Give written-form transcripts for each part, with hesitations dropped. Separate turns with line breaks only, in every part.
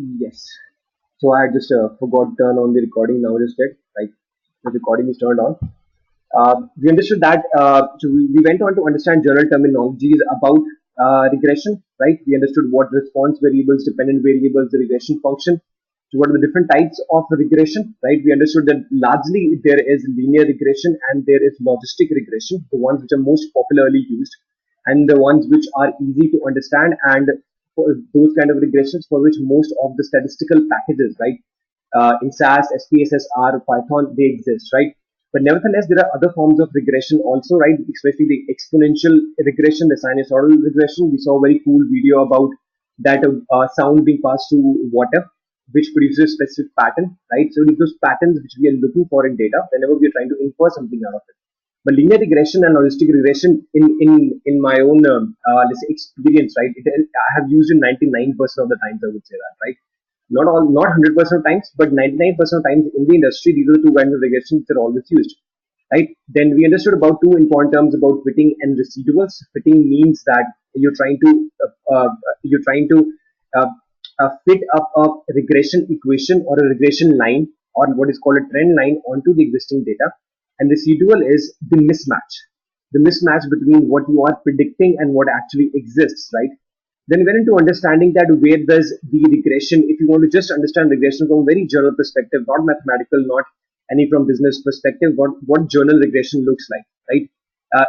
Yes. So I just forgot to turn on the recording now. Just check. Like the recording is turned on. We understood that. So we went on to understand general terminologies about regression, right? We understood what response variables, dependent variables, the regression function. So what are the different types of regression, right? We understood that largely there is linear regression and there is logistic regression, the ones which are most popularly used, and the ones which are easy to understand, and for those kind of regressions for which most of the statistical packages, right, in SAS, SPSS, R, Python, they exist, right? But nevertheless, there are other forms of regression also, right? Especially the exponential regression, the sinusoidal regression. We saw a very cool video about that sound being passed through water, which produces a specific pattern, right? So it is those patterns which we are looking for in data whenever we are trying to infer something out of it. But linear regression and logistic regression, in my own let's say experience, right? I have used it 99% of the times. I would say that, right? Not all, not 100% of times, but 99% of times in the industry, these are the two kinds of regressions that are always used, right? Then we understood about two important terms about fitting and residuals. Fitting means that you're trying to uh, fit up a regression equation or a regression line or what is called a trend line onto the existing data. And residual is the mismatch between what you are predicting and what actually exists, right? Then we went into understanding that where does the regression, if you want to just understand regression from a very general perspective, not mathematical, not any from business perspective, what journal regression looks like, right? Uh,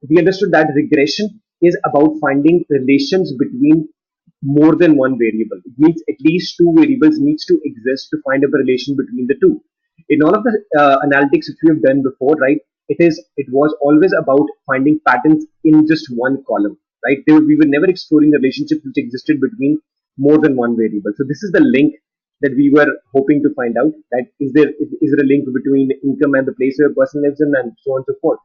we understood that regression is about finding relations between more than one variable. It means at least two variables needs to exist to find a relation between the two. In all of the analytics which we have done before, right, it was always about finding patterns in just one column, right? We were never exploring the relationships which existed between more than one variable. So this is the link that we were hoping to find out. That is there a link between income and the place where a person lives in, and so on and so forth,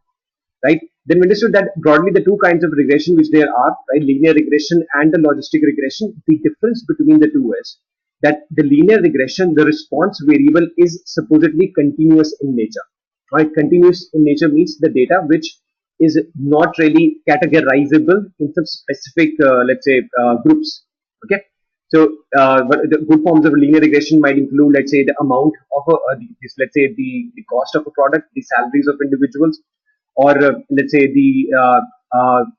right? Then we understood that broadly the two kinds of regression which there are, right, linear regression and the logistic regression. The difference between the two is that the linear regression, the response variable is supposedly continuous in nature, right? Continuous in nature means the data which is not really categorizable in some specific, let's say, groups. Okay, so but the good forms of linear regression might include, let's say, the amount of let's say the cost of a product, the salaries of individuals, or let's say the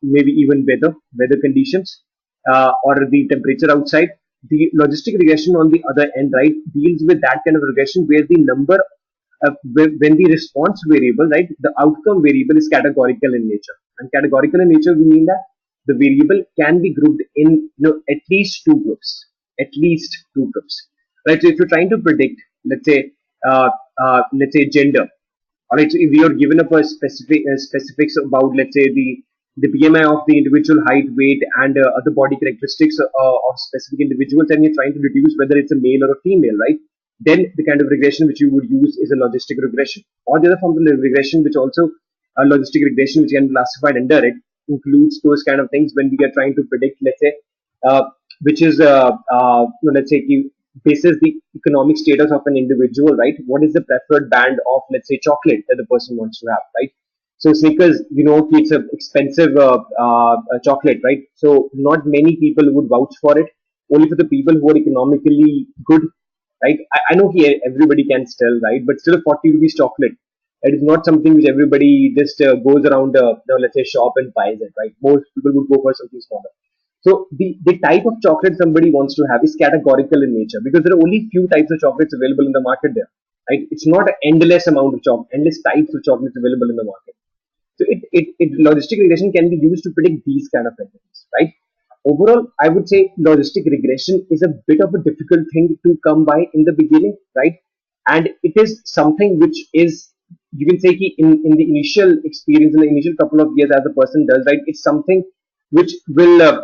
maybe even weather conditions, or the temperature outside. The logistic regression on the other end, right, deals with that kind of regression where the number when the response variable, right, the outcome variable is categorical in nature. And categorical in nature, we mean that the variable can be grouped in, at least two groups, right? So if you're trying to predict, let's say gender. All right, so if you are given up a specifics about, let's say, the BMI of the individual, height, weight, and other body characteristics of specific individuals, and you're trying to deduce whether it's a male or a female, right? Then the kind of regression which you would use is a logistic regression. Or the other form of regression, which also a logistic regression, which can be classified under it, includes those kind of things when we are trying to predict, let's say, uh, which is let's say, basis the economic status of an individual, right? What is the preferred band of, let's say, chocolate that the person wants to have, right? So Snickers, it's an expensive chocolate, right? So not many people would vouch for it. Only for the people who are economically good, right? I know here everybody can still, right? But still, a 40 rupees chocolate, it is not something which everybody just goes around, let's say, shop and buys it, right? Most people would go for something smaller. So the type of chocolate somebody wants to have is categorical in nature because there are only few types of chocolates available in the market there. Right? It's not an endless amount of endless types of chocolates available in the market. So logistic regression can be used to predict these kind of entities, right? Overall, I would say logistic regression is a bit of a difficult thing to come by in the beginning, right? And it is something which is, you can say, in the initial experience, in the initial couple of years as a person does, right? It's something which will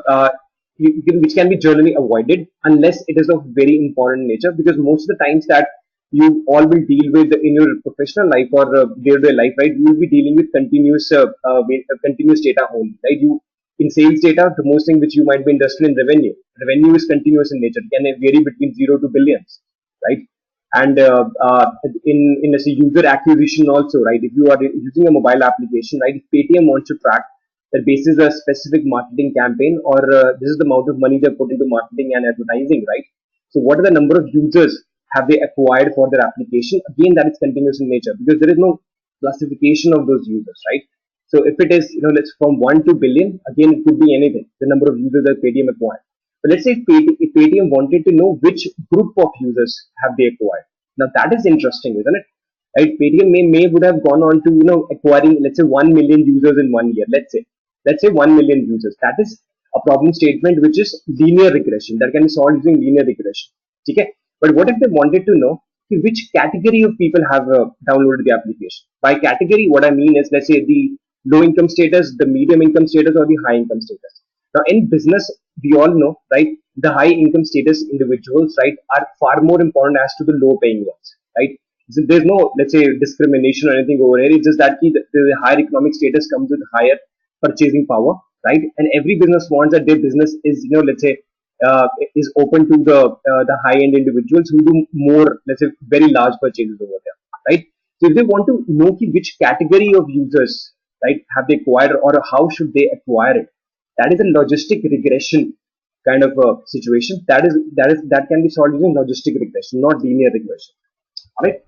which can be generally avoided unless it is of very important nature, because most of the times that you all will deal with in your professional life or day-to-day life, right? You will be dealing with continuous data only, right? You in sales data, the most thing which you might be interested in revenue. Revenue is continuous in nature; it can vary between zero to billions, right? And in let's say user acquisition also, right? If you are using a mobile application, right? If Paytm wants to track that basis a specific marketing campaign, or this is the amount of money they put into marketing and advertising, right? So what are the number of users have they acquired for their application? Again, that is continuous in nature because there is no classification of those users, right? So if it is, let's from 1 to billion, again, it could be anything, the number of users that Paytm acquired. But let's say if Paytm wanted to know which group of users have they acquired. Now that is interesting, isn't it? Right? Paytm may would have gone on to, acquiring, let's say 1 million users in 1 year. Let's say 1 million users. That is a problem statement which is linear regression that can be solved using linear regression. Okay? But what if they wanted to know which category of people have downloaded the application? By category, what I mean is, let's say the low income status, the medium income status, or the high income status. Now, in business, we all know, right? The high income status individuals, right, are far more important as to the low paying ones, right? So there's no, let's say, discrimination or anything over here. It's just that the higher economic status comes with higher purchasing power, right? And every business wants that their business is, let's say, is open to the high end individuals who do more, let's say, very large purchases over there, right? So if they want to know which category of users, right, have they acquired or how should they acquire it, that is a logistic regression kind of a situation. That can be solved using logistic regression, not linear regression. All right.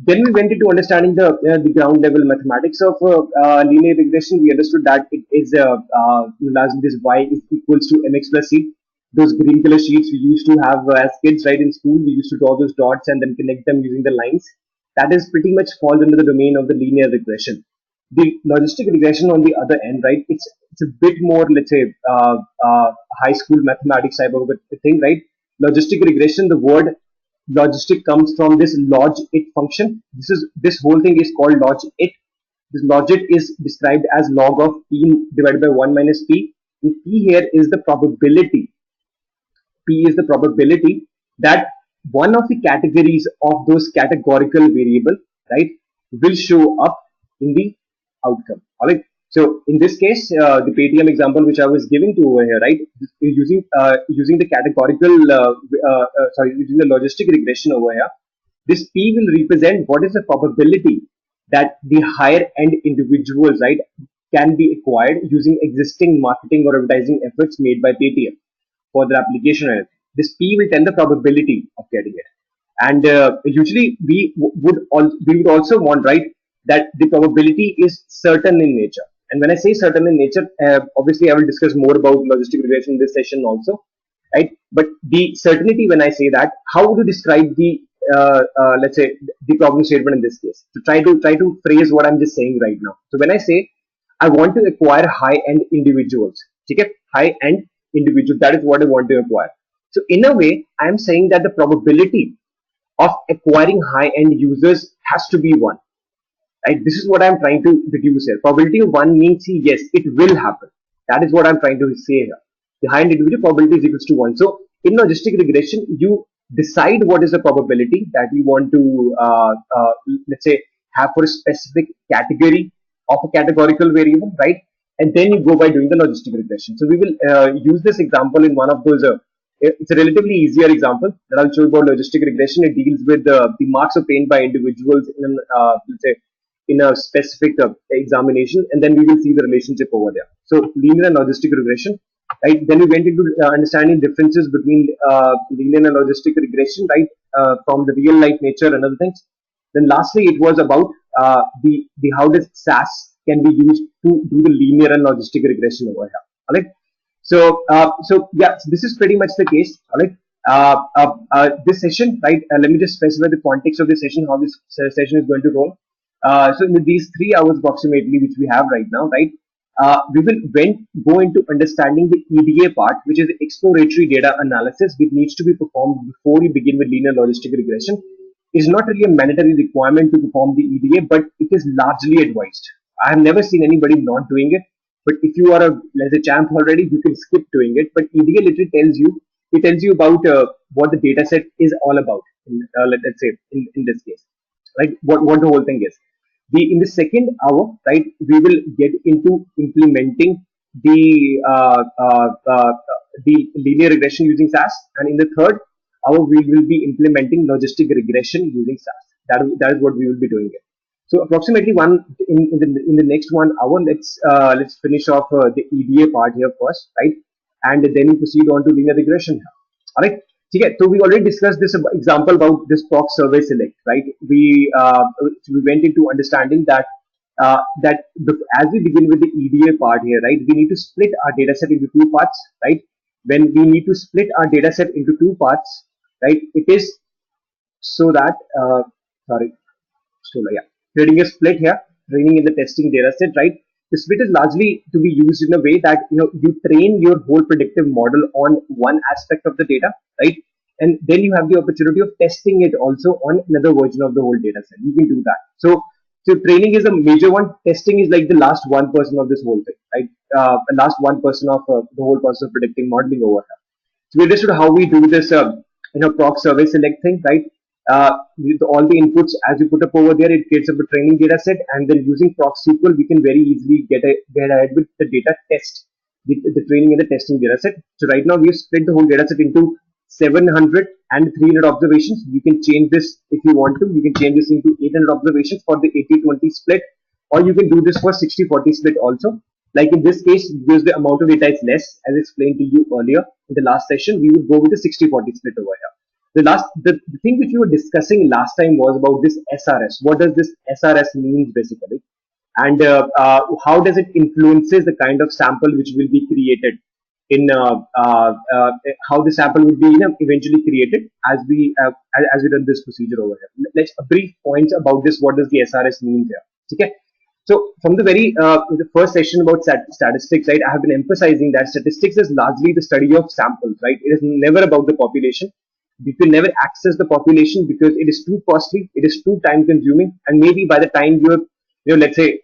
Then we went into understanding the ground level mathematics of linear regression. We understood that it is largely this y is equals to mx plus c. Those green color sheets we used to have as kids, right, in school. We used to draw those dots and then connect them using the lines. That is pretty much falls under the domain of the linear regression. The logistic regression, on the other end, right, it's a bit more, let's say, high school mathematics type of a thing, right? Logistic regression, the word logistic comes from this log it function. This whole thing is called log it. This log it is described as log of p divided by 1 minus p. And p here is the probability. P is the probability that one of the categories of those categorical variable, right, will show up in the outcome. All right. So in this case, the Paytm example which I was giving to over here, right, using the categorical, using the logistic regression over here, this P will represent what is the probability that the higher end individuals, right, can be acquired using existing marketing or advertising efforts made by Paytm for their application. This P will tell the probability of getting it. And usually we would also want, right, that the probability is certain in nature. And when I say certain in nature, obviously I will discuss more about logistic regression in this session also, right? But the certainty, when I say that, how would you describe the let's say the problem statement in this case? So try to phrase what I'm just saying right now. So when I say I want to acquire high-end individuals, okay, high-end individual, that is what I want to acquire. So in a way, I am saying that the probability of acquiring high-end users has to be 1. Right? This is what I'm trying to deduce here. Probability of 1 means yes, it will happen. That is what I'm trying to say here. The high-end individual probability is equals to 1. So in logistic regression, you decide what is the probability that you want to, let's say, have for a specific category of a categorical variable, right? And then you go by doing the logistic regression. So we will use this example in one of those. It's a relatively easier example that I'll show you about logistic regression. It deals with the marks obtained by individuals in, let's say, in a specific examination, and then we will see the relationship over there. So linear and logistic regression, right? Then we went into understanding differences between linear and logistic regression, right? From the real life nature and other things. Then lastly, it was about the how does SAS can be used to do the linear and logistic regression over here. All right. So yeah, so this is pretty much the case. All right. This session, right? Let me just specify the context of this session, how this session is going to roll. So in these 3 hours approximately, which we have right now, right? We will go into understanding the EDA part, which is exploratory data analysis, which needs to be performed before you begin with linear logistic regression. It is not really a mandatory requirement to perform the EDA, but it is largely advised. I have never seen anybody not doing it. But if you are let's say champ already, you can skip doing it. But EDA literally tells you about what the data set is all about. Let's say in this case, right? What the whole thing is. In the second hour, right, we will get into implementing the linear regression using SAS, and in the third hour we will be implementing logistic regression using SAS. That is what we will be doing it. So approximately in the next 1 hour, let's finish off the EDA part here first, right, and then we proceed on to linear regression. All right. ठीक है, तो we already discussed this example about this proc survey select, right? We went into understanding that as we begin with the EDA part here, right, we need to split our data set into two parts, right? When we need to split our data set into two parts, right, it is so that sorry, so yeah, creating a split here, training in the testing data set, right? The split is largely to be used in a way that you train your whole predictive model on one aspect of the data, right? And then you have the opportunity of testing it also on another version of the whole data set. You can do that. So training is a major one. Testing is like the last 1% of this whole thing, right? The last 1% of the whole process of predicting modeling over here. So we understood how we do this, proc survey select thing, right? With all the inputs as you put up over there, it creates up a training data set, and then using proc SQL, we can very easily get ahead with the data test, the training and the testing data set. So right now we have split the whole data set into 700 and 300 observations. You can change this if you want to. You can change this into 800 observations for the 80-20 split, or you can do this for 60-40 split also. Like in this case, because the amount of data is less, as explained to you earlier in the last session, we would go with a 60-40 split over here. The thing which we were discussing last time was about this SRS. What does this SRS mean basically, and how does it influences the kind of sample which will be created in how the sample would be eventually created as we run this procedure over here. Let's a brief points about this. What does the SRS mean here? Okay. So from the first session about statistics, right, I have been emphasizing that statistics is largely the study of samples, right? It is never about the population. You can never access the population because it is too costly, it is too time consuming, and maybe by the time you have, let's say,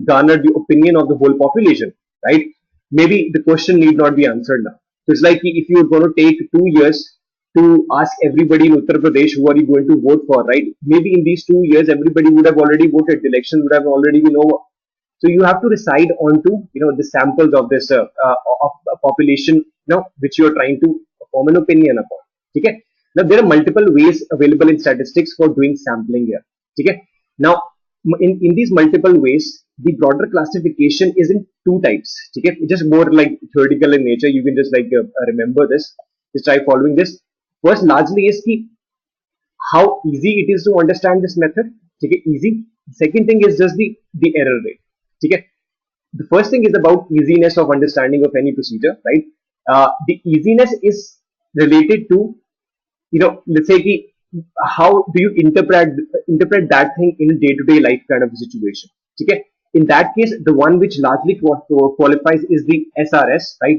garnered the opinion of the whole population, right? Maybe the question need not be answered now. So it's like if you're going to take 2 years to ask everybody in Uttar Pradesh who are you going to vote for, right? Maybe in these 2 years, everybody would have already voted. The election would have already been over. So you have to decide onto, the samples of this of a population, which you are trying to form an opinion upon. Okay. Now there are multiple ways available in statistics for doing sampling here. Okay. Now in these multiple ways, the broader classification is in two types. Okay. It's just more like theoretical in nature. You can just like remember this. Just try following this. First, largely is how easy it is to understand this method. Okay, easy. Second thing is just the error rate. Okay. The first thing is about easiness of understanding of any procedure, right? The easiness is related to, let's say, how do you interpret that thing in a day-to-day life kind of a situation. Okay. In that case, the one which largely qualifies is the SRS, right?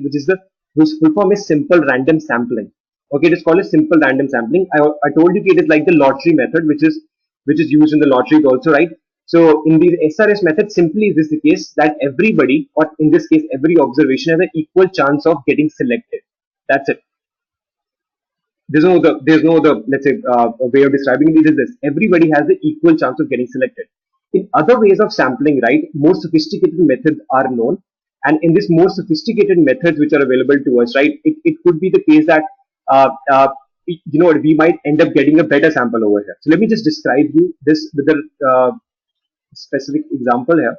Whose full form is simple random sampling. Okay, it is called a simple random sampling. I told you it is like the lottery method, which is used in the lotteries also, right? So in the SRS method, simply is this the case that everybody, or in this case, every observation has an equal chance of getting selected. That's it. There's no other, let's say, way of describing it. It is this: everybody has the equal chance of getting selected. In other ways of sampling, right, more sophisticated methods are known, and in this more sophisticated methods which are available to us, right, it could be the case that uh, uh, we might end up getting a better sample over here. So let me just describe you this with a specific example here.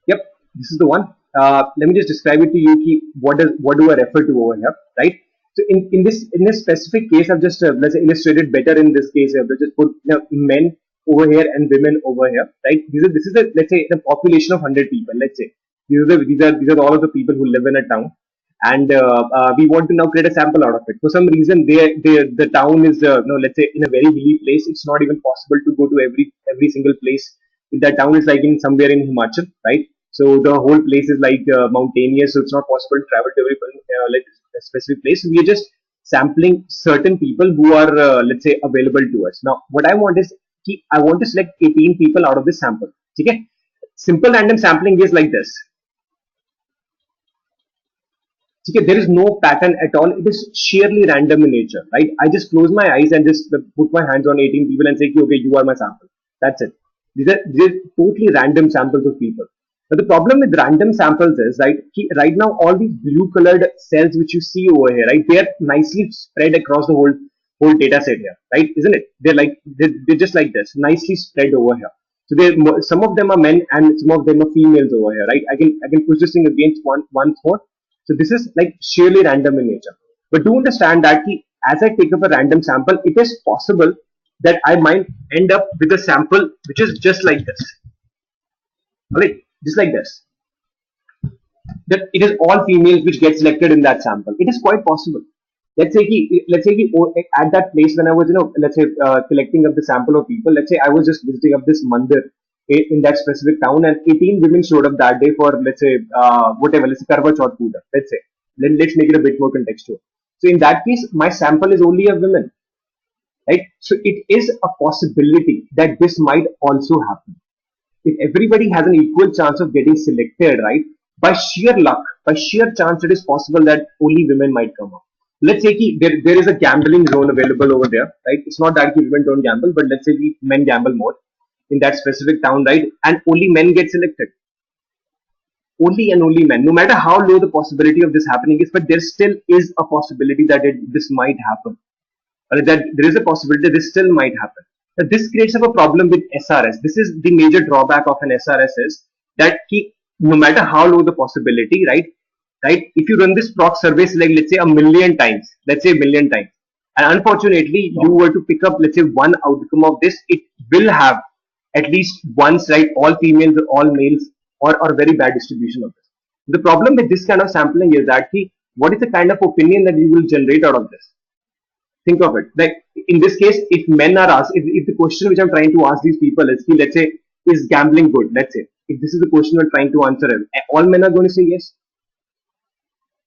Yep, this is the one. Let me just describe it to you. What do I refer to over here, right? So in this specific case, I've just let's say illustrated better in this case. I've just put men over here and women over here, right? This is a, let's say, the population of 100 people. Let's say these are all of the people who live in a town, and we want to now create a sample out of it. For some reason, the town is let's say in a very hilly place. It's not even possible to go to every single place. That town is like in somewhere in Himachal, right? So the whole place is like mountainous, so it's not possible to travel to every like a specific place. So we are just sampling certain people who are let's say available to us. Now, what I want is I want to select 18 people out of this sample. Okay, simple random sampling is like this. Okay, there is no pattern at all. It is sheerly random in nature, right? I just close my eyes and just put my hands on 18 people and say, okay, you are my sample. That's it. These are totally random samples of people. But the problem with random samples is, right now all these blue colored cells which you see over here, right, they are nicely spread across the whole whole data set here, right? Isn't it? They're just like this, nicely spread over here. So some of them are men and some of them are females over here, right? I can push this thing against one more. So this is like sheerly random in nature. But do understand that as I take up a random sample, it is possible that I might end up with a sample which is just like this. Alright, just like this. That it is all females which get selected in that sample. It is quite possible. At that place when I was, let's say collecting up the sample of people, let's say I was just visiting up this mandir in that specific town, and 18 women showed up that day for, let's say, whatever, let's say Karva Chauth Puja, let's say. Let's make it a bit more contextual. So in that case, my sample is only of women, right? So it is a possibility that this might also happen. If everybody has an equal chance of getting selected, right, by sheer luck, by sheer chance, it is possible that only women might come up. Let's say there is a gambling zone available over there, right? It's not that women don't gamble, but let's say men gamble more in that specific town, right? And only men get selected. Only and only men. No matter how low the possibility of this happening is, but there still is a possibility that this might happen. Or that there is a possibility that this still might happen. Now, this creates a problem with SRS. This is the major drawback of an SRS is that no matter how low the possibility, right? If you run this proc surveys like let's say a million times, and unfortunately you were to pick up let's say one outcome of this, it will have at least once, right? All females or all males or very bad distribution of this. The problem with this kind of sampling is that what is the kind of opinion that you will generate out of this? Think of it. Like in this case, if men are asked, if the question which I'm trying to ask these people is, let's say, is gambling good? Let's say, if this is the question we're trying to answer, all men are going to say yes.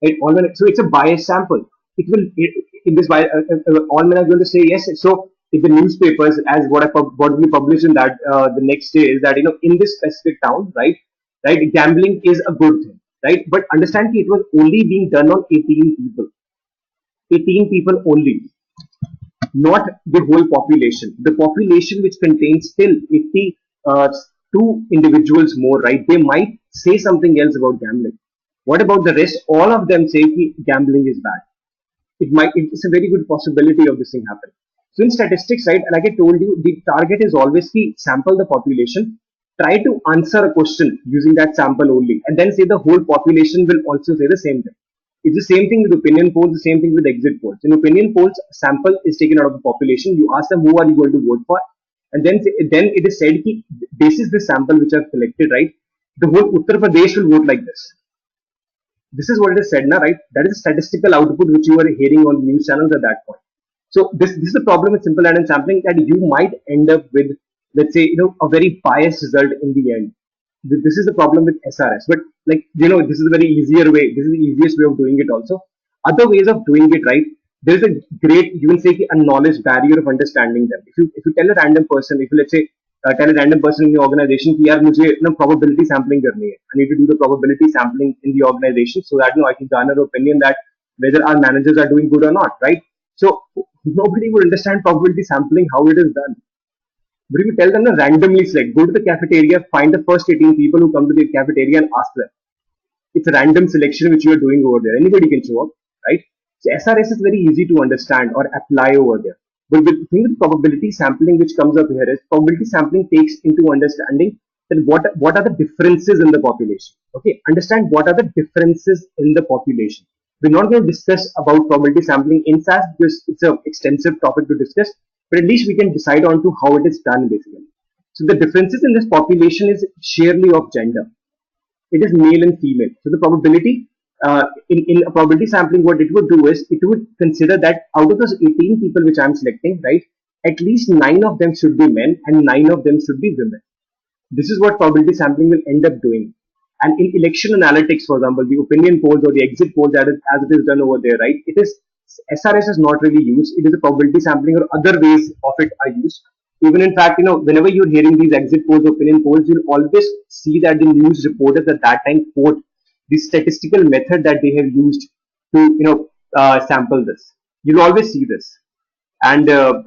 Right? So it's a biased sample. All men are going to say yes. So if the newspapers, as what we publish in that the next day is that in this specific town, right, gambling is a good thing, right? But understand it was only being done on 18 people. 18 people only, not the whole population. The population which contains still 82 individuals more, right? They might say something else about gambling. What about the rest? All of them say gambling is bad. It's a very good possibility of this thing happening. So in statistics, right, like I told you, the target is always to sample the population, try to answer a question using that sample only, and then say the whole population will also say the same thing. It's the same thing with opinion polls, the same thing with exit polls. In opinion polls, sample is taken out of the population. You ask them who are you going to vote for, and then it is said that this is the sample which I've collected, right? The whole Uttar Pradesh will vote like this. This is what it is said now, right? That is the statistical output which you were hearing on news channels at that point. So this is the problem with simple random sampling, that you might end up with, let's say, a very biased result in the end. This is the problem with SRS. But this is a very easier way. This is the easiest way of doing it also. Other ways of doing it, right? There is a great, you can say, a knowledge barrier of understanding them. If you tell a random person, if you let's say tell a random person in the organization, yaar, mujhe probability sampling karni hai. I need to do the probability sampling in the organization so that I can garner an opinion that whether our managers are doing good or not, right? So nobody would understand probability sampling, how it is done. But if you tell them to randomly select, go to the cafeteria, find the first 18 people who come to the cafeteria and ask them. It's a random selection which you are doing over there. Anybody can show up, right? So SRS is very easy to understand or apply over there. But the thing with probability sampling which comes up here is probability sampling takes into understanding that what are the differences in the population. Okay, understand what are the differences in the population. We're not going to discuss about probability sampling in SAS because it's an extensive topic to discuss, but at least we can decide on to how it is done basically. So the differences in this population is sheerly of gender. It is male and female. So the probability in a probability sampling, what it would do is it would consider that out of those 18 people which I'm selecting, right, at least 9 of them should be men and 9 of them should be women. This is what probability sampling will end up doing. And in election analytics, for example, the opinion polls or the exit polls as it is done over there, right, it is SRS is not really used. It is a probability sampling or other ways of it are used. Even in fact, whenever you're hearing these exit polls, opinion polls, you'll always see that the news reporters at that time quote the statistical method that they have used to, sample this. You'll always see this. And so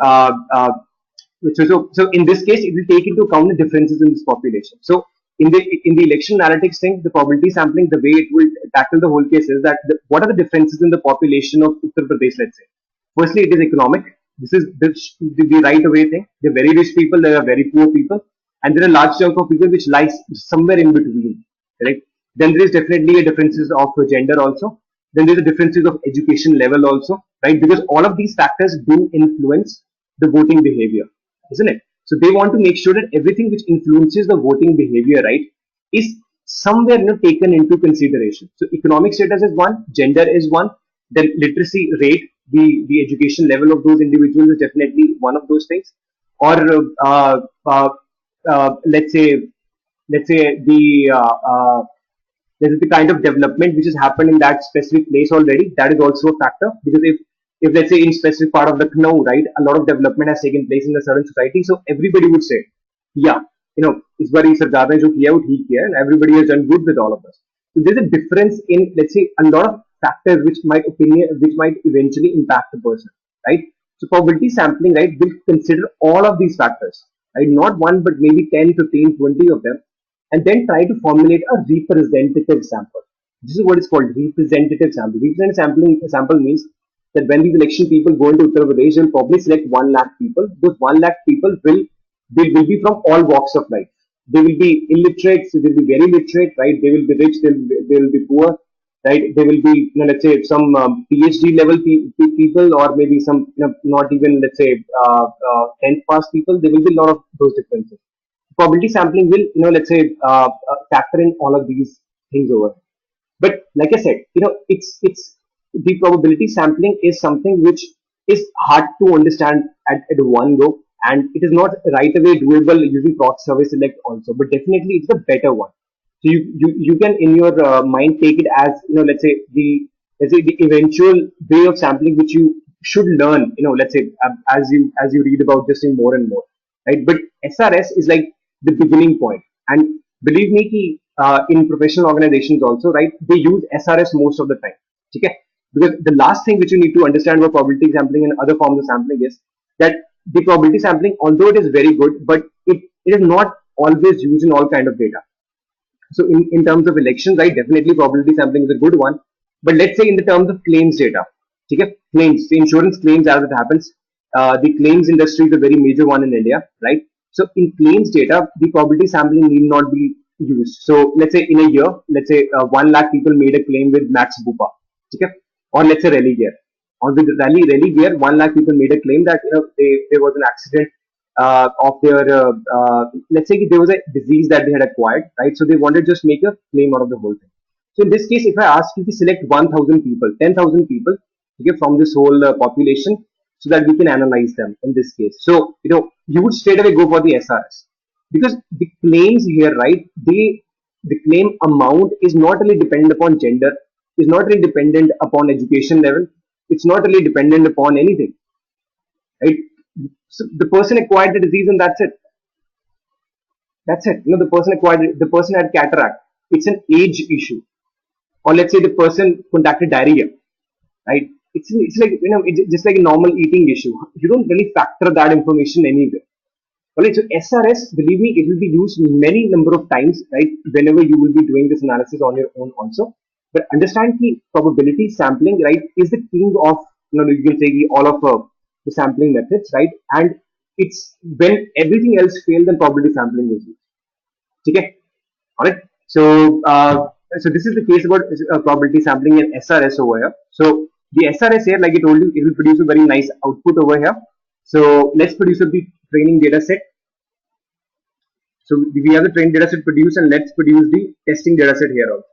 in this case, it will take into account the differences in this population. So in the election analytics thing, the probability sampling, the way it will tackle the whole case is that what are the differences in the population of Uttar Pradesh, let's say. Firstly, it is economic. the right away thing. There are very rich people, there are very poor people, and there are a large chunk of people which lies somewhere in between. Right? Then there is definitely a differences of gender also. Then there is a differences of education level also, right? Because all of these factors do influence the voting behavior, isn't it? So they want to make sure that everything which influences the voting behavior, right, is somewhere taken into consideration. So economic status is one, gender is one, then literacy rate, the education level of those individuals is definitely one of those things. Or uh, let's say the this is the kind of development which has happened in that specific place already. That is also a factor, because if let's say in specific part of the Lucknow, right, a lot of development has taken place in a certain society, so everybody would say, yeah, इस बार ये सरकार ने जो किया है वो ठीक किया है, and everybody has done good with all of us. So there's a difference in, let's say, a lot of factors which might eventually impact the person, right? So probability sampling, right, will consider all of these factors, right? Not one, but maybe 10, 15, 20 of them, and then try to formulate a representative sample. This is what is called representative sample. Representative sample means that when these election people go into Uttar Pradesh, they'll probably select 1 lakh people. Those 1 lakh people will be from all walks of life. They will be illiterate, so they will be very literate, right? They will be rich, they will be poor, right? They will be, let's say, some PhD level people, or maybe some, not even, let's say, 10th pass people. There will be a lot of those differences. Probability sampling will, let's say, factor in all of these things over. But like I said, it's the probability sampling is something which is hard to understand at one go, and it is not right away doable using proc survey select also. But definitely, it's a better one. So you can in your mind take it as, let's say the eventual way of sampling which you should learn. Let's say, as you read about this thing more and more, right? But SRS is like the beginning point, and believe me, in professional organizations also, right, they use SRS most of the time. Okay? Because the last thing which you need to understand about probability sampling and other forms of sampling is that the probability sampling, although it is very good, but it is not always used in all kind of data. So in terms of elections, right, definitely probability sampling is a good one. But let's say in the terms of claims data, okay, claims, the insurance claims as it happens, the claims industry is a very major one in India, right? So in claims data, the probability sampling need not be used. So let's say in a year, let's say 1 lakh people made a claim with Max Bupa, okay, or let's say Rally Gear. On with Rally Gear, 1 lakh people made a claim that there was an accident of their, let's say there was a disease that they had acquired, right? So they wanted to just make a claim out of the whole thing. So in this case, if I ask you to select 1,000 people, 10,000 people, okay, from this whole population, so that we can analyze them in this case. So, you would straight away go for the SRS, because the claims here, right, the claim amount is not really dependent upon gender, is not really dependent upon education level, it's not really dependent upon anything, right? So the person acquired the disease and that's it. That's it. The person had cataract. It's an age issue. Or let's say the person contracted diarrhea, right? It's like, it's just like a normal eating issue. You don't really factor that information anywhere. Alright, so SRS, believe me, it will be used many number of times, right? Whenever you will be doing this analysis on your own also. But understand the probability sampling, right, is the king of, you can say all of the sampling methods, right? And it's when everything else fails, then probability sampling is used. Okay, all right. So, so this is the case about probability sampling and SRS over here. So the SRS here, like I told you, it will produce a very nice output over here. So let's produce the training data set. So we have the training data set produced, and let's produce the testing data set here also.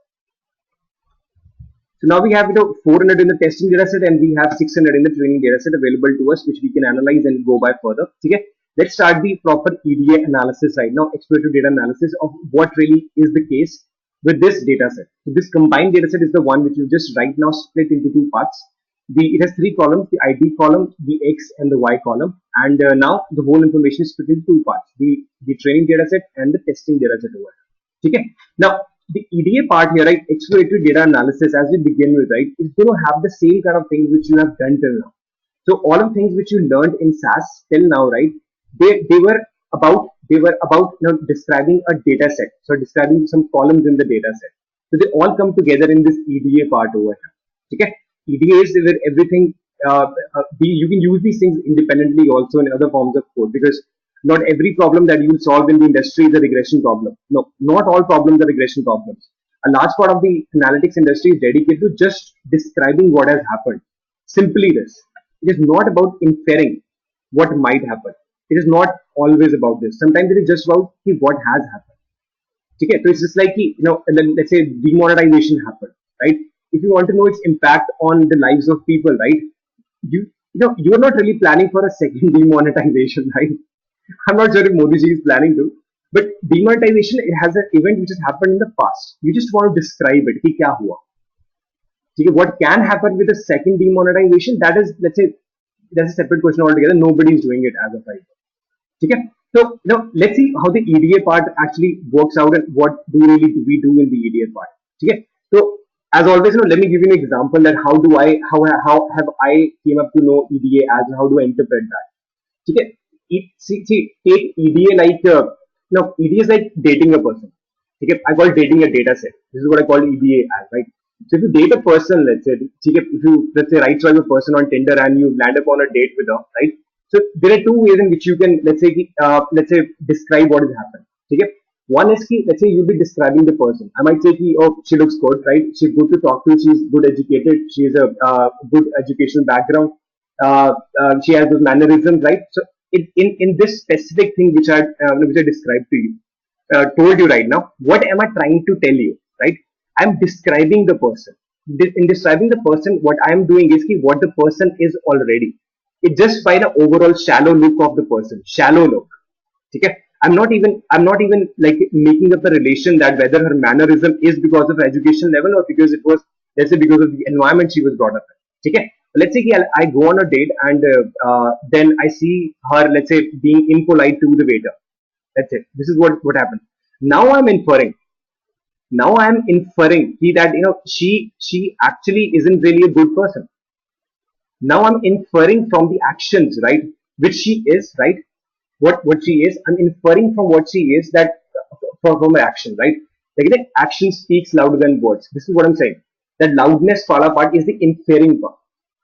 So now we have 400 in the testing data set, and we have 600 in the training data set available to us, which we can analyze and go by further. Okay, let's start the proper EDA analysis right now, explorative data analysis of what really is the case with this data set. So this combined data set is the one which you just right now split into two parts. It has 3 columns: the ID column, the X, and the Y column. And now the whole information is split into 2 parts: the training data set and the testing data set over here. Okay, now the EDA part here, right, exploratory data analysis, as we begin with, right, is going to have the same kind of things which you have done till now. So all of things which you learned in SAS till now, right, they were about describing a data set, so describing some columns in the data set. So they all come together in this EDA part over here. Okay, EDA is where everything you can use these things independently also in other forms of code, because not every problem that you solve in the industry is a regression problem. No, not all problems are regression problems. A large part of the analytics industry is dedicated to just describing what has happened. Simply this. It is not about inferring what might happen. It is not always about this. Sometimes it is just about what has happened. Okay, so it's just like let's say demonetization happened, right? If you want to know its impact on the lives of people, right? You're not really planning for a second demonetization, right? I'm not sure if Modi ji is planning to, but demonetization, it has an event which has happened in the past. You just want to describe it. कि क्या हुआ? ठीक है, what can happen with a second demonetization? That is, let's say, that's a separate question altogether. Nobody is doing it as of right now. Okay, so now let's see how the EDA part actually works out and what do we do in the EDA part. Okay, so as always, let me give you an example that how have I came up to know EDA as how do I interpret that. Okay, take EDA like EDA is like dating a person. Okay, I call dating a data set. This is what I call EDA as, right? So if you date a person, let's say, if you right swipe a person on Tinder and you land upon a date with her, right? So there are two ways in which you can let's say describe what has happened. Okay? One is let's say you'll be describing the person. I might say oh, she looks good, right? She's good to talk to. She's good educated. She has a good educational background. She has those mannerisms, right? So in this specific thing which I described to you, told you right now, what am I trying to tell you, right? I'm describing the person. In describing the person, what I'm doing is what the person is already. It's just by the overall shallow look of the person. Shallow look. Okay? I'm not even like making up a relation that whether her mannerism is because of her education level or because it was, let's say, because of the environment she was brought up in. Okay? Let's say I go on a date and then I see her, let's say, being impolite to the waiter. That's it. This is what happened. Now I'm inferring that she actually isn't really a good person. Now I'm inferring from the actions, right, which she is, right, what she is. I'm inferring from what she is that from her action, right? Like the action speaks louder than words. This is what I'm saying. That loudness part is the inferring part.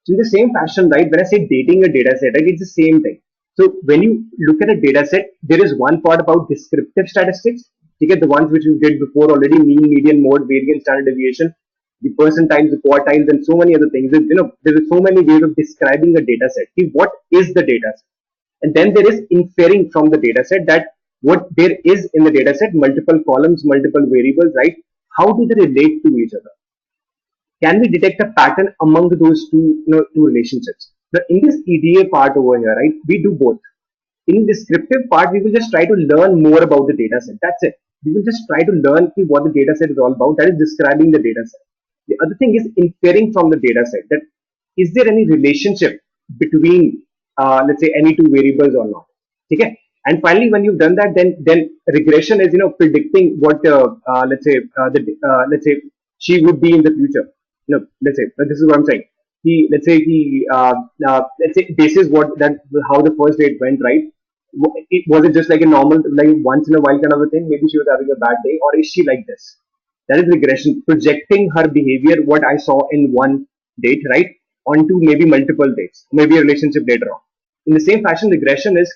So in the same fashion, right, when I say dating a data set, right, it's the same thing. So when you look at a data set, there is one part about descriptive statistics. You get the ones which we did before already: mean, median, mode, variance, standard deviation, the percentiles, the quartiles, and so many other things. There are so many ways of describing a data set. See, what is the data set? And then there is inferring from the data set that what there is in the data set, multiple columns, multiple variables, right? How do they relate to each other? Can we detect a pattern among those two relationships? Now, in this EDA part over here, right, we do both. In descriptive part, we will just try to learn more about the data set. That's it. We will just try to learn what the data set is all about. That is describing the data set. The other thing is inferring from the data set that is there any relationship between, let's say, any two variables or not. Okay? And finally, when you've done that, then regression is predicting what let's say she would be in the future. Let's say this is what I'm saying. Let's say this is how the first date went, right? Was it just like a normal, like once in a while kind of a thing? Maybe she was having a bad day, or is she like this? That is regression, projecting her behavior, what I saw in one date, right, onto maybe multiple dates, maybe a relationship later on. In the same fashion, regression is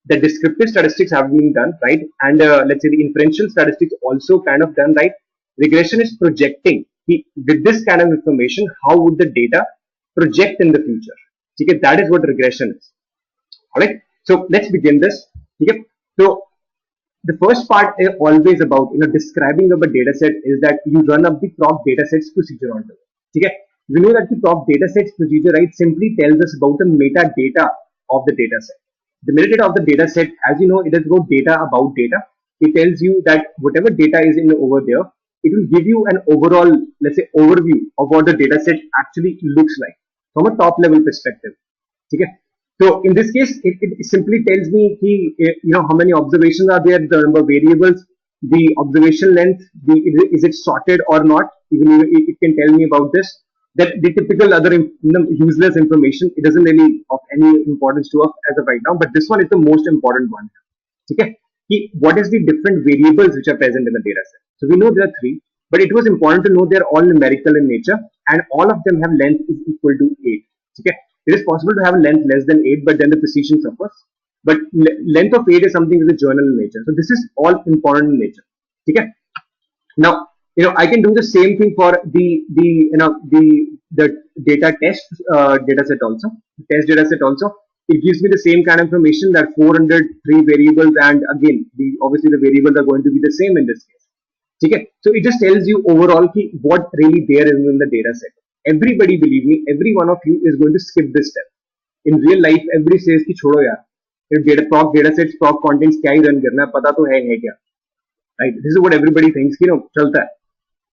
the descriptive statistics have been done, right, and let's say the inferential statistics also kind of done, right. Regression is projecting with this kind of information, how would the data project in the future? Okay, that is what regression is. All right. So let's begin this. Okay. So the first part is always about describing of a data set is that you run up the proc datasets procedure onto it. Okay. We know that the proc datasets procedure, right, simply tells us about the metadata of the data set. The metadata of the data set, as you know, it is about data about data. It tells you that whatever data is in over there, it will give you an overall, let's say, overview of what the data set actually looks like from a top level perspective. Okay. So in this case, it simply tells me how many observations are there, the number of variables, the observation length, is it sorted or not. Even it can tell me about this. That the typical other useless information, it doesn't really of any importance to us as of right now. But this one is the most important one. Okay. What is the different variables which are present in the data set? So we know there are 3, but it was important to know they're all numerical in nature, and all of them have length is equal to 8. Okay. It is possible to have a length less than 8, but then the precision suffers. But length of 8 is something that is journal in nature. So this is all important in nature. Okay? Now, I can do the same thing for the data test data set also. Test data set also. It gives me the same kind of information, that 403 variables, and again, obviously the variables are going to be the same in this case. Okay? So it just tells you overall what really there is in the data set. Everybody, believe me, every one of you is going to skip this step. In real life, everybody says कि छोड़ो यार, proc data sets, proc contents क्या ही run करना है, पता तो है क्या, right? This is what everybody thinks, चलता है,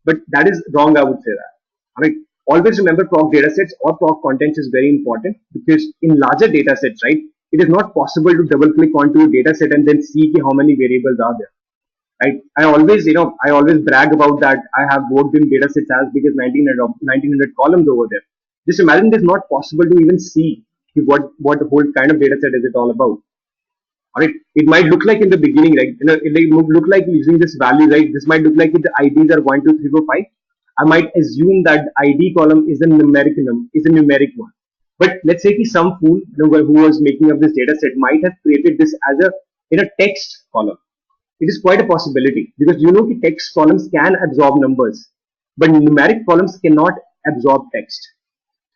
but that is wrong. I would say that. Right? Always remember, proc data sets or proc contents is very important, because in larger data sets, right, it is not possible to double click onto a data set and then see how many variables are there. Right? I always brag about that. I have worked in data sets as big as 1900 columns over there. Just imagine, it is not possible to even see what whole kind of data set is it all about. Alright, it might look like in the beginning, right? It might look like using this value, right? This might look like if the IDs are 1, 2, 3, 4, 5. I might assume that ID column is a numeric one. But let's say some fool who was making up this data set might have created this as a text column. It is quite a possibility, because text columns can absorb numbers, but numeric columns cannot absorb text.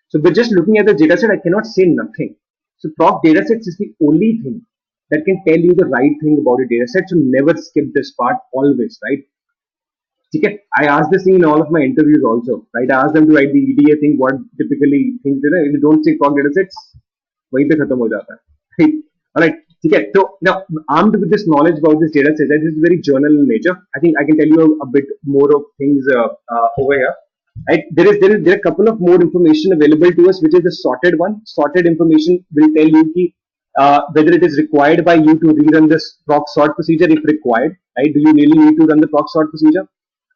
So by just looking at the data set, I cannot say nothing. So proc data sets is the only thing that can tell you the right thing about a data set. So never skip this part, always, right? Okay. I asked this thing in all of my interviews also, right? I asked them to write the EDA thing, what typically things, if you don't say proc data sets, wahi pe khatam ho jata hai. Right? Alright. Okay, so now, armed with this knowledge about this data set, that is very journal in nature. I think I can tell you a bit more of things over here. Right? There are a couple of more information available to us, which is the sorted one. Sorted information will tell you whether it is required by you to rerun this proc sort procedure if required. Right? Do you really need to run the proc sort procedure,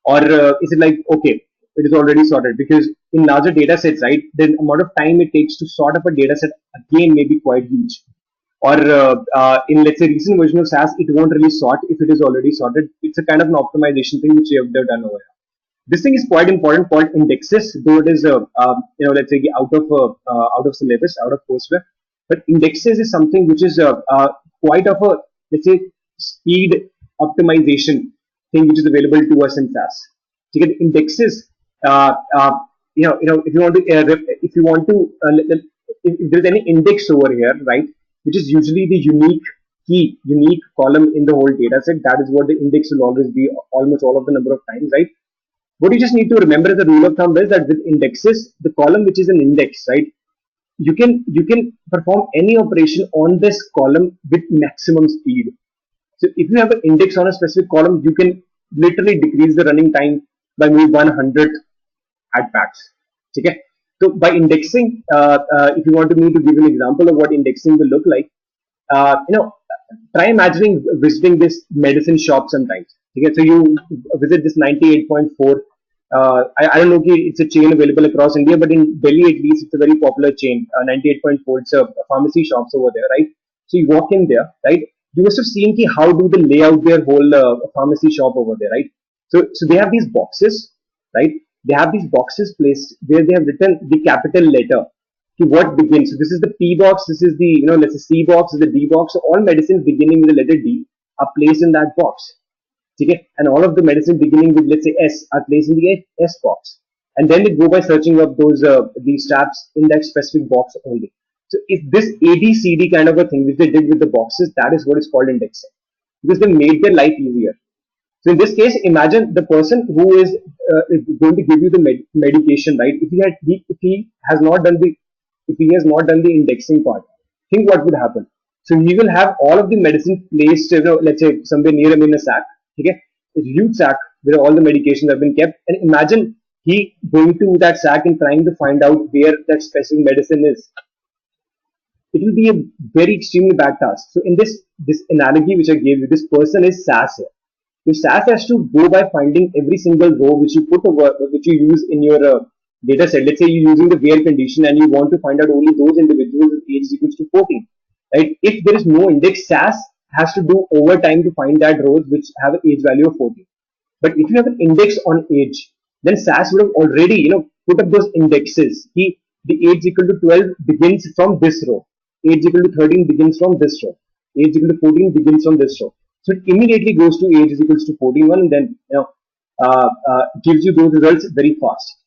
or is it like, okay, it is already sorted? Because in larger data sets, right, the amount of time it takes to sort up a data set again may be quite huge. Or in, let's say, recent version of SAS, it won't really sort if it is already sorted. It's a kind of an optimization thing which you have done over here. This thing is quite important, called indexes, though it is let's say out of syllabus, out of courseware. But indexes is something which is quite of a, let's say, speed optimization thing which is available to us in SAS. To get indexes, if you want to if there's any index over here, right, which is usually the unique column in the whole data set, that is what the index will always be, almost all of the number of times, right? What you just need to remember as a rule of thumb is that with indexes, the column which is an index, right, you can perform any operation on this column with maximum speed. So if you have an index on a specific column, you can literally decrease the running time by maybe 100 at max. Okay? So by indexing, if you want me to give an example of what indexing will look like, try imagining visiting this medicine shop sometimes. Okay? So you visit this 98.4. I don't know if it's a chain available across India, but in Delhi at least it's a very popular chain. 98.4. It's a pharmacy shops over there, right? So you walk in there, right? You must have seen how do they lay out their whole pharmacy shop over there, right? So they have these boxes, right? They have these boxes placed where they have written the capital letter to what begins. So this is the P box, this is the, let's say C box, this is the D box. So all medicines beginning with the letter D are placed in that box. Okay? And all of the medicines beginning with, let's say, S are placed in the S box. And then they go by searching up these tabs in that specific box only. So if this ABCD kind of a thing which they did with the boxes, that is what is called indexing, because they made their life easier. So in this case, imagine the person who is going to give you the medication, right? If he has not done the indexing part, think what would happen. So he will have all of the medicine placed, let's say somewhere near him in a sack. Okay, a huge sack where all the medications have been kept. And imagine he going to that sack and trying to find out where that specific medicine is. It will be a very extremely bad task. So in this analogy which I gave you, this person is SAS here. If SAS has to go by finding every single row which you which you use in your data set. Let's say you're using the where condition and you want to find out only those individuals with age equals to 14. Right? If there is no index, SAS has to do overtime to find that rows which have an age value of 14. But if you have an index on age, then SAS would have already put up those indexes. the age is equal to 12 begins from this row. Age is equal to 13 begins from this row. Age is equal to 14 begins from this row. So it immediately goes to age is equals to 14 one, and then gives you those results very fast.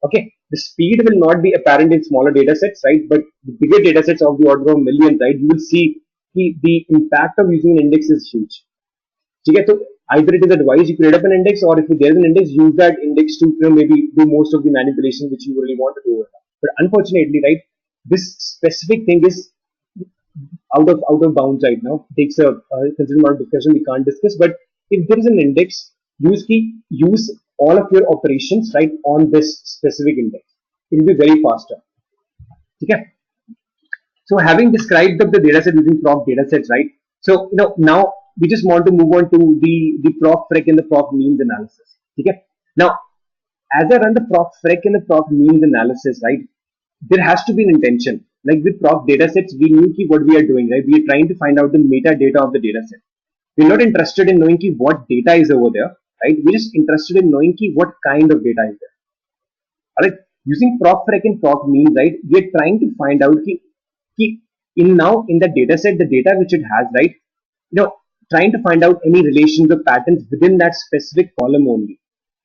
Okay, the speed will not be apparent in smaller data sets, right? But the bigger data sets of the order of millions, right? You will see the impact of using an index is huge. Okay, so either it is advised you create up an index, or if there is an index, use that index to maybe do most of the manipulation which you really want to do. But unfortunately, right, this specific thing is out of bounds right now. It takes a considerable amount of discussion we can't discuss. But if there is an index, use all of your operations right on this specific index. It will be very faster. Okay. So having described the dataset using proc datasets, right? So now we just want to move on to the proc frec and the proc means analysis. Okay. Now, as I run the proc frec and the proc means analysis, right, there has to be an intention. Like with proc datasets, we knew what we are doing, right? We are trying to find out the metadata of the dataset. We're not interested in knowing what data is over there, right? We're just interested in knowing what kind of data is there. Alright, using proc frec and proc means, right? We're trying to find out in the dataset, the data which it has, right? Trying to find out any relations or patterns within that specific column only.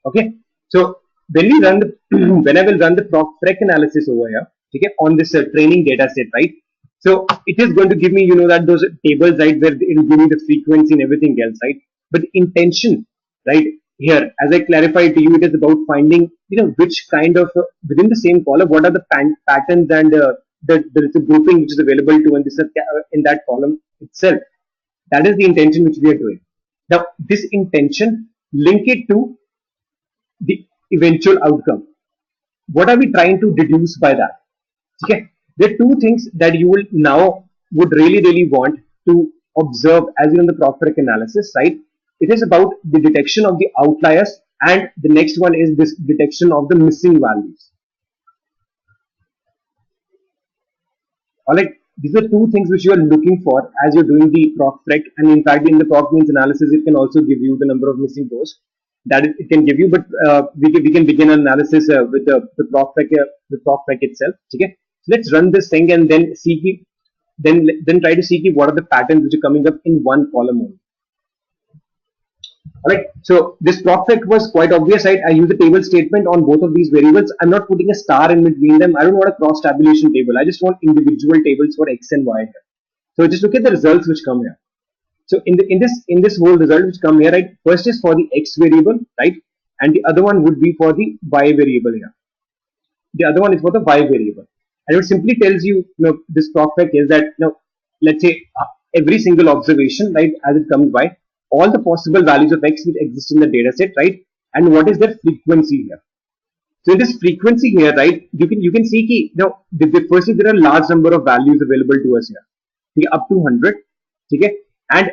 Okay, so when we run the when I will run the proc frec analysis over here, okay, on this training data set, right? So it is going to give me, that those tables, right, where it will give me the frequency and everything else, right? But the intention, right, here, as I clarified to you, it is about finding, which kind of within the same column, what are the patterns and the grouping which is available to in that column itself. That is the intention which we are doing. Now, this intention, link it to the eventual outcome. What are we trying to deduce by that? Okay, there are two things that you will now would really want to observe as in the proc frec analysis, right? It is about the detection of the outliers, and the next one is this detection of the missing values. Alright, these are two things which you are looking for as you're doing the proc frec, and in fact in the proc means analysis it can also give you the number of missing rows that it can give you, but we can begin an analysis with the proc frec itself. Okay, so let's run this thing and then see then try to see what are the patterns which are coming up in one column only. Alright, so this proc frec was quite obvious, right? I use a table statement on both of these variables. I'm not putting a star in between them. I don't want a cross tabulation table. I just want individual tables for X and Y here. So just look at the results which come here. So in this whole result which come here, right? First is for the X variable, right? And the other one would be for the Y variable here. The other one is for the Y variable. And it simply tells you, this proc frec is that, let's say every single observation, right, as it comes by, all the possible values of X which exist in the data set, right? And what is their frequency here? So in this frequency here, right, you can see firstly there are a large number of values available to us here, up to 100, okay? And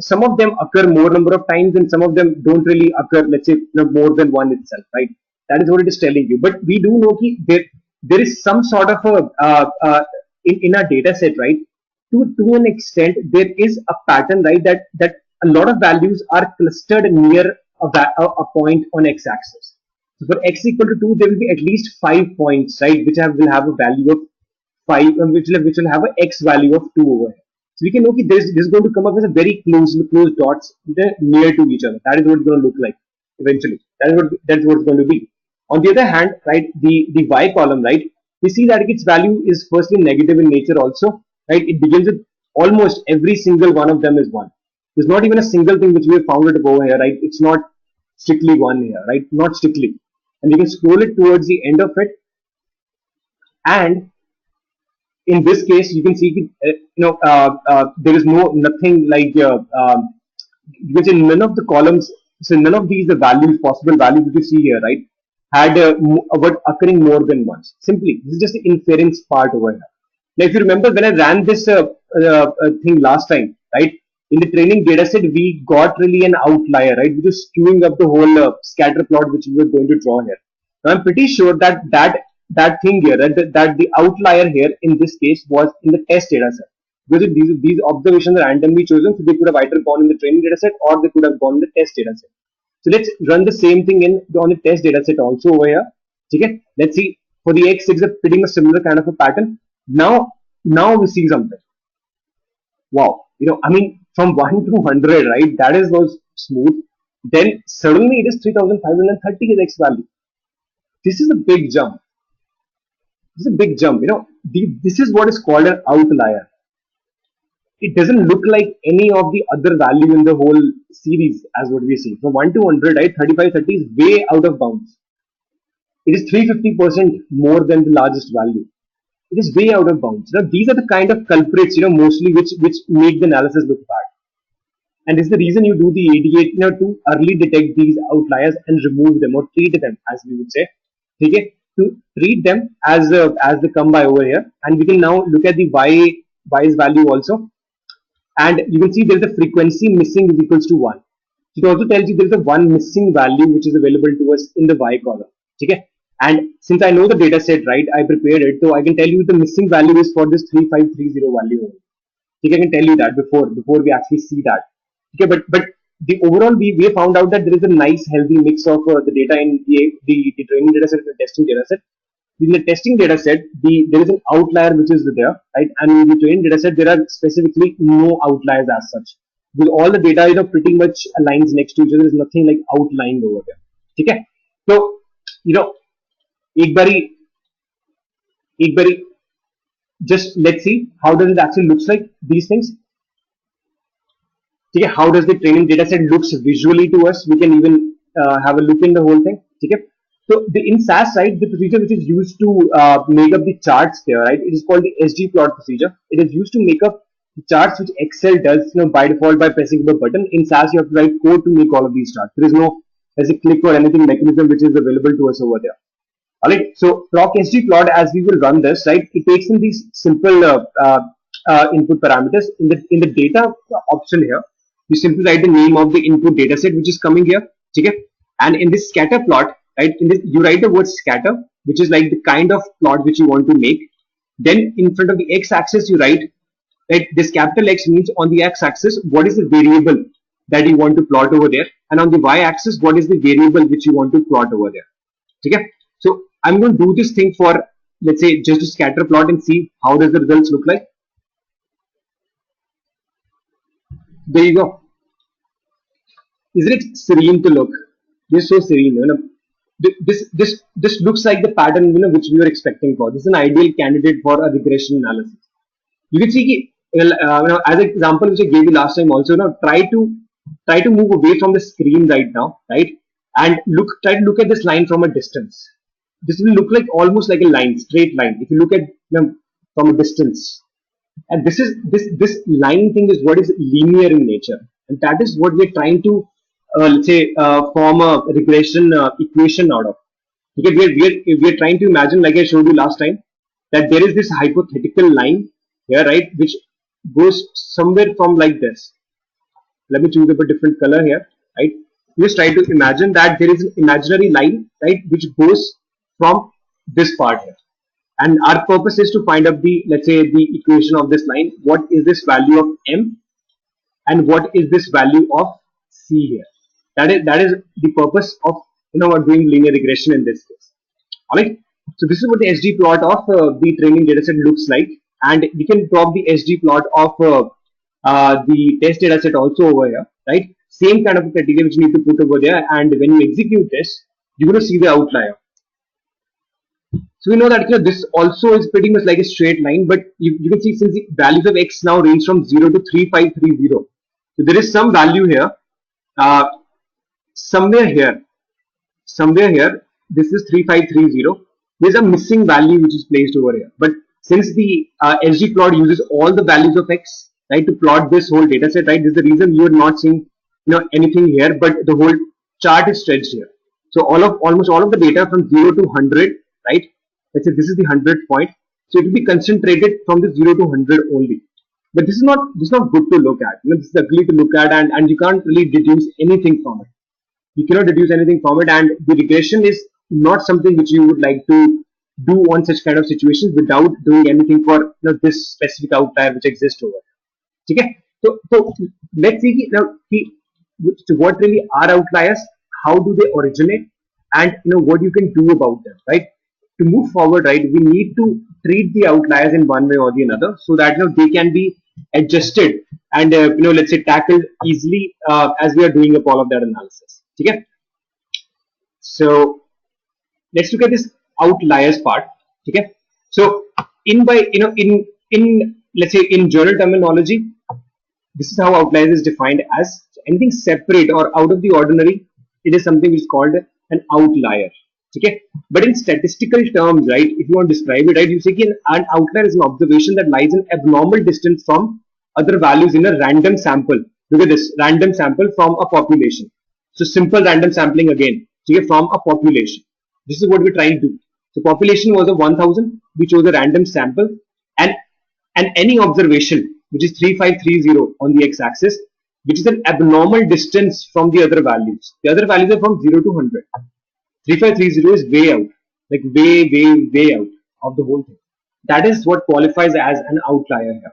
some of them occur more number of times, and some of them don't really occur, let's say, more than one itself, right? That is what it is telling you. But we do know there is some sort of a in our data set, right? To an extent, there is a pattern, right? That a lot of values are clustered near a point on x-axis. So for x equal to 2, there will be at least 5 points, right, which will have a value of 5, which will have an x value of 2 over here. So we can know this is going to come up as a very close dots near to each other. That is what it's going to look like eventually. That's what it's going to be. On the other hand, right, the y column, right, we see that its value is firstly negative in nature also, right? It begins with almost every single one of them is 1. There's not even a single thing which we have found it over here, right? It's not strictly 1 here, right? Not strictly. And you can scroll it towards the end of it, and in this case you can see there is nothing like you can say none of the columns, so none of these possible values which you see here, right, had occurring more than once. Simply, this is just the inference part over here. Now if you remember, when I ran this thing last time, right, in the training data set, we got really an outlier, right, which is skewing up the whole scatter plot which we were going to draw here. Now I'm pretty sure that thing here, that the outlier here in this case was in the test data set, because these observations are randomly chosen, so they could have either gone in the training data set or they could have gone in the test data set. So let's run the same thing on the test data set also over here. Okay, let's see For the X, it's a pretty much similar kind of a pattern. Now we see something. Wow, I mean, from 1 to 100, right? That is was smooth. Then suddenly it is 3530 is X value. This is a big jump. This is a big jump. This is what is called an outlier. It doesn't look like any of the other value in the whole series as what we see. From 1 to 100, right? 3530 is way out of bounds. It is 350% more than the largest value. It is way out of bounds. Now, these are the kind of culprits, mostly which make the analysis look bad. And this is the reason you do the ADA, to early detect these outliers and remove them or treat them, as we would say. Okay, to treat them as they come by over here, and we can now look at the y's value also, and you can see there is a frequency missing is equals to 1. It also tells you there is a one missing value which is available to us in the y column. Okay, and since I know the data set, right, I prepared it, so I can tell you the missing value is for this 3530 value. Okay, I can tell you that before we actually see that. Okay, but the overall we have found out that there is a nice healthy mix of the data in the training data set and the testing data set. In the testing data set, there is an outlier which is there, right? And in the training data set, there are specifically no outliers as such. With all the data, pretty much aligns next to each other. There is nothing like outlying over there. Okay, so एक बारी just let's see how does it actually looks like these things. Okay, how does the training data set looks visually to us? We can even have a look in the whole thing. Okay, so in SAS, right, the procedure which is used to make up the charts there, right, it is called the SG plot procedure. It is used to make up the charts which Excel does, by default by pressing the button. In SAS, you have to write code to make all of these charts. There is no as a click or anything mechanism which is available to us over there. Alright, so proc SG plot, as we will run this, right, it takes in these simple input parameters. In the data option here, you simply write the name of the input data set which is coming here. Okay, and in this scatter plot, right, in this you write the word scatter, which is like the kind of plot which you want to make. Then in front of the x-axis you write, right, this capital X means on the x-axis what is the variable that you want to plot over there, and on the y-axis what is the variable which you want to plot over there. Okay, so I'm going to do this thing for, let's say, just a scatter plot and see how does the results look like. There you go. Isn't it serene to look? This is so serene. This looks like the pattern which we were expecting for. This is an ideal candidate for a regression analysis. You can see, as an example which I gave you last time also, try to move away from the screen right now, right, and try to look at this line from a distance. This will look like almost like a line, straight line, if you look at from a distance. And this line thing is what is linear in nature, and that is what we're trying to let's say form a regression equation out of. Okay, we're trying to imagine, like I showed you last time, that there is this hypothetical line here, right, which goes somewhere from like this. Let me choose a different color here, right. Just try to imagine that there is an imaginary line, right, which goes from this part here, and our purpose is to find out the, let's say, the equation of this line. What is this value of m and what is this value of c here? That is the purpose of doing linear regression in this case. Alright, so this is what the SG plot of the training dataset looks like, and we can drop the SG plot of the test dataset also over here, right? Same kind of criteria which you need to put over there, and when you execute this, you're going to see the outlier. So we know that this also is pretty much like a straight line, but you can see, since the values of x now range from 0 to 3530, so there is some value here, somewhere here, this is 3530. There's a missing value which is placed over here. But since the SG plot uses all the values of x, right, to plot this whole data set, right, this is the reason you are not seeing anything here, but the whole chart is stretched here. So almost all of the data from 0 to 100, right? Let's say this is the 100th point, so it will be concentrated from the 0 to 100 only. But this is not good to look at. This is ugly to look at, and you can't really deduce anything from it. You cannot deduce anything from it, and the regression is not something which you would like to do on such kind of situations without doing anything for this specific outlier which exists over here. Okay, so let's see now what really are outliers, how do they originate, and what you can do about them, right? to move forward, right, we need to treat the outliers in one way or the another, so that they can be adjusted and let's say tackled easily as we are doing up all of that analysis. Okay? So let's look at this outliers part. Okay? So in by in let's say in journal terminology, this is how outliers is defined as anything separate or out of the ordinary. It is something which is called an outlier. Okay, but in statistical terms, right, if you want to describe it, right, you say an outlier is an observation that lies an abnormal distance from other values in a random sample. Look at this, random sample from a population. So simple random sampling again. Okay, from a population. This is what we're trying to do. So population was of 1000. We chose a random sample, and any observation which is 3530 on the x-axis, which is an abnormal distance from the other values. The other values are from 0 to 100. 3530 is way out, like way out of the whole thing. That is what qualifies as an outlier here.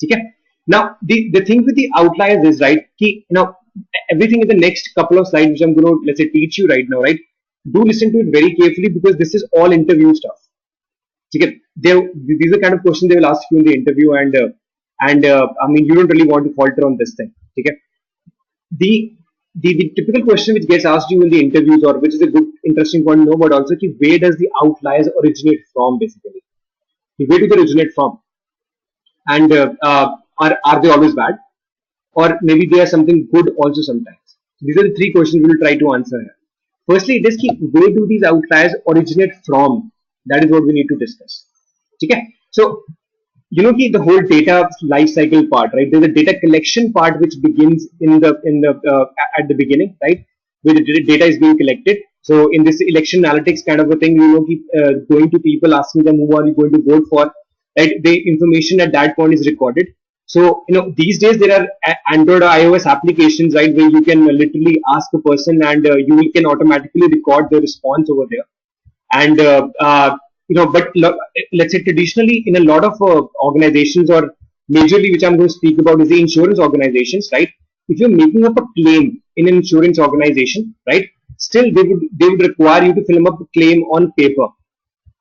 Okay? Now, the thing with the outliers is, right, everything in the next couple of slides, which I'm going to, let's say, teach you right now, right, do listen to it very carefully, because this is all interview stuff. Okay? These are kind of questions they will ask you in the interview, and I mean, you don't really want to falter on this thing. Okay? The typical question which gets asked you in the interviews, or which is a good interesting point to know about also, where does the outliers originate from, basically? Where do they originate from? And are they always bad? Or maybe they are something good also sometimes. So these are the three questions we will try to answer here. Firstly, it is where do these outliers originate from? That is what we need to discuss. Okay? So, the whole data life cycle part, right? There's a data collection part which begins at the beginning, right? Where the data is being collected. So in this election analytics kind of a thing, going to people, asking them who are you going to vote for, right? The information at that point is recorded. So these days there are Android or iOS applications, right, where you can literally ask a person, and you can automatically record the response over there. And but let's say traditionally in a lot of organizations, or majorly which I'm going to speak about is the insurance organizations, right? If you're making up a claim in an insurance organization, right, still they would require you to fill up a claim on paper,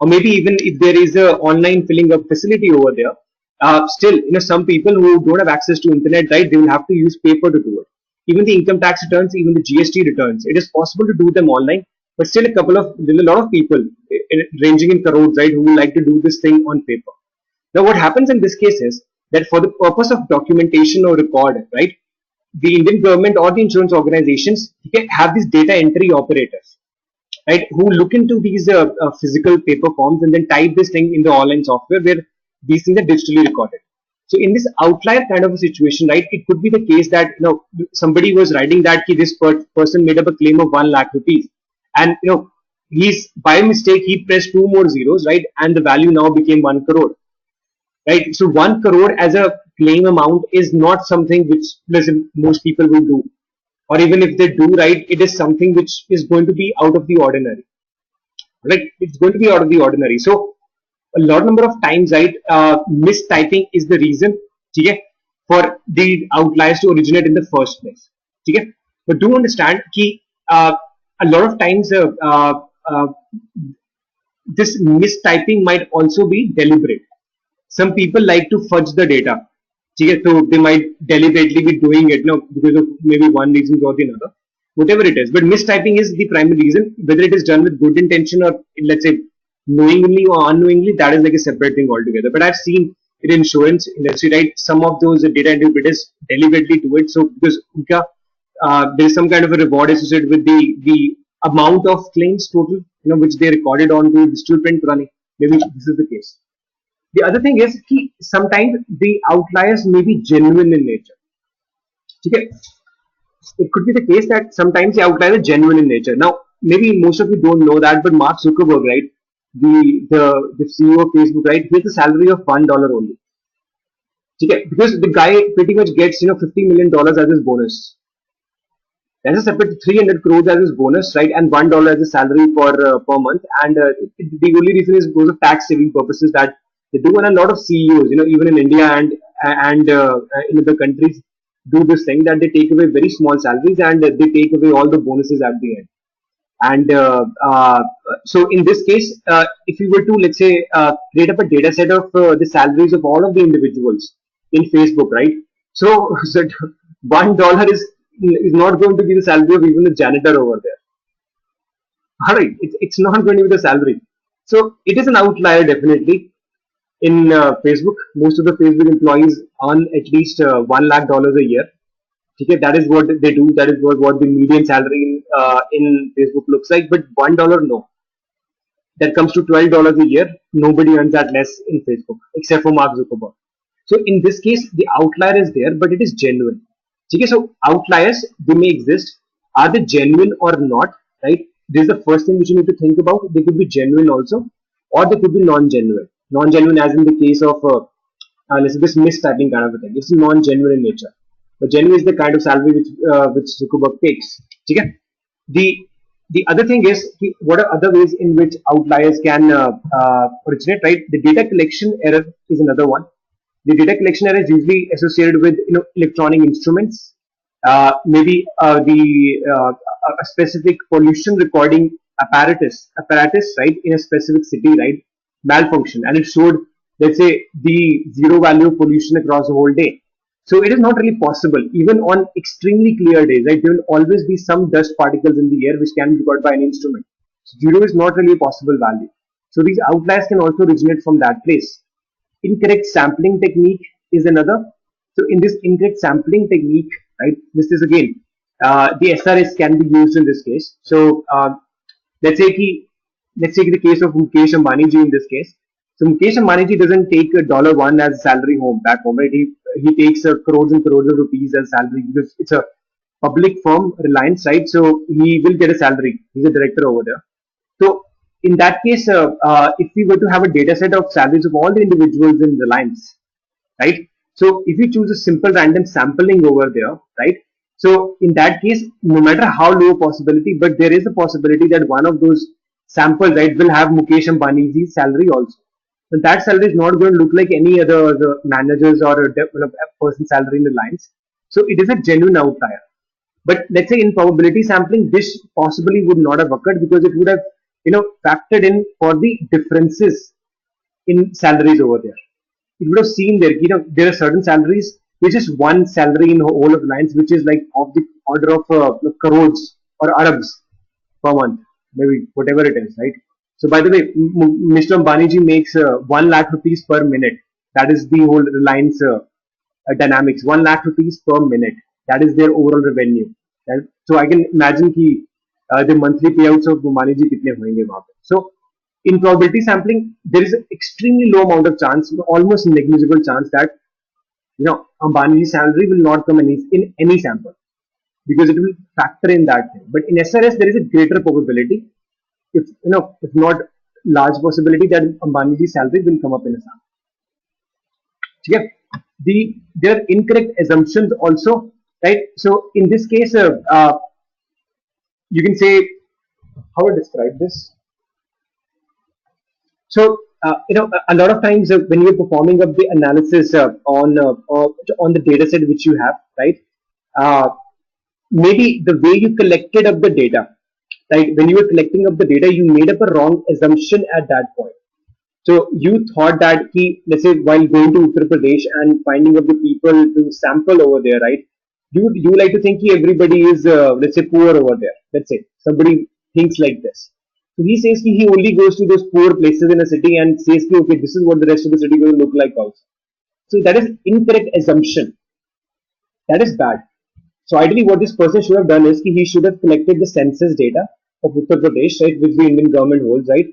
or maybe even if there is a online filling up facility over there, still some people who don't have access to internet, right, they will have to use paper to do it. Even the income tax returns, even the GST returns, it is possible to do them online. But still, there's a lot of people ranging in crores, right, who like to do this thing on paper. Now, what happens in this case is that for the purpose of documentation or record, right, the Indian government or the insurance organizations can have these data entry operators, right, who look into these physical paper forms and then type this thing in the online software where these things are digitally recorded. So in this outlier kind of a situation, right, it could be the case that somebody was writing that this person made up a claim of 1 lakh rupees. And he's by mistake he pressed 2 more zeros, right, and the value now became 1 crore, right? So 1 crore as a claim amount is not something which most people will do, or even if they do, right, it is something which is going to be out of the ordinary, right? It's going to be out of the ordinary. So a lot number of times, right, mistyping is the reason, okay, for the outliers to originate in the first place, okay? But do understand that a lot of times this mistyping might also be deliberate. Some people like to fudge the data, okay? So they might deliberately be doing it because of maybe one reason or the other, whatever it is. But mistyping is the primary reason. Whether it is done with good intention or, let's say, knowingly or unknowingly, that is like a separate thing altogether. But I've seen in insurance industry, right, some of those data interpreters deliberately do it. So because there is some kind of a reward associated with the amount of claims total, which they recorded on the digital print running. Maybe this is the case. The other thing is sometimes the outliers may be genuine in nature. Okay? It could be the case that sometimes the outliers are genuine in nature. Now, maybe most of you don't know that, but Mark Zuckerberg, right, the CEO of Facebook, right, he has a salary of $1 only. Okay? Because the guy pretty much gets $50 million as his bonus. That's a separate 300 crores as his bonus, right, and $1 as a salary per month. And the only reason is because of tax saving purposes that they do, and a lot of CEOs, even in India and in other countries, do this thing that they take away very small salaries and they take away all the bonuses at the end. And so in this case, if we were to, let's say, create up a data set of the salaries of all of the individuals in Facebook, right? So, so $1 is not going to be the salary of even the janitor over there. All right, it's not going to be the salary. So it is an outlier definitely. In Facebook, most of the Facebook employees earn at least $1 lakh a year. Okay, that is what they do. That is what the median salary in Facebook looks like. But $1, no. That comes to $12 a year. Nobody earns that less in Facebook except for Mark Zuckerberg. So in this case, the outlier is there, but it is genuine. Okay, so outliers, they may exist. Are they genuine or not? Right? This is the first thing which you need to think about. They could be genuine also, or they could be non-genuine. Non-genuine, as in the case of let's say this mistyping kind of a thing. It's non-genuine in nature. But genuine is the kind of salary which Zuckerberg takes. Okay? The the other thing is, what are other ways in which outliers can originate, right? The data collection error is another one. The data collection error is usually associated with electronic instruments, maybe a specific pollution recording apparatus, right, in a specific city, right, malfunction, and it showed, let's say, the zero value of pollution across the whole day. So it is not really possible, even on extremely clear days, right? There will always be some dust particles in the air which can be recorded by an instrument. So zero is not really a possible value. So these outliers can also originate from that place. Incorrect sampling technique is another. So in this incorrect sampling technique, right, this is again, the SRS can be used in this case. So let's say let's take the case of Mukesh Ambani ji in this case. So Mukesh Ambani ji doesn't take $1 as salary home back home, right? He takes crores and crores of rupees as salary because it's a public firm, Reliance, right? So he will get a salary. He's a director over there. So in that case, if we were to have a data set of salaries of all the individuals in Reliance, right? So if you choose a simple random sampling over there, right? So in that case, no matter how low possibility, but there is a possibility that one of those samples, right, will have Mukesh Ambani's salary also. So that salary is not going to look like any other managers or a person's salary in the lines. So it is a genuine outlier. But let's say in probability sampling, this possibly would not have occurred because it would have, factored in for the differences in salaries over there. It would have seen there, there are certain salaries which is one salary in whole of lines, which is like of the order of crores or Arabs per month, maybe whatever it is, right? So by the way, Mr. Ambani makes 1 lakh rupees per minute. That is the whole Reliance dynamics. 1 lakh rupees per minute. That is their overall revenue. Right? So I can imagine the monthly payouts of Ambani ji kitne hoenge wahan pe. So in probability sampling, there is an extremely low amount of chance, almost negligible chance that Ambani's salary will not come in any sample because it will factor in that thing. But in SRS, there is a greater probability, if not large possibility, that Ambani's salary will come up in a sample. Yeah. There are incorrect assumptions also, right? So in this case, you can say, how I describe this. So a lot of times when you're performing up the analysis on the data set which you have, right? Maybe the way you collected up the data, right? When you were collecting up the data, you made up a wrong assumption at that point. So you thought that let's say while going to Uttar Pradesh and finding up the people to sample over there, right? You like to think everybody is let's say poor over there. Let's say somebody thinks like this. So he says he only goes to those poor places in a city and says, okay, this is what the rest of the city will look like also. So that is incorrect assumption. That is bad. So ideally what this person should have done is he should have collected the census data of Uttar Pradesh, right, which the Indian government holds, right,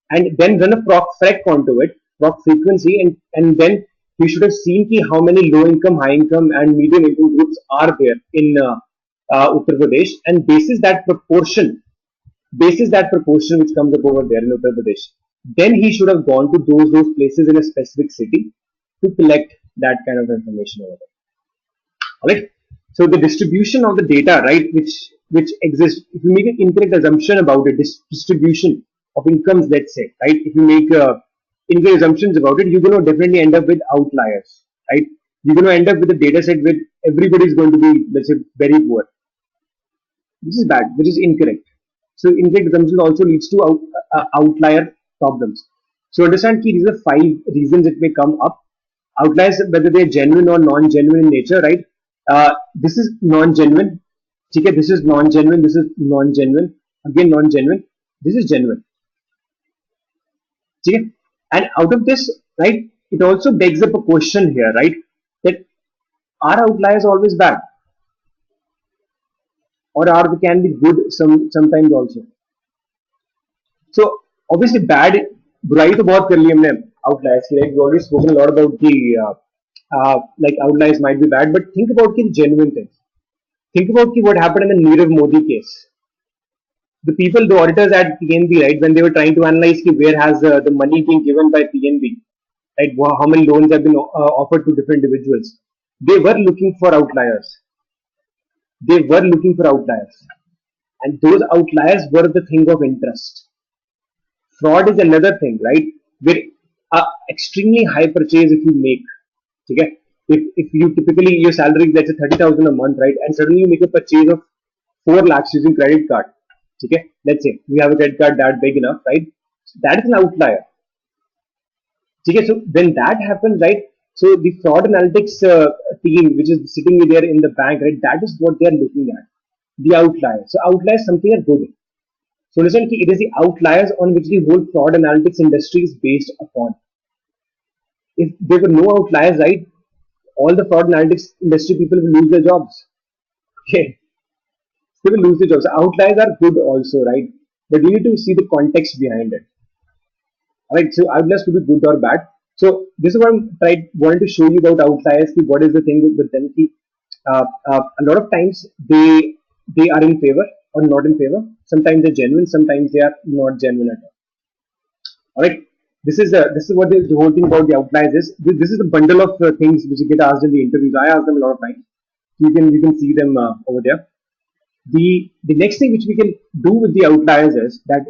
and then run a proc frec onto it, proc frequency, and then he should have seen how many low income, high income, and medium income groups are there in Uttar Pradesh, and basis that proportion which comes up over there in Uttar Pradesh, then he should have gone to those places in a specific city to collect that kind of information over there. Alright. So the distribution of the data, right, which exists, if you make an incorrect assumption about it, this distribution of incomes, let's say, right, if you make incorrect assumptions about it, you're going to definitely end up with outliers, right? You're going to end up with a data set with everybody is going to be, let's say, very poor. This is bad, which is incorrect. So incorrect assumptions also leads to outlier problems. So understand key, these are 5 reasons it may come up. Outliers, whether they're genuine or non-genuine in nature, right? This is non-genuine. Okay, this is non-genuine. This is non-genuine. Again, non-genuine. This is genuine. Okay, and out of this, right, it also begs up a question here, right? That are outliers always bad, or are they can be good sometimes also? So obviously bad, बुराई तो बहुत कर ली हमने outliers की, like we already spoken a lot about the like outliers might be bad, but think about the genuine things. Think about what happened in the Nirav Modi case. The people, the auditors at PNB, right, when they were trying to analyze where has the money being given by PNB, right, how many loans have been offered to different individuals, they were looking for outliers. They were looking for outliers, and those outliers were the thing of interest. Fraud is another thing, right? Where extremely high purchase if you make, okay? If you typically your salary is let's say 30,000 a month, right, and suddenly you make a purchase of 4 lakhs using credit card, okay? Let's say we have a credit card that big enough, right? So that is an outlier. Okay, so when that happens, right? So the fraud analytics team, which is sitting there in the bank, right? That is what they are looking at, the outlier. So outliers something are good. So listen, it is the outliers on which the whole fraud analytics industry is based upon. If there were no outliers, right, all the fraud analytics industry people will lose their jobs. Okay, they will lose their jobs. Outliers are good also, right? But you need to see the context behind it. Alright, so outliers could be good or bad. So this is what I'm wanted to show you about outliers. What is the thing with them? A lot of times they are in favor or not in favor. Sometimes they're genuine, sometimes they are not genuine at all. Alright, this is what the whole thing about the outliers is. This is the bundle of things which you get asked in the interviews. I ask them a lot of times. You can see them over there. The next thing which we can do with the outliers is that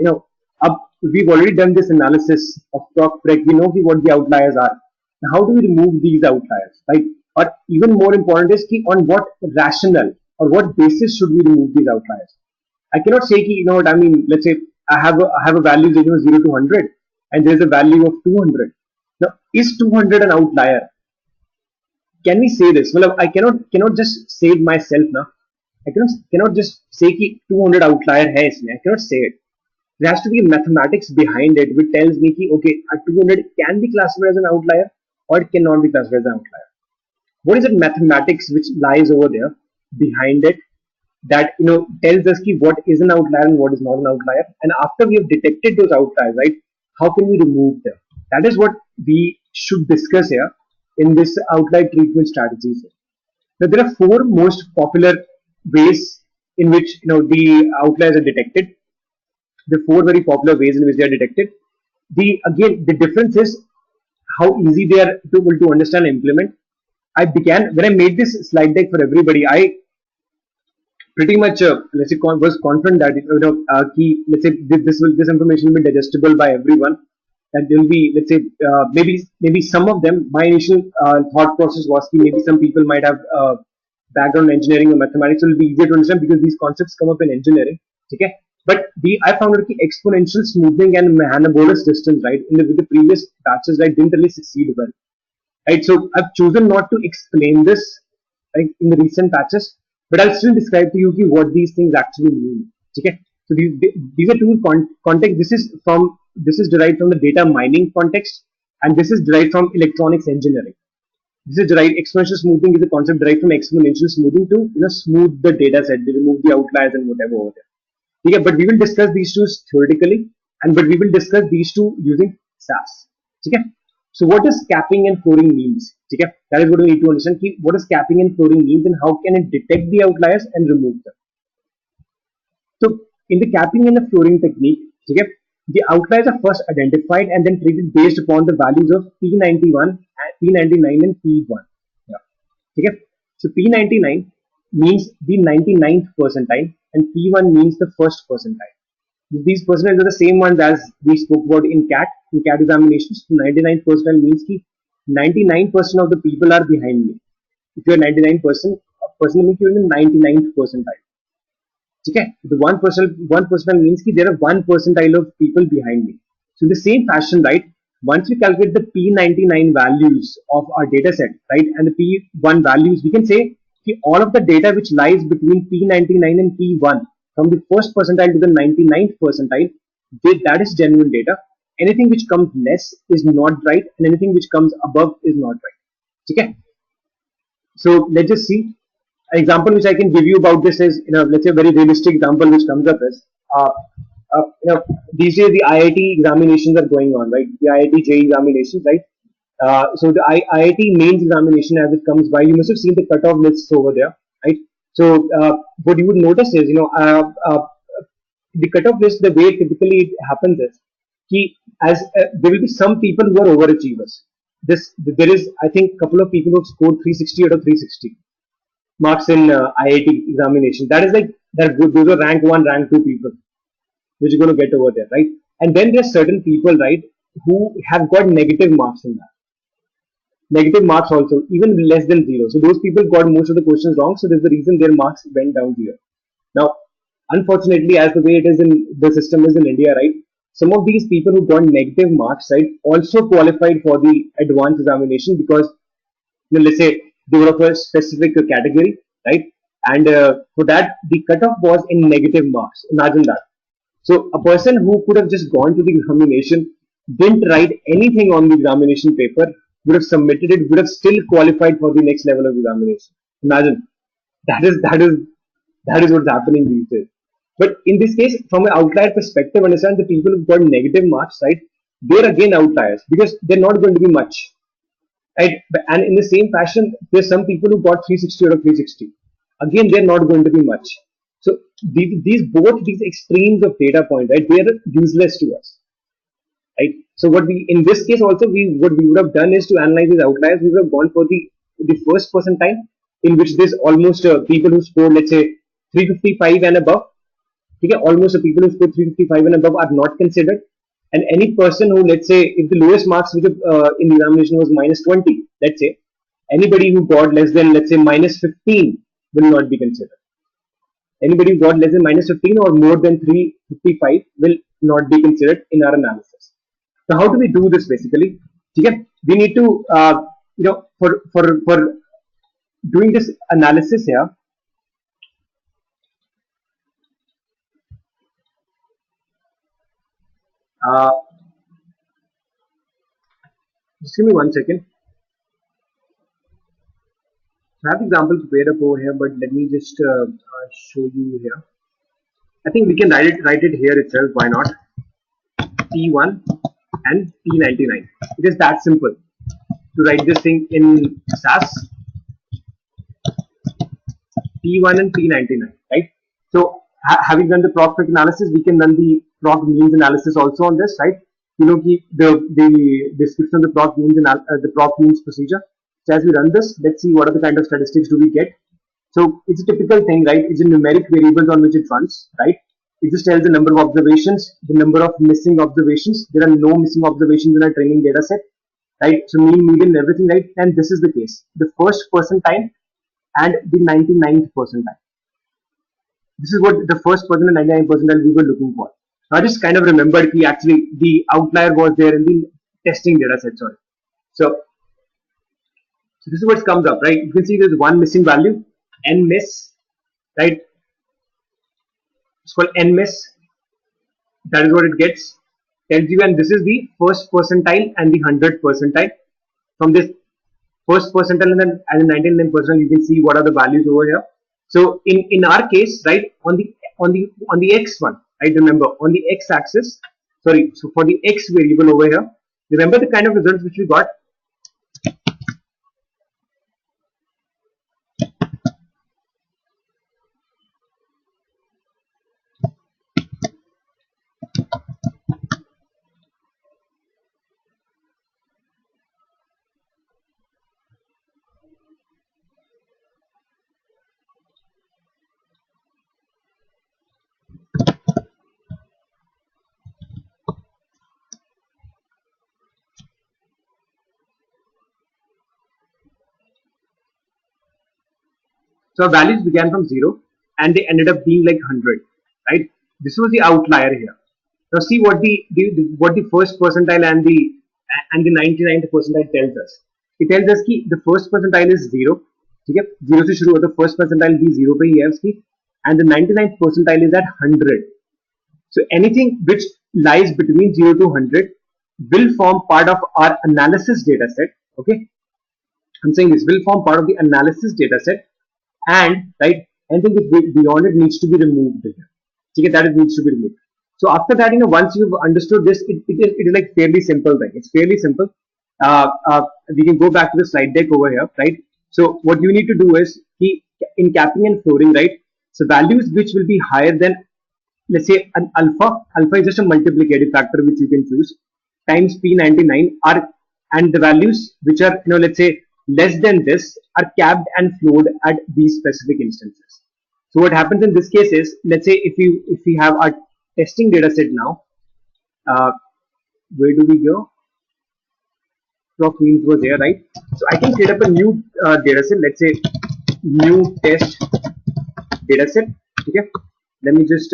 we've already done this analysis of stock preg. We know what the outliers are. Now, how do we remove these outliers, right? Or even more important is on what rationale or what basis should we remove these outliers? I cannot say what I mean. Let's say I have a value 0 to 100, and there's a value of 200. Now, is 200 an outlier? Can we say this? Well, I cannot just say it myself now. I cannot just say that 200 outlier hai isme. I cannot say it. There has to be mathematics behind it which tells me that okay, a 200 can be classified as an outlier or it cannot be classified as an outlier. What is the mathematics which lies over there behind it that tells us what is an outlier and what is not an outlier? And after we have detected those outliers, right, how can we remove them? That is what we should discuss here in this outlier treatment strategies. Now there are 4 most popular ways in which the outliers are detected. The 4 very popular ways in which they are detected. Again, the difference is how easy they are to understand and implement. When I made this slide deck for everybody, I pretty much let's say was confident that let's say this information will be digestible by everyone. That there will be, let's say maybe some of them. My initial thought process was maybe some people might have background in engineering or mathematics, so it will be easier to understand because these concepts come up in engineering. Okay, but I found out that exponential smoothing and Mahalanobis distance, right, with the previous batches, right, didn't really succeed well. Right, so I've chosen not to explain this, right, in the recent batches, but I'll still describe to you what these things actually mean. Okay, so these are 2 contexts. This is derived from the data mining context, and this is derived from electronics engineering. This is derived. Exponential smoothing is a concept derived from exponential smoothing to smooth the data set, to remove the outliers and whatever over there. Okay, but we will discuss these 2 theoretically, but we will discuss these 2 using SAS. Okay. So what does capping and flooring means? Okay, that is what we need to understand. What does capping and flooring means and how can it detect the outliers and remove them? So in the capping and the flooring technique, okay, the outliers are first identified and then treated based upon the values of P91, P99 and P1. Yeah. Okay. So P99 means the 99th percentile and P1 means the first percentile. These percentiles are the same ones as we spoke about in CAT examinations. 99th percentile means that 99% of the people are behind me. If you are 99%, means you are in the 99th percentile. Okay, the one percentile means that there are 1 percentile of people behind me. So in the same fashion, right? Once we calculate the P99 values of our data set, right, and the P1 values, we can say that all of the data which lies between P99 and P1, from the first percentile to the 99th percentile, that is genuine data. Anything which comes less is not right, and anything which comes above is not right. Okay, so let's just see. An example which I can give you about this is, let's say a very realistic example which comes up is, uh, these days the IIT examinations are going on, right? The IIT JEE examinations, right? So the IIT mains examination as it comes by, you must have seen the cutoff lists over there, right? So what you would notice is, the cutoff list, the way typically it happens is, there will be some people who are overachievers. There is, I think, a couple of people who have scored 360 out of 360 marks in IIT examination. That is like that. Those are rank one, rank two people, which you're going to get over there, right? And then there's certain people, right, who have got negative marks in that. Negative marks also, even less than zero. So those people got most of the questions wrong. So there's the reason their marks went down here. Now, unfortunately, as the way it is in the system is in India, right? Some of these people who got negative marks, right, also qualified for the advanced examination because, let's say they were of a specific category, right? And for that, the cutoff was in negative marks. Imagine that. So a person who could have just gone to the examination, didn't write anything on the examination paper, would have submitted it, would have still qualified for the next level of examination. Imagine. That is what's happening these days. But in this case, from an outlier perspective, understand the people who've got negative marks, right? They're again outliers because they're not going to be much, right? And in the same fashion, there's some people who got 360 out of 360. Again, they're not going to be much. So both these extremes of data point, right? They are useless to us, right? So what we in this case also what we would have done is to analyze these outliers. We would have gone for the first percentile, in which there's almost people who scored, let's say, 355 and above. Okay, almost the people who scored 355 and above are not considered. And any person who, let's say, if the lowest marks in the examination was minus 20, let's say, anybody who got less than, let's say, minus 15 will not be considered. Anybody who got less than minus 15 or more than 355 will not be considered in our analysis. So how do we do this basically? Okay, we need to, for doing this analysis here, uh, just give me 1 second. I have examples prepared up over here, but let me just show you here. I think we can write it here itself. Why not? P1 and P99. It is that simple to write this thing in SAS. P1 and P99, right? So having done the proc quick analysis, we can run the proc means analysis also on this, right? The description of the proc means the proc means procedure. So as we run this, let's see what are the kind of statistics do we get. So it's a typical thing, right? It's a numeric variables on which it runs, right? It just tells the number of observations, the number of missing observations. There are no missing observations in our training data set, right? So mean, median, everything, right? And this is the case. The first percentile and the 99th percentile. This is what the first percentile and 99th percentile we were looking for. I just kind of remembered that actually the outlier was there in the testing data set. Sorry. So this is what comes up, right? You can see there's one missing value, n miss, right? It's called n miss. That is what it gets. Tells you, and this is the first percentile and the 100th percentile. From this first percentile and the 99th percentile, you can see what are the values over here. So in our case, right, on the x one, right? Remember on the x axis. Sorry, so for the x variable over here, remember the kind of results which we got. So our values began from 0, and they ended up being like 100, right? This was the outlier here. Now see what the first percentile and the 99th percentile tells us. It tells us कि the first percentile is 0, ठीक है, 0 से शुरू होता है, first percentile भी 0 पे ही है उसकी, and the 99th percentile is at 100. So anything which lies between 0 to 100 will form part of our analysis data set. Okay, I'm saying this will form part of the analysis data set, and right, anything beyond it needs to be removed. Okay, that it needs to be removed. So after that, once you've understood this, it is like fairly simple. Right, it's fairly simple. We can go back to the slide deck over here, right? So what you need to do is in capping and flooring, right? So values which will be higher than, let's say, an alpha is just a multiplicative factor which you can choose, times P99 are, and the values which are, let's say less than this are capped and floored at these specific instances. So what happens in this case is, let's say if we have our testing data set now, where do we go? Proc means was there, right? So I can create up a new data set, let's say new test data set. Okay, let me just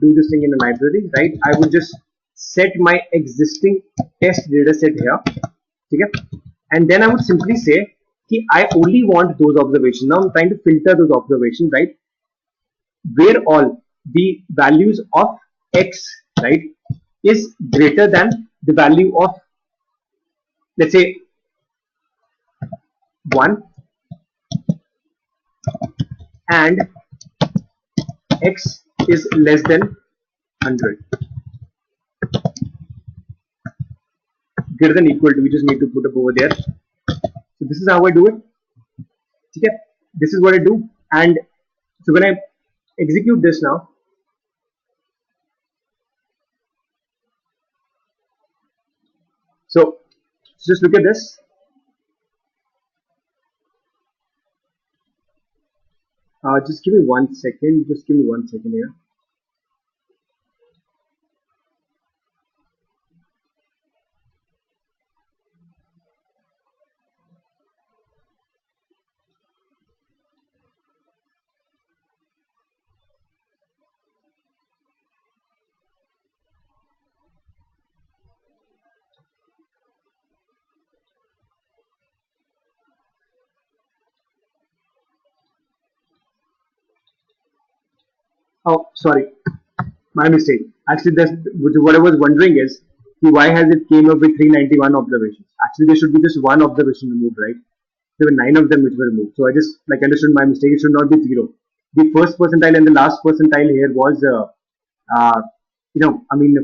do this thing in a library, right? I would just set my existing test data set here, okay? And then I would simply say I only want those observations. Now I'm trying to filter those observations, right? Where all the values of x, right, is greater than the value of, let's say, 1, and x is less than 100. Greater than equal to, we just need to put up over there. So this is how I do it. Okay, this is what I do. And so when I execute this now, so just look at this. Just give me 1 second. Just give me 1 second here. Oh, sorry, my mistake. Actually, that's what I was wondering is why has it came up with 391 observations? Actually, there should be just one observation removed, right? There were 9 of them which were removed. So I just understood my mistake. It should not be 0. The first percentile and the last percentile here was, the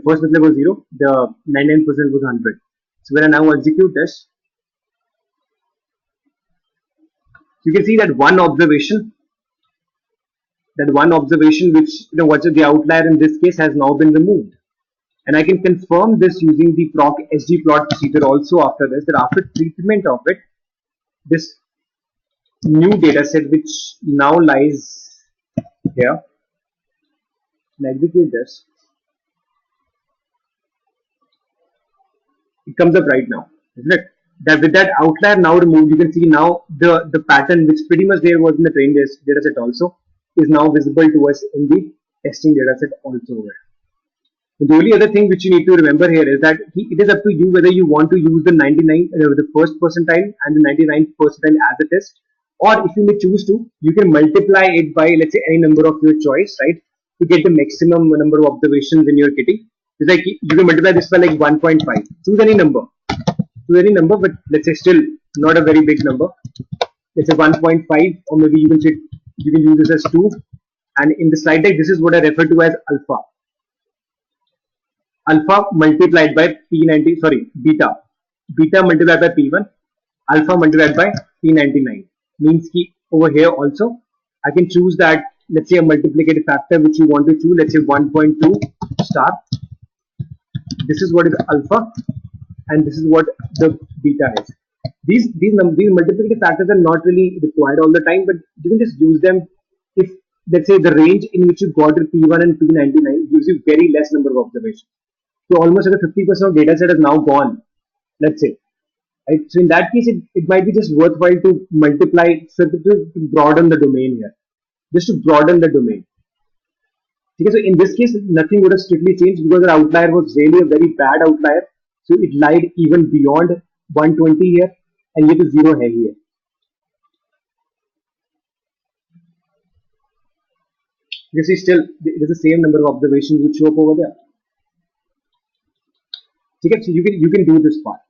first percentile was 0. The 99% was 100. So when I now execute this, you can see that one observation which what's the outlier in this case has now been removed, and I can confirm this using the proc sgplot procedure also after this, that after treatment of it, this new data set which now lies here, and execute this, it comes up right now, isn't it? That with that outlier now removed, you can see now the pattern which pretty much there was in the trained data set also is now visible to us in the testing data set also. The only other thing which you need to remember here is that it is up to you whether you want to use the the first percentile and the 99th percentile as a test, or if you may choose to, you can multiply it by, let's say, any number of your choice, right, to get the maximum number of observations in your kitty. It's like you can multiply this by like 1.5. Choose any number, but let's say still not a very big number. Let's say 1.5, or maybe you can use this as 2. And in the slide deck, this is what I refer to as alpha. Alpha multiplied by beta. Beta multiplied by P1. Alpha multiplied by P99. Means ki over here also, I can choose that, let's say, a multiplicative factor which you want to choose. Let's say 1.2 star. This is what is alpha, and this is what the beta is. These multiplicative factors are not really required all the time, but you can just use them if, let's say, the range in which you got your P1 and P99 gives you very less number of observations. So almost like 50% of data set is now gone, let's say, right? So in that case, it might be just worthwhile to multiply so to broaden the domain here, just to broaden the domain. Okay, so in this case, nothing would have strictly changed because the outlier was really a very bad outlier. So it lied even beyond 120 here, and yet a zero here. You see, still it is the same number of observations which show up over there. Okay, so you can do this part.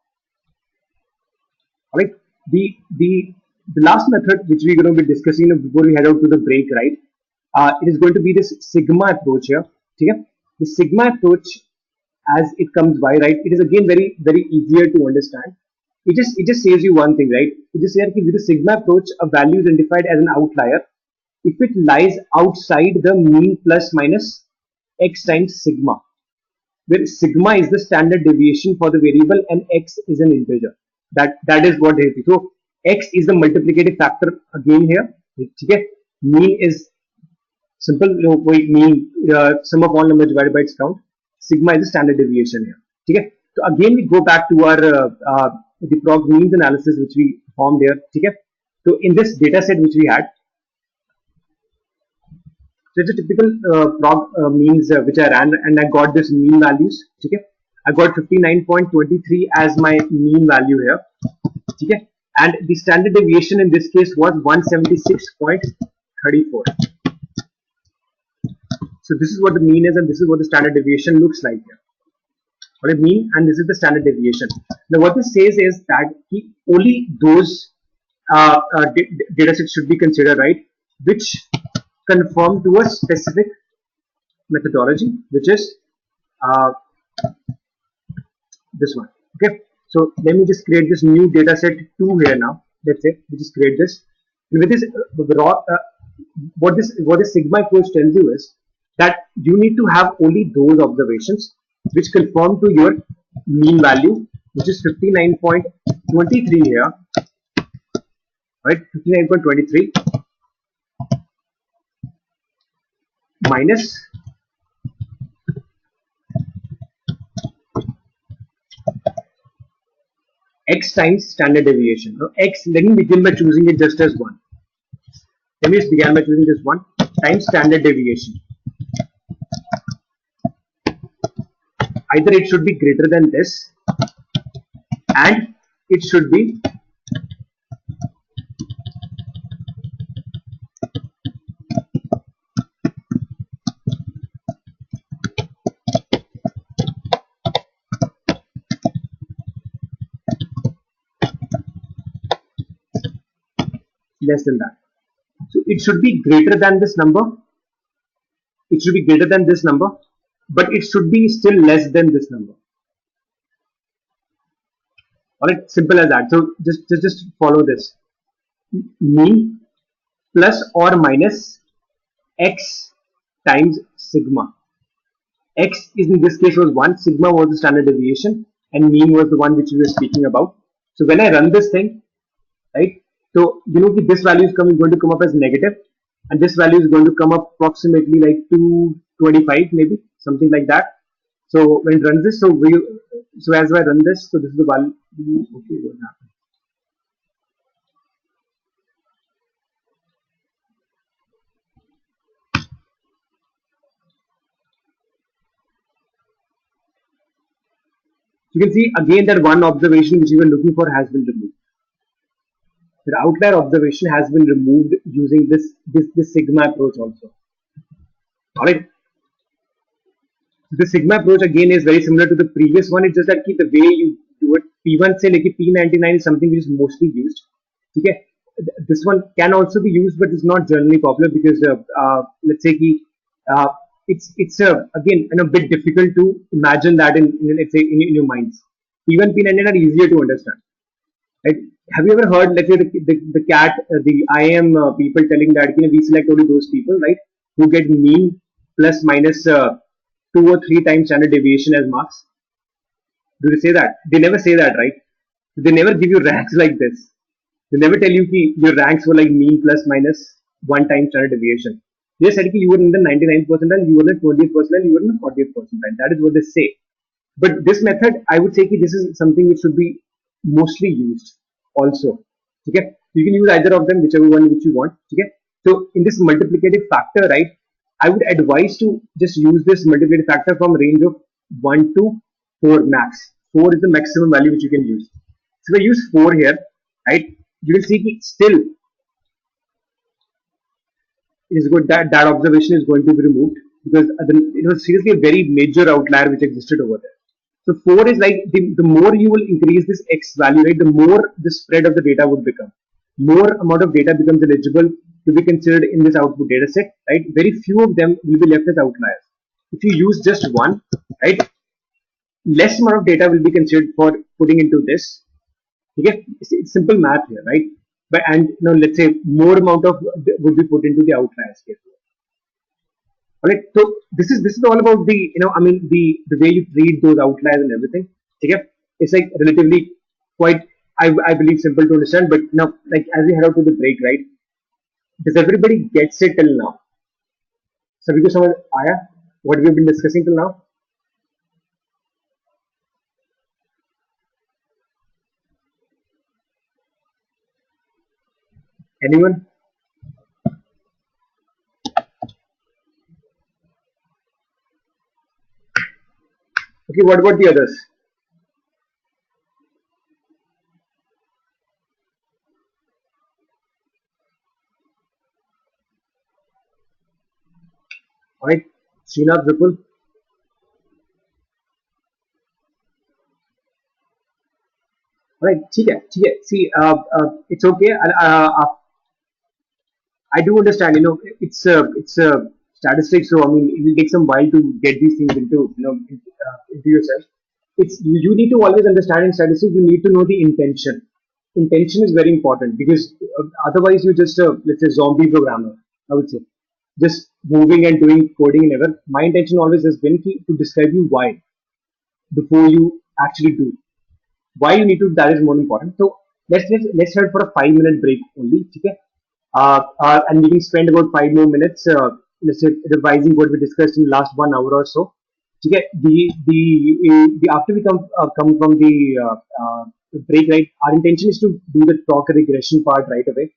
All right. The last method which we're going to be discussing before we head out to the break, right? It is going to be this sigma approach here. Okay? The sigma approach, as it comes by, right? It is again very easier to understand. It just says you one thing, right? It just says that with the sigma approach, a value is identified as an outlier if it lies outside the mean plus minus x times sigma, where sigma is the standard deviation for the variable and x is an integer. That is what it is. So x is the multiplicative factor again here. Okay? Mean is simple, mean sum of all numbers divided by its count. Sigma is the standard deviation here. Okay? So again we go back to our the prog means analysis which we formed here. Okay? So in this data set which we had, so it's a typical prog means which I ran, and I got this mean values. Okay? I got 59.23 as my mean value here. Okay? And the standard deviation in this case was 176.34. So this is what the mean is, and this is what the standard deviation looks like here. What I mean, and this is the standard deviation. Now what this says is that only those data sets should be considered, right, which conform to a specific methodology, which is this one. Okay, so let me just create this new data set 2 here now. Let's say we just create this. And with this what this sigma approach tells you is that you need to have only those observations which conform to your mean value, which is 59.23 here, right? 59.23 minus x times standard deviation. Now x, let me begin by choosing it just as 1. Let me just begin by choosing this 1 times standard deviation. Either it should be greater than this, and it should be less than that. So it should be greater than this number. It should be greater than this number, but it should be still less than this number. Alright, simple as that. So just follow this. Mean plus or minus x times sigma. X is in this case was 1, sigma was the standard deviation, and mean was the one which we were speaking about. So when I run this thing, right, so you know this value is going to come up as negative, and this value is going to come up approximately like 225, maybe something like that. So when it runs this, so as I run this, so this is the value. Okay, what happened? You can see again that one observation which we were looking for has been removed. The outlier observation has been removed using this sigma approach also. Alright. The sigma approach again is very similar to the previous one. It's just that the way you do it, P1 say like P99 is something which is mostly used. Okay. This one can also be used, but it's not generally popular because let's say it's again a bit difficult to imagine that in let's say in your minds. P1, P99 are easier to understand. Right? Have you ever heard, let's say, the CAT, the IM people telling that we select only those people, right, who get mean plus minus 2 or 3 times standard deviation as marks? Do they say that? They never say that, right? They never give you ranks like this. They never tell you your ranks were like mean plus minus 1 time standard deviation. They said you were in the 99th percentile, you were in the 20th percentile, you were in the 40th percentile. That is what they say. But this method, I would say this is something which should be mostly used also. Okay, you can use either of them, whichever one which you want. Okay, so in this multiplicative factor, right, I would advise to just use this multiplicative factor from range of 1 to 4 max. 4 is the maximum value which you can use. So if I use 4 here, right, you will see still it is good that that observation is going to be removed because it was seriously a very major outlier which existed over there. So 4 is like the more you will increase this x value, right, the more the spread of the data would become. More amount of data becomes eligible to be considered in this output data set, right? Very few of them will be left as outliers. If you use just one, right, less amount of data will be considered for putting into this. Okay, it's simple math here, right? But and let's say more amount of would be put into the outliers here. All right, so this is all about the I mean the way you treat those outliers and everything. Okay, it's like relatively quite I believe simple to understand. But now, like as we head out to the break, right? Does everybody gets it till now? सभी को समझ आया? What we've been discussing till now? Anyone? Okay, what about the others? All right, Srinath, Vipul. All right, ठीक है. See, it's okay. I do understand. It's statistics, so I mean, it will take some while to get these things into yourself. You need to always understand in statistics. You need to know the intention. Intention is very important because otherwise you're just a let's say zombie programmer. I would say just moving and doing coding and ever. My intention always has been to describe you why before you actually do. Why you need to that is more important. So let's head for a 5 minute break only. Okay? And we can spend about 5 more minutes. Let's say revising what we discussed in the last 1 hour or so. Okay? The after we come from the break, right? Our intention is to do the talk regression part right away.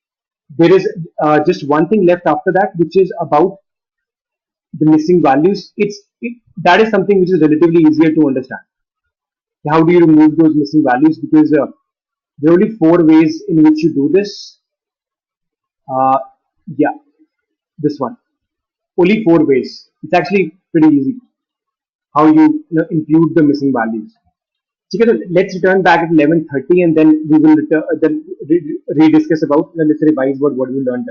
There is just one thing left after that, which is about the missing values. That is something which is relatively easier to understand. How do you remove those missing values? Because there are only four ways in which you do this. Uh, yeah, this one. Only four ways. It's actually pretty easy how include the missing values. Okay, so let's return back at 11:30 and then we will then rediscuss about, let's revise what we learned.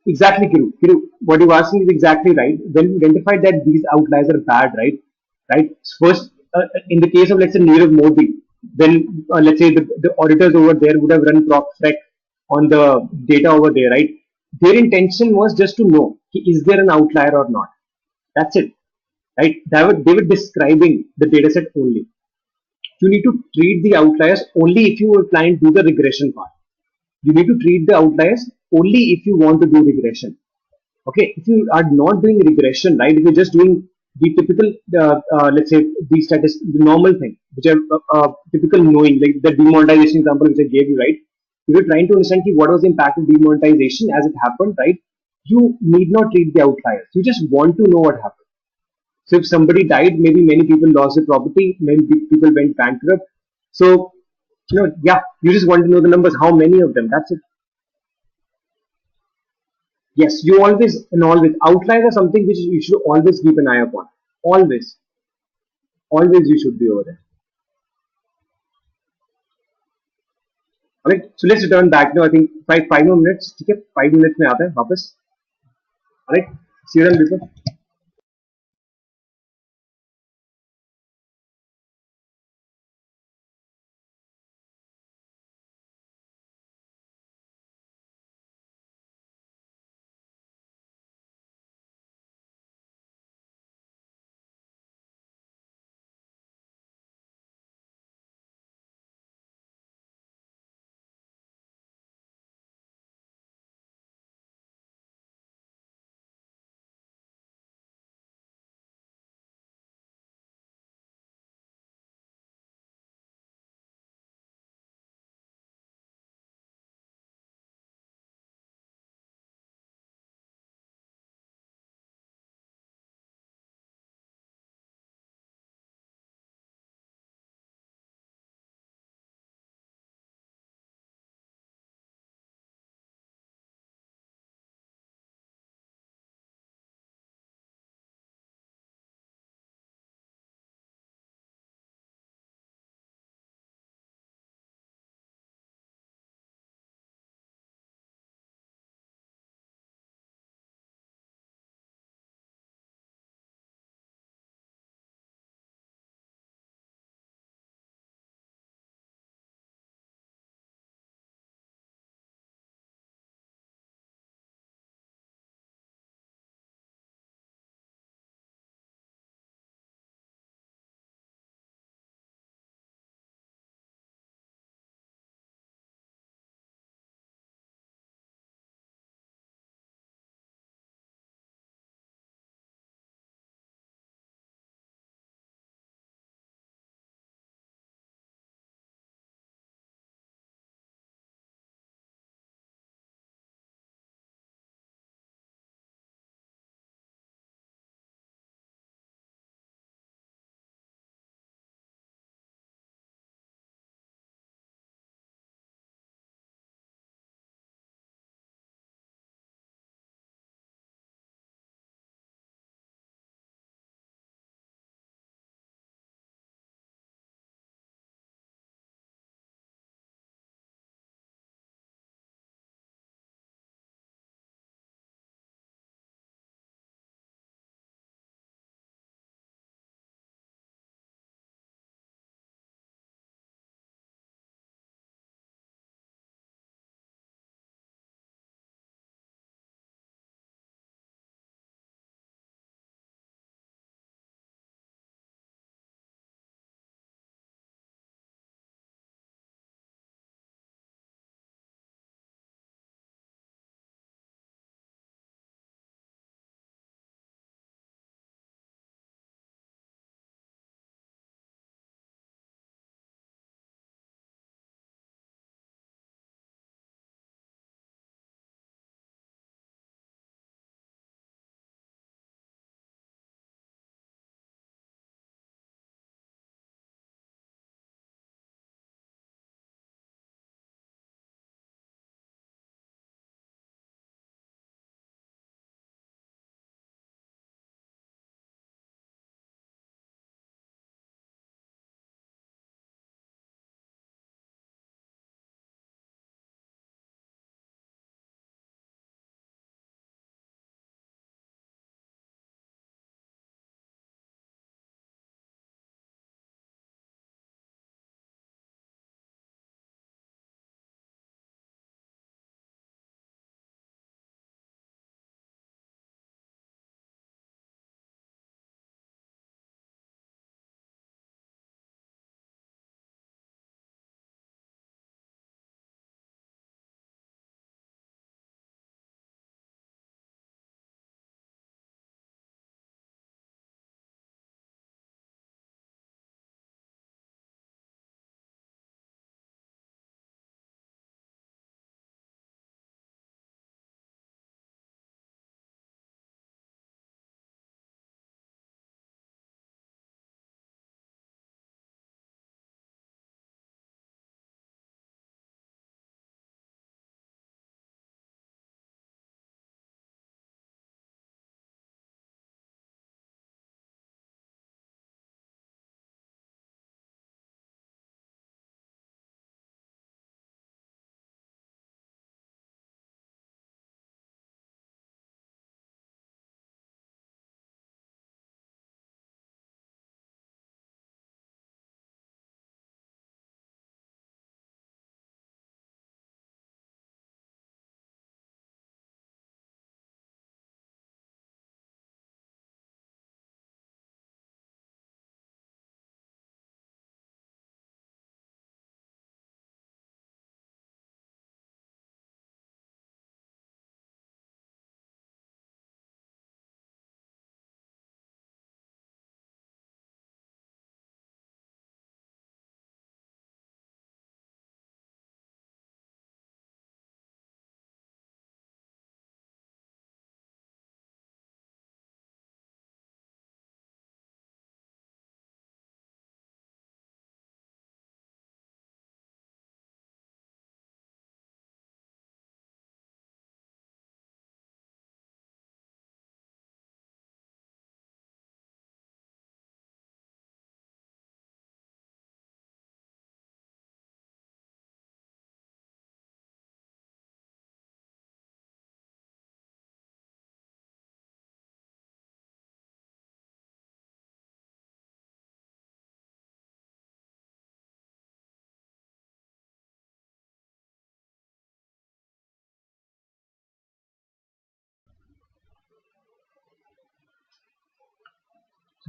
Exactly, Kiru. Kiru, what you're asking is exactly right. When we identified that these outliers are bad, right? Right. First, in the case of let's say Nirav Modi, then let's say the auditors over there would have run proc check on the data over there, right? Their intention was just to know is there an outlier or not. That's it, right? They were describing the data set only. You need to treat the outliers only if you are planning to do the regression part. You need to treat the outliers only if you want to do regression. Okay, if you are not doing regression, right, if you're just doing the typical let's say the normal thing which are typical knowing, like the demonetization example which I gave you, right, if you're trying to understand what was the impact of demonetization as it happened, right, you need not treat the outliers, you just want to know what happened. So if somebody died, maybe many people lost their property, many people went bankrupt. So yeah, you just want to know the numbers, how many of them, that's it. Yes, you always and always outliers are something which you should always keep an eye upon. Always, always you should be over there. All right. So let's return back now. I think five more minutes. Okay, 5 minutes में आते हैं वापस. All right. See you then, Vipul.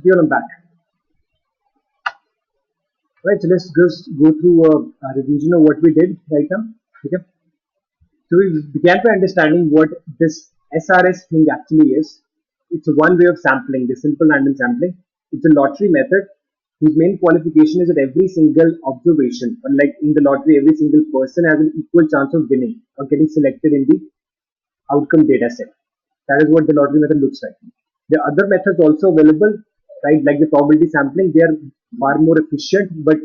Here I'm back. Right, so let's just go through a revision of what we did right now. Okay. So we began by understanding what this SRS thing actually is. It's a one way of sampling, the simple random sampling. It's a lottery method whose main qualification is that every single observation, unlike in the lottery, every single person has an equal chance of winning or getting selected in the outcome data set. That is what the lottery method looks like. There are other methods also available, right? Like the probability sampling, they are far more efficient, but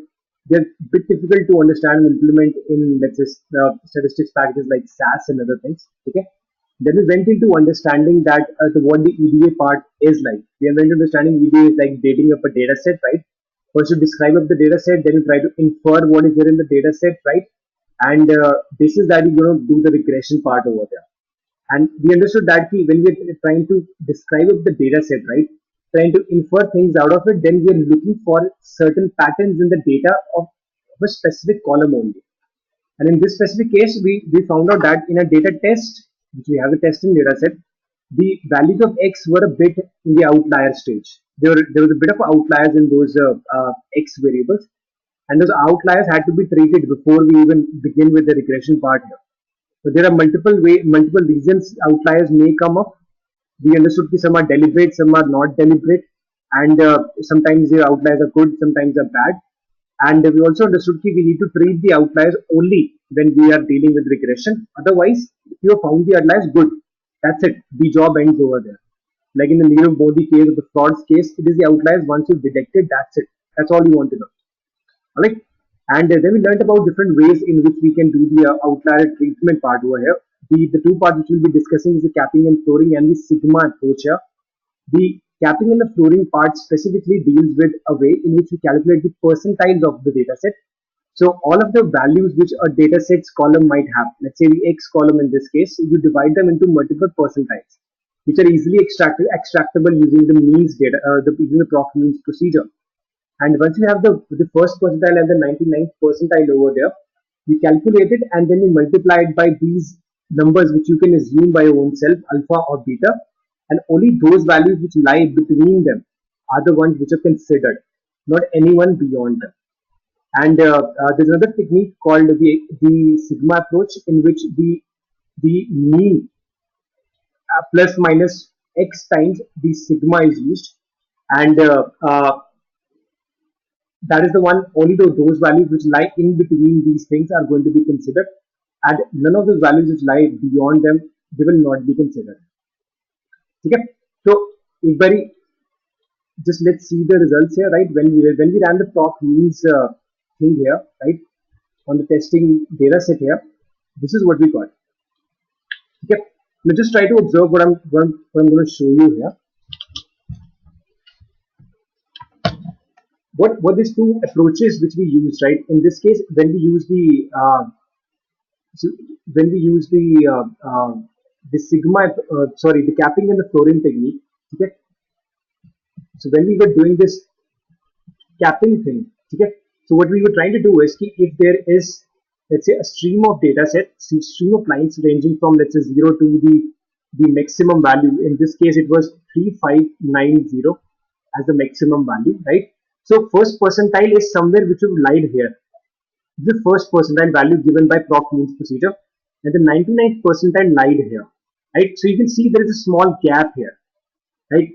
they're a bit difficult to understand and implement in, let's say, statistics packages like SAS and other things. Okay. Then we went into understanding that what the EDA part is like. We went into understanding EDA is like dating up a data set, right? First you describe up the data set, then you try to infer what is there in the data set, right? And this is that you're going to do the regression part over there. And we understood that when we're trying to describe the data set, right, trying to infer things out of it, then we're looking for certain patterns in the data of a specific column only. And in this specific case, we found out that in a data test, which we have a testing data set, the values of X were a bit in the outlier stage. There was a bit of outliers in those X variables, and those outliers had to be treated before we even begin with the regression part here. So there are multiple reasons outliers may come up. We understood that some are deliberate, some are not deliberate, and sometimes the outliers are good, sometimes are bad. And we also understood that we need to treat the outliers only when we are dealing with regression. Otherwise, if you have found the outliers, good. That's it. The job ends over there. Like in the Nirav Modi case or the frauds case, it is the outliers. Once you've detected, that's it. That's all you want to know. Alright. And then we learned about different ways in which we can do the outlier treatment part over here. The two parts which we'll be discussing is the capping and flooring and the sigma approach here. The capping and the flooring part specifically deals with a way in which we calculate the percentiles of the data set. So all of the values which a data set's column might have, let's say the X column in this case, you divide them into multiple percentiles, which are easily extractable using the means data, using the proc means procedure. And once you have the first percentile and the 99th percentile over there, you calculate it and then you multiply it by these numbers which you can assume by your own self, alpha or beta, and only those values which lie between them are the ones which are considered, not anyone beyond them. And there's another technique called the sigma approach, in which the mean plus minus x times the sigma is used, and that is the one, only those values which lie in between these things are going to be considered, and none of those values which lie beyond them, they will not be considered. Okay, so just let's see the results here, right? When we ran the proc means thing here, right, on the testing data set here, this is what we got. Okay, let's just try to observe what I'm going to show you here. What these two approaches which we use, right? In this case, when we use the the capping and the flooring technique. Okay, so when we were doing this capping thing, okay, so what we were trying to do is, if there is, let's say, a stream of data set, stream of lines ranging from, let's say, 0 to the maximum value. In this case, it was 3590 as the maximum value, right? So first percentile is somewhere which would lie here. The first percentile value given by proc means procedure, and the 99th percentile lied here, right? So you can see there is a small gap here, right?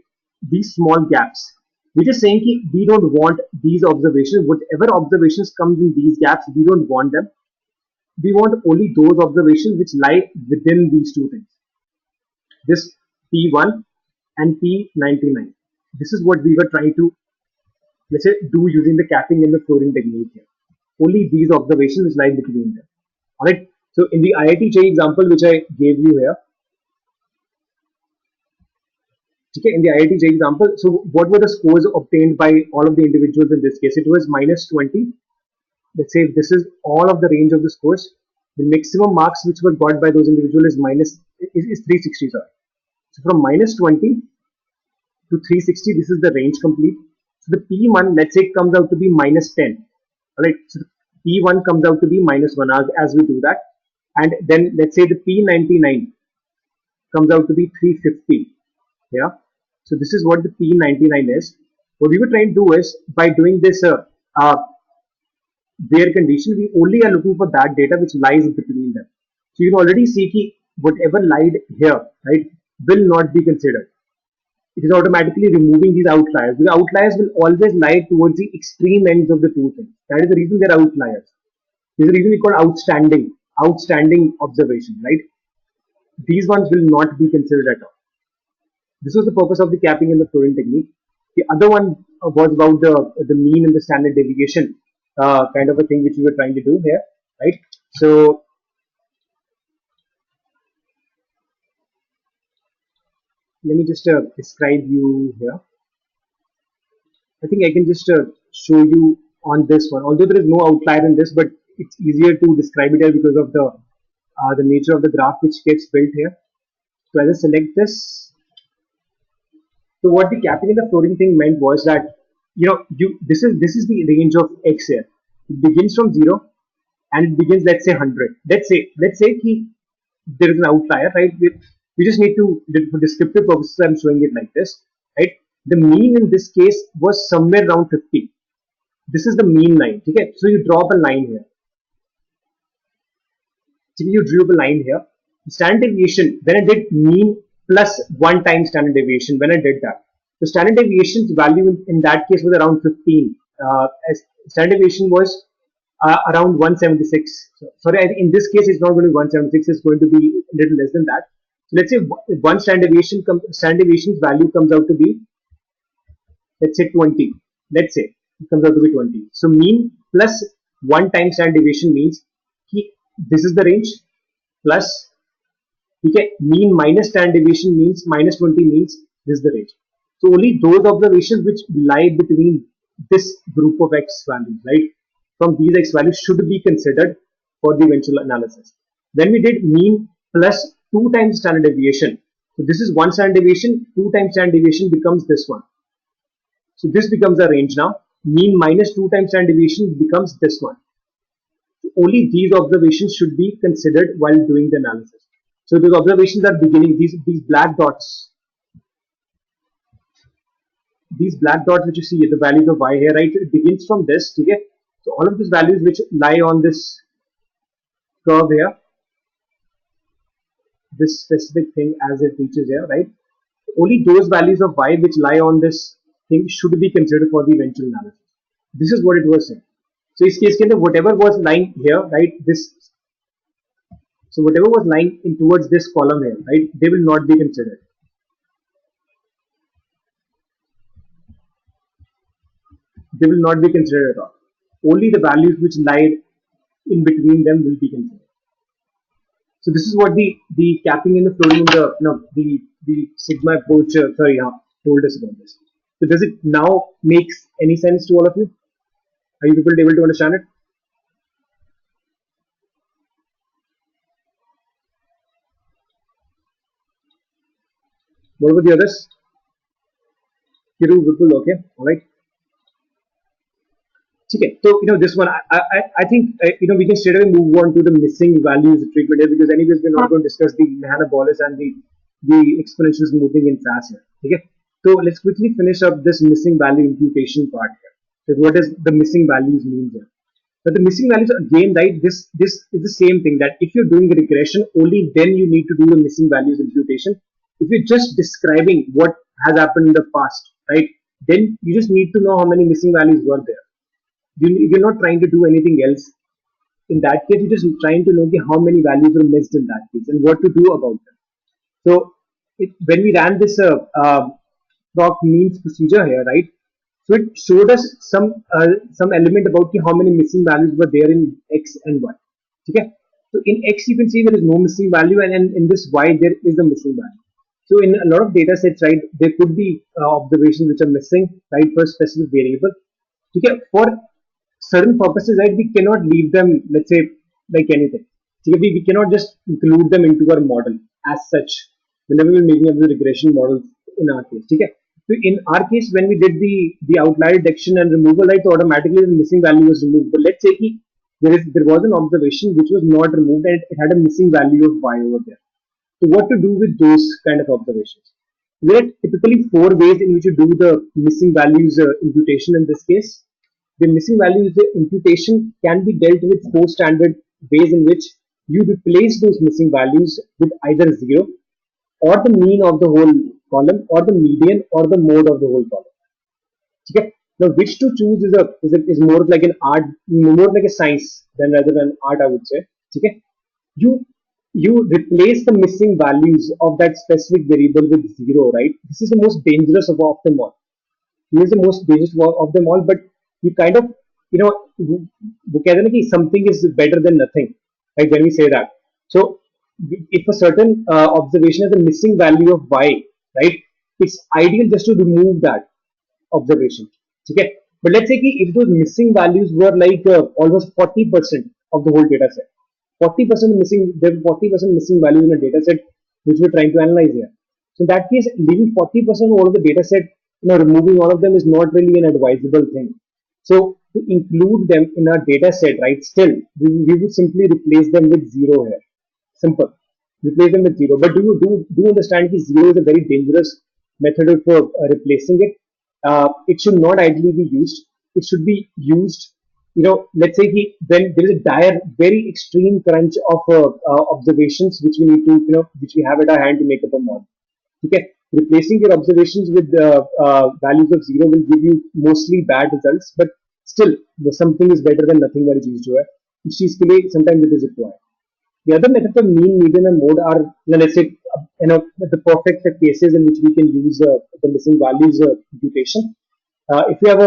These small gaps, which is saying that we don't want these observations. Whatever observations comes in these gaps, we don't want them. We want only those observations which lie within these two things. This P1 and P99. This is what we were trying to, let's say, do using the capping and the flooring technique here. Only these observations which lie between them. Alright. So in the IIT JEE example which I gave you here, okay, in the IIT JEE example, so what were the scores obtained by all of the individuals in this case? It was -20. Let's say this is all of the range of the scores. The maximum marks which were got by those individuals is 360. Sorry. So from -20 to 360, this is the range complete. So the P1, let's say, comes out to be -10. Alright, so the P1 comes out to be -1 as we do that. And then let's say the P99 comes out to be 350. Yeah. So this is what the P99 is. What we were trying to do is, by doing this where condition, we only are looking for that data which lies between them. So you can already see that whatever lied here, right, will not be considered. It is automatically removing these outliers. The outliers will always lie towards the extreme ends of the two things. That is the reason they're outliers. This is the reason we call outstanding observation, right? These ones will not be considered at all. This was the purpose of the capping and the floating technique. The other one was about the mean and the standard deviation kind of a thing which we were trying to do here, right? So let me just describe you here. I think I can just show you on this one. Although there is no outlier in this, but it's easier to describe it here because of the nature of the graph which gets built here. So as I select this, so what the capping and the floating thing meant was that this is the range of x here. It begins from 0 and it begins, let's say, 100. Let's say there is an outlier, right? We just need to, for descriptive purposes, I'm showing it like this, right? The mean in this case was somewhere around 50. This is the mean line. Okay, so you draw up a line here. So you drew up a line here. Standard deviation, when I did mean plus 1 time standard deviation, when I did that, the standard deviation's value in that case was around 15. As standard deviation was around 176. Sorry, in this case it's not going to be 176. It's going to be a little less than that. So let's say one standard deviation's value comes out to be, let's say, 20. Let's say it comes out to be 20. So mean plus 1 time standard deviation means this is the range, plus mean minus standard deviation means minus 20 means this is the range. So only those observations which lie between this group of x values, right, from these x values should be considered for the eventual analysis. When we did mean plus 2 times standard deviation, so this is 1 standard deviation, 2 times standard deviation becomes this one. So this becomes a range now. Mean minus 2 times standard deviation becomes this one. So only these observations should be considered while doing the analysis. So those observations are beginning, these black dots. These black dots which you see, the values of y here, right? It begins from this, okay? So all of these values which lie on this curve here, this specific thing as it reaches here, right? Only those values of y which lie on this thing should be considered for the eventual analysis. This is what it was saying. So in this case, whatever was lying here, right? So whatever was lying in towards this column here, right? They will not be considered. They will not be considered at all. Only the values which lie in between them will be considered. So this is what the capping and the floating the sigma approach told us about this. So does it now makes any sense to all of you? Are you people able to understand it? What about the others? Kiru, Vipul, okay, all right. Okay, so this one I think we can straight away move on to the missing values treatment here, because anyways we're not going to discuss the Mahanabolus and the exponential smoothing in SAS here. Okay, so let's quickly finish up this missing value imputation part here. So what does the missing values mean here? But the missing values, again, right, this is the same thing, that if you're doing a regression, only then you need to do the missing values imputation. If you're just describing what has happened in the past, right, then you just need to know how many missing values were there. You're not trying to do anything else. In that case, you're just trying to know how many values were missed in that case and what to do about them. So when we ran this proc means procedure here, right, so it showed us some element about how many missing values were there in x and y. Okay, so in x you can see there is no missing value, and in this y there is a missing value. So in a lot of data sets, right, there could be observations which are missing, right, for a specific variable. Okay, for certain purposes, right, we cannot leave them, let's say, like anything. So we cannot just include them into our model as such whenever we're making up the regression models in our case. Okay, so in our case, when we did the outlier detection and removal, right, so automatically the missing value was removed. But let's say there was an observation which was not removed and it had a missing value of y over there. So what to do with those kind of observations? There are typically four ways in which you do the missing values imputation in this case. The missing values imputation can be dealt with four standard ways in which you replace those missing values with either 0 or the mean of the whole column or the median or the mode of the whole column. Okay? Now, which to choose is more like an art, more like a science than rather than art, I would say. Okay? You you replace the missing values of that specific variable with 0, right? This is the most dangerous of them all. He is the most dangerous of them all, but you kind of, you know, वो कहते हैं ना कि something is better than nothing, right? When we say that, so if a certain observation has a missing value of y, right, it's ideal just to remove that observation. Okay, but let's say कि if those missing values were like almost 40% of the whole data set, 40% missing, there are 40% missing values in a data set which we're trying to analyze here. So in that case, leaving 40% of all of the data set, removing all of them is not really an advisable thing. So to include them in our data set, right, still we would simply replace them with 0 here. Simple. Replace them with 0. But do understand that 0 is a very dangerous method of replacing it. It should not ideally be used. It should be used, let's say when there is a dire, very extreme crunch of observations which we need to, which we have at our hand to make up a model. Okay, replacing your observations with values of 0 will give you mostly bad results, but still something is better than nothing that is used to it. इस चीज के लिए sometimes it is required. The other methods of mean, median, and mode are, let's say, the perfect cases in which we can use the missing values computation. If you have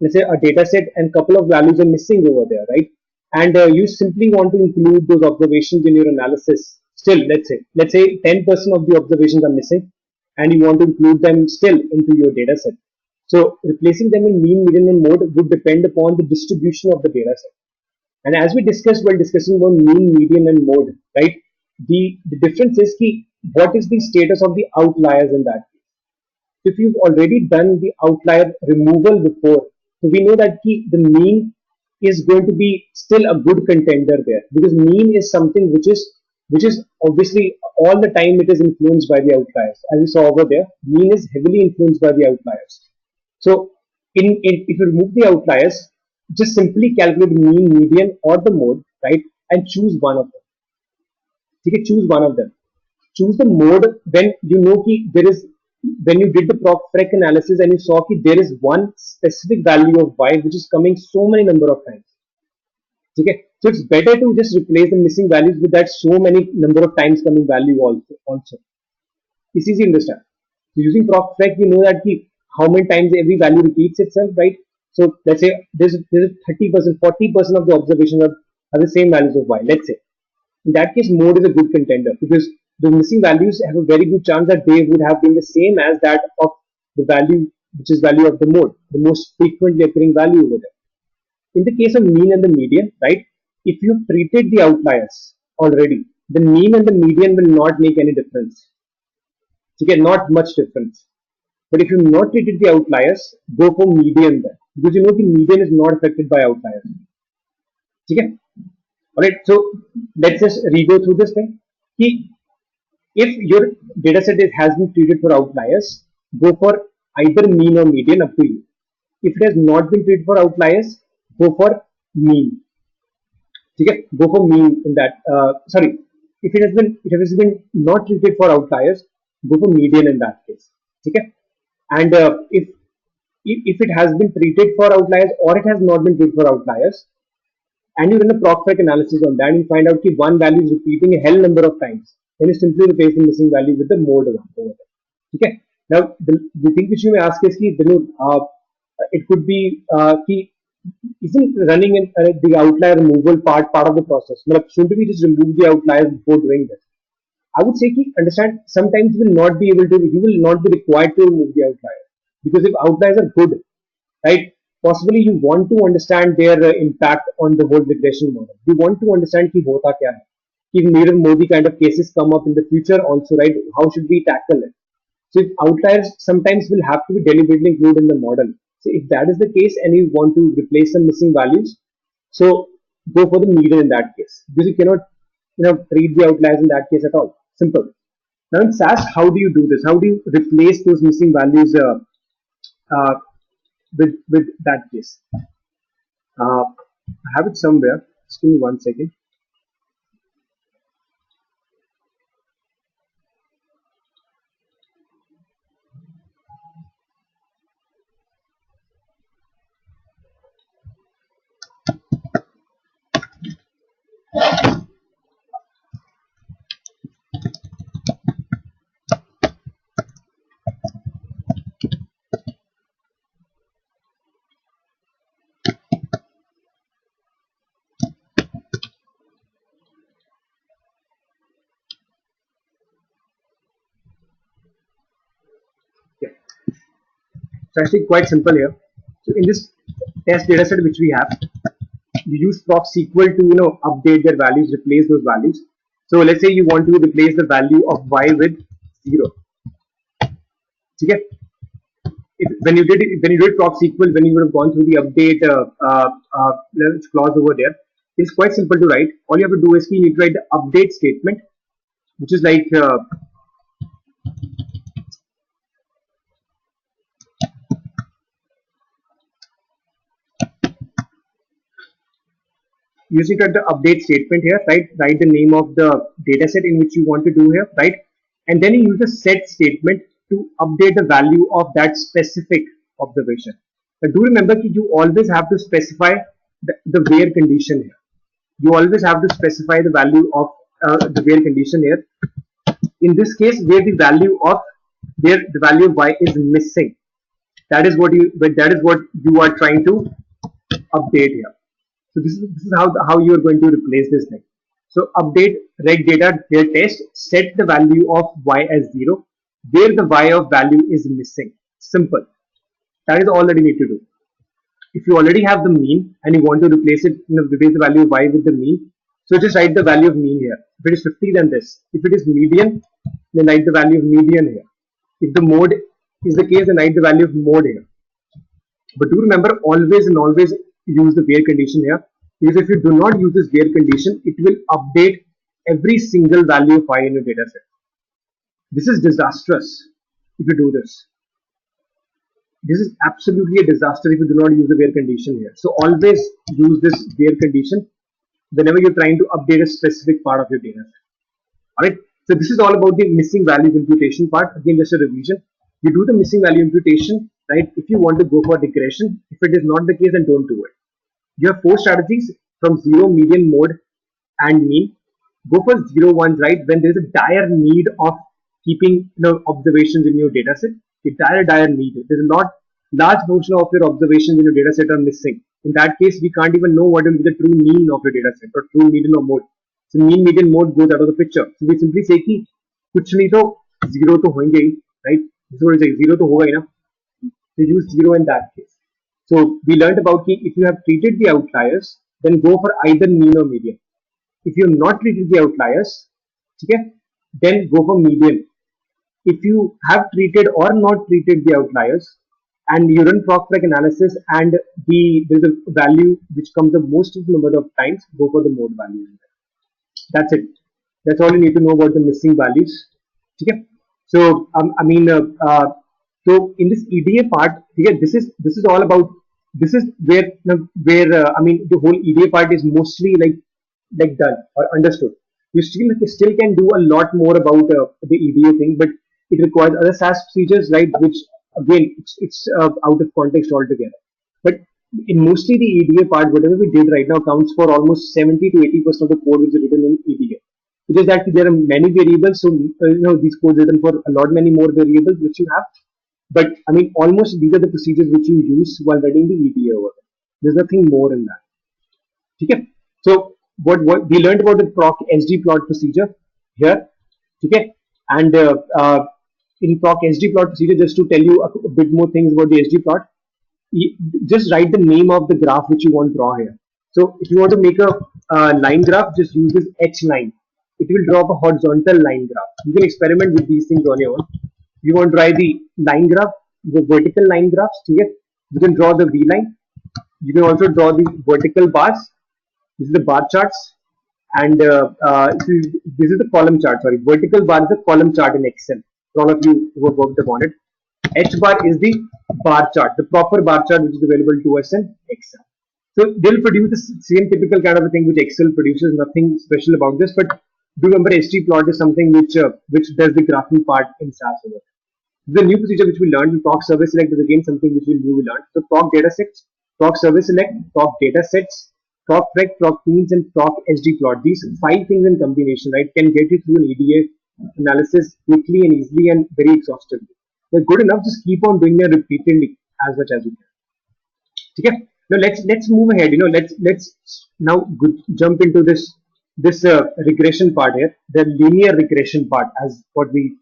let's say, a data set and couple of values are missing over there, right? And you simply want to include those observations in your analysis. Still, let's say 10% of the observations are missing, and you want to include them still into your data set. So replacing them in mean, median, and mode would depend upon the distribution of the data set. And as we discussed while discussing about mean, median, and mode, right? The difference is what is the status of the outliers in that case. If you've already done the outlier removal before, so we know that the mean is going to be still a good contender there, because mean is something which is obviously all the time it is influenced by the outliers. As we saw over there, mean is heavily influenced by the outliers. So if you remove the outliers, just simply calculate mean, median, or the mode, right, and choose one of them. Okay, choose one of them. Choose the mode when you know there is, when you did the prop-frec analysis and you saw there is one specific value of y which is coming so many number of times. Okay, so it's better to just replace the missing values with that so many number of times coming value also. It's easy to understand. So using prop-frec, you know that how many times every value repeats itself, right? So let's say there's 30%, 40% of the observations are the same values of y. Let's say in that case, mode is a good contender, because the missing values have a very good chance that they would have been the same as that of the value, which is value of the mode, the most frequently occurring value over there. In the case of mean and the median, right, if you treated the outliers already, the mean and the median will not make any difference. Okay, not much difference. But if you not treated the outliers, go for median then, because you know the median is not affected by outliers. Okay? Alright, so let's just re-go through this thing. If your dataset has been treated for outliers, go for either mean or median, up to you. If it has not been treated for outliers, go for mean. Okay? Go for mean in that. Sorry, if it has been not treated for outliers, go for median in that case. Okay? And if it has been treated for outliers or it has not been treated for outliers, and you run a prop-frec analysis on that, and you find out that one value is repeating a hell number of times, then you simply replace the missing value with the mode one over there. Okay. Now the thing which you may ask is it could be isn't running in the outlier removal part of the process? Shouldn't we just remove the outliers before doing this? I would say understand, sometimes you will not be required to remove the outliers, because if outliers are good, right, possibly you want to understand their impact on the whole regression model. You want to understand hota kya hai. If Nirav Modi kind of cases come up in the future also, right, how should we tackle it? So if outliers sometimes will have to be deliberately included in the model. So if that is the case and you want to replace some missing values, so go for the median in that case, because you cannot treat the outliers in that case at all. Simple. Now in SAS, how do you do this? How do you replace those missing values uh, with that case? I have it somewhere. Just give me 1 second. Yeah. It's actually quite simple here. So in this test data set which we have, you use proc SQL to update their values, replace those values. So let's say you want to replace the value of y with 0. Okay? When you did proc SQL, when you would have gone through the update clause over there, it's quite simple to write. All you have to do is you need to write the update statement, which is like using the update statement here, right? Write the name of the data set in which you want to do here, right? And then you use the set statement to update the value of that specific observation. But do remember that you always have to specify the where condition here. You always have to specify the value of the where condition here. In this case, where the value of y is missing, that is what you are trying to update here. So this is how you are going to replace this thing. So update reg data their test, set the value of y as 0, where the y of value is missing. Simple. That is all that you need to do. If you already have the mean and you want to replace the value of y with the mean, so just write the value of mean here. If it is 50, then this. If it is median, then write the value of median here. If the mode is the case, then write the value of mode here. But do remember, always and always use the where condition here, because if you do not use this where condition, it will update every single value of y in your data set. This is disastrous if you do this. This is absolutely a disaster if you do not use the where condition here. So always use this where condition whenever you're trying to update a specific part of your data set. Alright, so this is all about the missing values imputation part. Again, just a revision. You do the missing value imputation, right? If you want to go for regression, if it is not the case, then don't do it. You have 4 strategies from 0, median, mode, and mean. Go for 0 ones, right? When there is a dire need of keeping observations in your data set. A dire need. There's a large portion of your observations in your data set are missing. In that case, we can't even know what will be the true mean of your data set or true median or mode. So mean, median, mode goes out of the picture. So we simply say कि कुछ नहीं तो 0 तो होंगे ही, right? This is what it says, 0 तो होगा ही ना. So use 0 in that case. So we learned about कि if you have treated the outliers, then go for either mean or median. If you have not treated the outliers, okay, then go for median. If you have treated or not treated the outliers and you run proc-rec analysis and there's a value which comes the most number of times, go for the mode value. That's it. That's all you need to know about the missing values. Okay. So so in this EDA part, okay, this is all about, this is where the whole EDA part is mostly like done or understood. You still can do a lot more about the EDA thing, but it requires other SAS procedures, right? Which again, it's out of context altogether. But in mostly the EDA part, whatever we did right now counts for almost 70 to 80% of the code which is written in EDA. It is that there are many variables, so these codes written for a lot many more variables which you have. But almost these are the procedures which you use while writing the EDA over there. There's nothing more in that. Okay. So what we learned about the proc SD plot procedure here. Okay. And in proc SD plot procedure, just to tell you a bit more things about the SD plot, just write the name of the graph which you want to draw here. So if you want to make a line graph, just use this H line. It will draw up a horizontal line graph. You can experiment with these things on your own. You want to try the line graph, the vertical line graphs. Okay? You can draw the V line. You can also draw the vertical bars. This is the bar charts. And this is the column chart. Sorry, vertical bar is the column chart in Excel. For all of you who have worked upon it, H bar is the bar chart, the proper bar chart which is available to us in Excel. So they'll produce the same typical kind of a thing which Excel produces. Nothing special about this, but do remember htplot is something which does the graphing part in SAS. The new procedure which we learned, proc service select is again something which we learned. So proc data sets, proc service select, proc data sets, proc rec, proc themes, and proc SD plot. These 5 things in combination, right, can get you through an EDA analysis quickly and easily and very exhaustively. They're good enough. Just keep on doing them repeatedly as much as you can. Okay. Now let's move ahead. Let's now jump into this regression part here, the linear regression part, as what we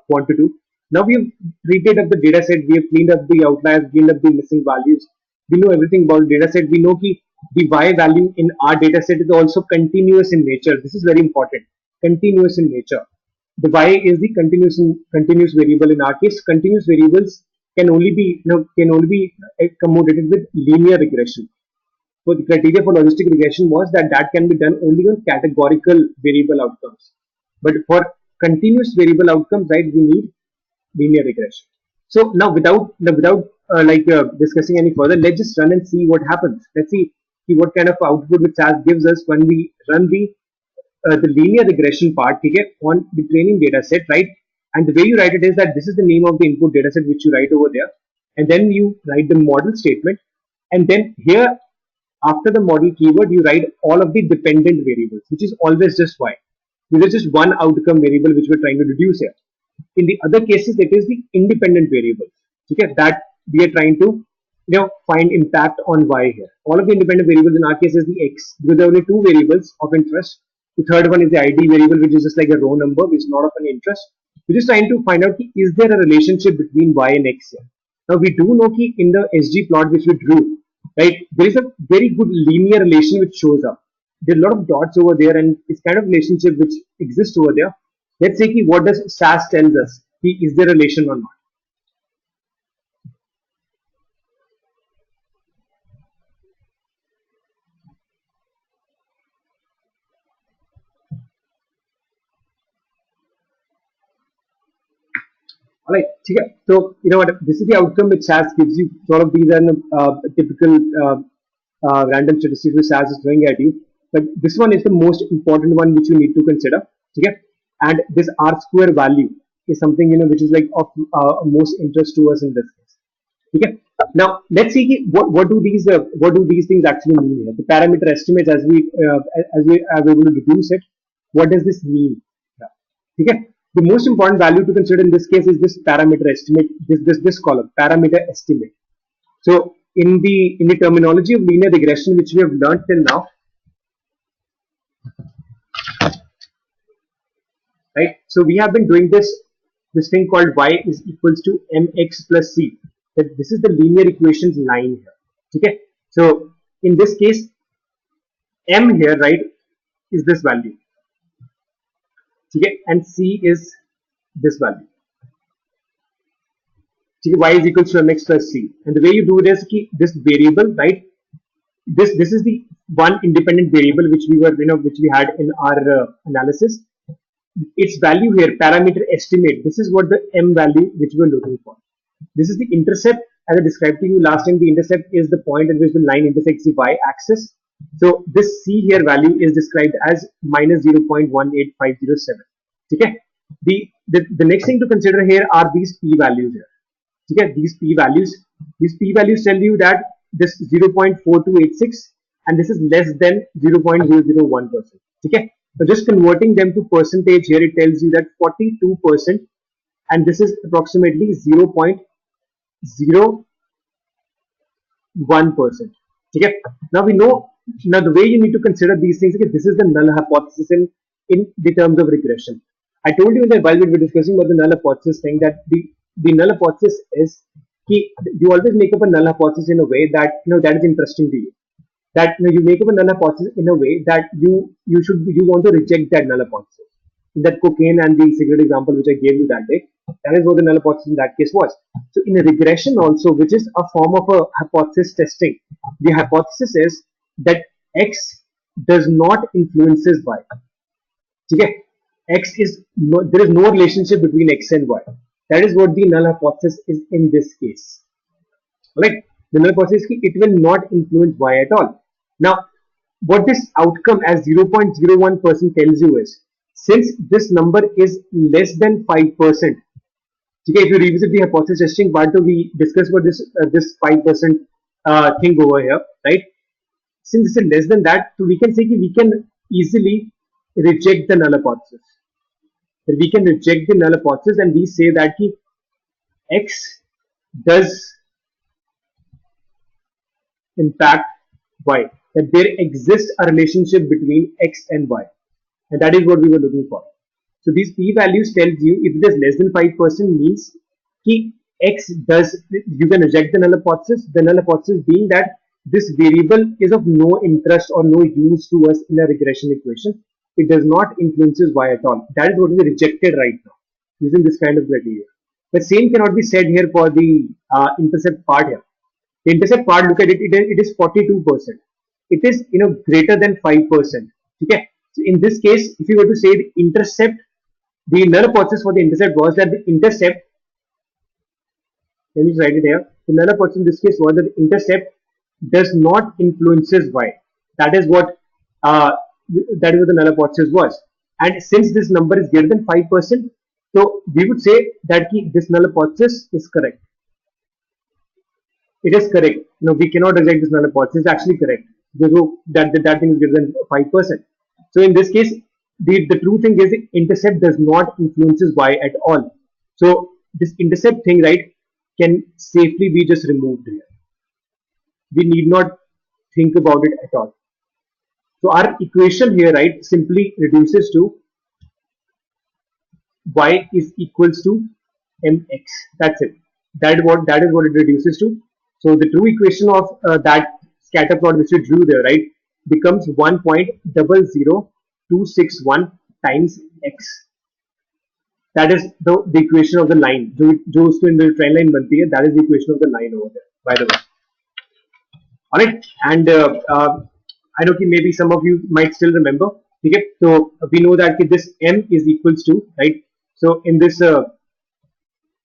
want to do. Now we have treated up the data set, we have cleaned up the outliers, cleaned up the missing values. We know everything about the data set. We know that the y value in our data set is also continuous in nature. This is very important. Continuous in nature. The y is the continuous variable in our case. Continuous variables can only be accommodated with linear regression. So the criteria for logistic regression was that can be done only on categorical variable outcomes. But for continuous variable outcomes, right, we need linear regression. So now without discussing any further, let's just run and see what happens. Let's see what kind of output which SAS gives us when we run the linear regression part, okay, on the training data set, right? And the way you write it is that this is the name of the input data set which you write over there, and then you write the model statement, and then here after the model keyword you write all of the dependent variables, which is always just y. This is just one outcome variable which we're trying to reduce here. In the other cases, it is the independent variables, okay, that we are trying to find impact on y here. All of the independent variables in our case is the x, because there are only 2 variables of interest. The third one is the ID variable, which is just like a row number, which is not of an interest. We're just trying to find out, is there a relationship between y and x here? Now we do know that in the SG plot which we drew, right, there is a very good linear relation which shows up. There are a lot of dots over there, and it's kind of relationship which exists over there. Let's see what does SAS tells us. Is there a relation or not? Alright, so you know what? This is the outcome which SAS gives you. All of these are typical random statistics which SAS is throwing at you. But this one is the most important one which you need to consider. Okay? And this R square value is something which is like of most interest to us in this case. Okay. Now let's see what do these things actually mean here. The parameter estimates, as we are able to deduce it. What does this mean? Okay. The most important value to consider in this case is this parameter estimate. This column, parameter estimate. So in the terminology of linear regression, which we have learned till now, right? So we have been doing this thing called y is equals to mx plus c. That this is the linear equations line here. Okay. So in this case, m here, right, is this value. Okay, and c is this value. Okay, y is equals to mx plus c. And the way you do it is this variable, right? This is the one independent variable which we had in our analysis. Its value here, parameter estimate, this is what the m value which we are looking for. This is the intercept, as I described to you last time. The intercept is the point at which the line intersects the y axis. So this c here value is described as minus 0.18507. Okay. The next thing to consider here are these p values here. Okay. These p values tell you that this 0.4286 and this is less than 0.001%. Okay. So just converting them to percentage here, it tells you that 42%, and this is approximately 0.01%. Okay. Now we know. Now the way you need to consider these things, okay, this is the null hypothesis in the terms of regression. I told you that while we were discussing about the null hypothesis thing, that the null hypothesis is you always make up a null hypothesis in a way that that is interesting to you. That you make up a null hypothesis in a way that you want to reject that null hypothesis. That cocaine and the cigarette example which I gave you that day, that is what the null hypothesis in that case was. So in a regression also, which is a form of a hypothesis testing, the hypothesis is that x does not influences y. Okay? X is no, there is no relationship between x and y. That is what the null hypothesis is in this case. Right? The null hypothesis is it will not influence y at all. Now, what this outcome as 0.01% tells you is, since this number is less than 5%, okay, if you revisit the hypothesis testing part, we discussed about this 5% thing over here, right? Since this is less than that, so we can say we can easily reject the null hypothesis. We can reject the null hypothesis and we say that x does impact y, that there exists a relationship between x and y, and that is what we were looking for. So these p values tells you if it is less than 5% means x does, you can reject the null hypothesis. The null hypothesis being that this variable is of no interest or no use to us in a regression equation. It does not influences y at all. That is what we rejected right now using this kind of criteria. The same cannot be said here for the intercept part here. The intercept part, look at it, it is 42%. It is greater than 5%. Okay. So in this case, if you were to say the intercept, the null hypothesis for the intercept was that the intercept, let me just write it here. The null hypothesis in this case was that the intercept does not influences y. That is what the null hypothesis was. And since this number is greater than 5%, so we would say that this null hypothesis is correct. It is correct. No, we cannot reject this null hypothesis. It's actually correct. So that thing is greater than 5%. So in this case, the true thing is the intercept does not influences y at all. So this intercept thing, right, can safely be just removed here. We need not think about it at all. So our equation here, right, simply reduces to y is equals to mx. That's it. That is what it reduces to. So the true equation of that scatter plot which we drew there, right, becomes 1.00261 times x. That is the equation of the line. जो उसको in the trend line बनती है, that is the equation of the line over there. By the way, alright. And I know maybe some of you might still remember. Okay, so we know that this m is equals to, right. So in this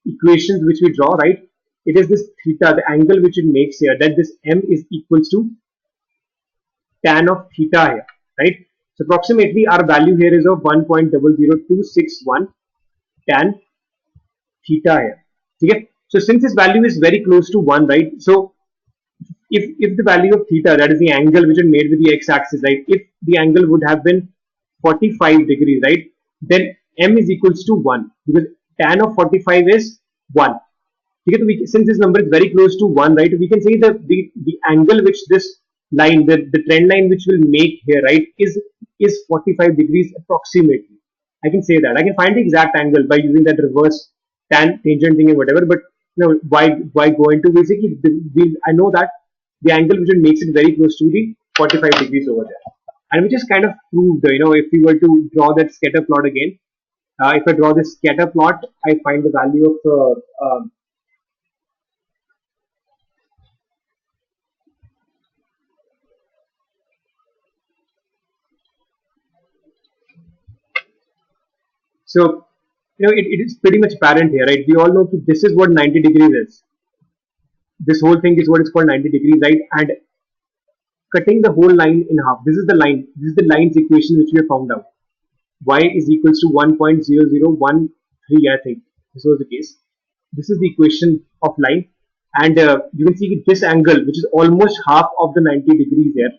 equations which we draw, right, it is this theta, the angle which it makes here, that this m is equals to tan of theta here, right. So approximately our value here is of 1.00261 tan theta here. Okay, so since this value is very close to 1, right, so if the value of theta, that is the angle which is made with the x-axis, right, if the angle would have been 45 degrees, right, then m is equals to 1, because tan of 45 is 1. Okay, since this number is very close to 1, right, we can say that the angle which this line, the trend line which will make here, right, is 45 degrees approximately. I can say that. I can find the exact angle by using that reverse tangent thing and whatever, but why go into basically, I know that the angle which makes it very close to the 45 degrees over there. And we just kind of proved, if we were to draw that scatter plot again, if I draw this scatter plot, I find the value of so it is pretty much apparent here, right? We all know that this is what 90 degrees is. This whole thing is what is called 90 degrees, right? And cutting the whole line in half. This is the line. This is the line's equation which we have found out. Y is equals to 1.0013. I think this was the case. This is the equation of line, and you can see this angle, which is almost half of the 90 degrees here,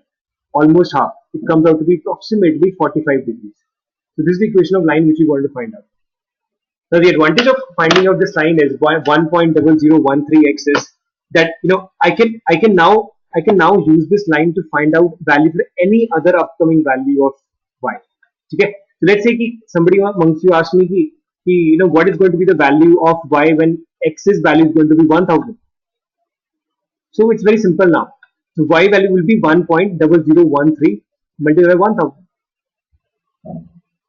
almost half. It comes out to be approximately 45 degrees. So this is the equation of line which we want to find out. Now the advantage of finding out this line is 1.0013x is that I can now use this line to find out value for any other upcoming value of y. Okay, so let's say somebody amongst you asked me what is going to be the value of y when x's value is going to be 1000. So it's very simple now. So y value will be 1.0013 multiplied by 1000.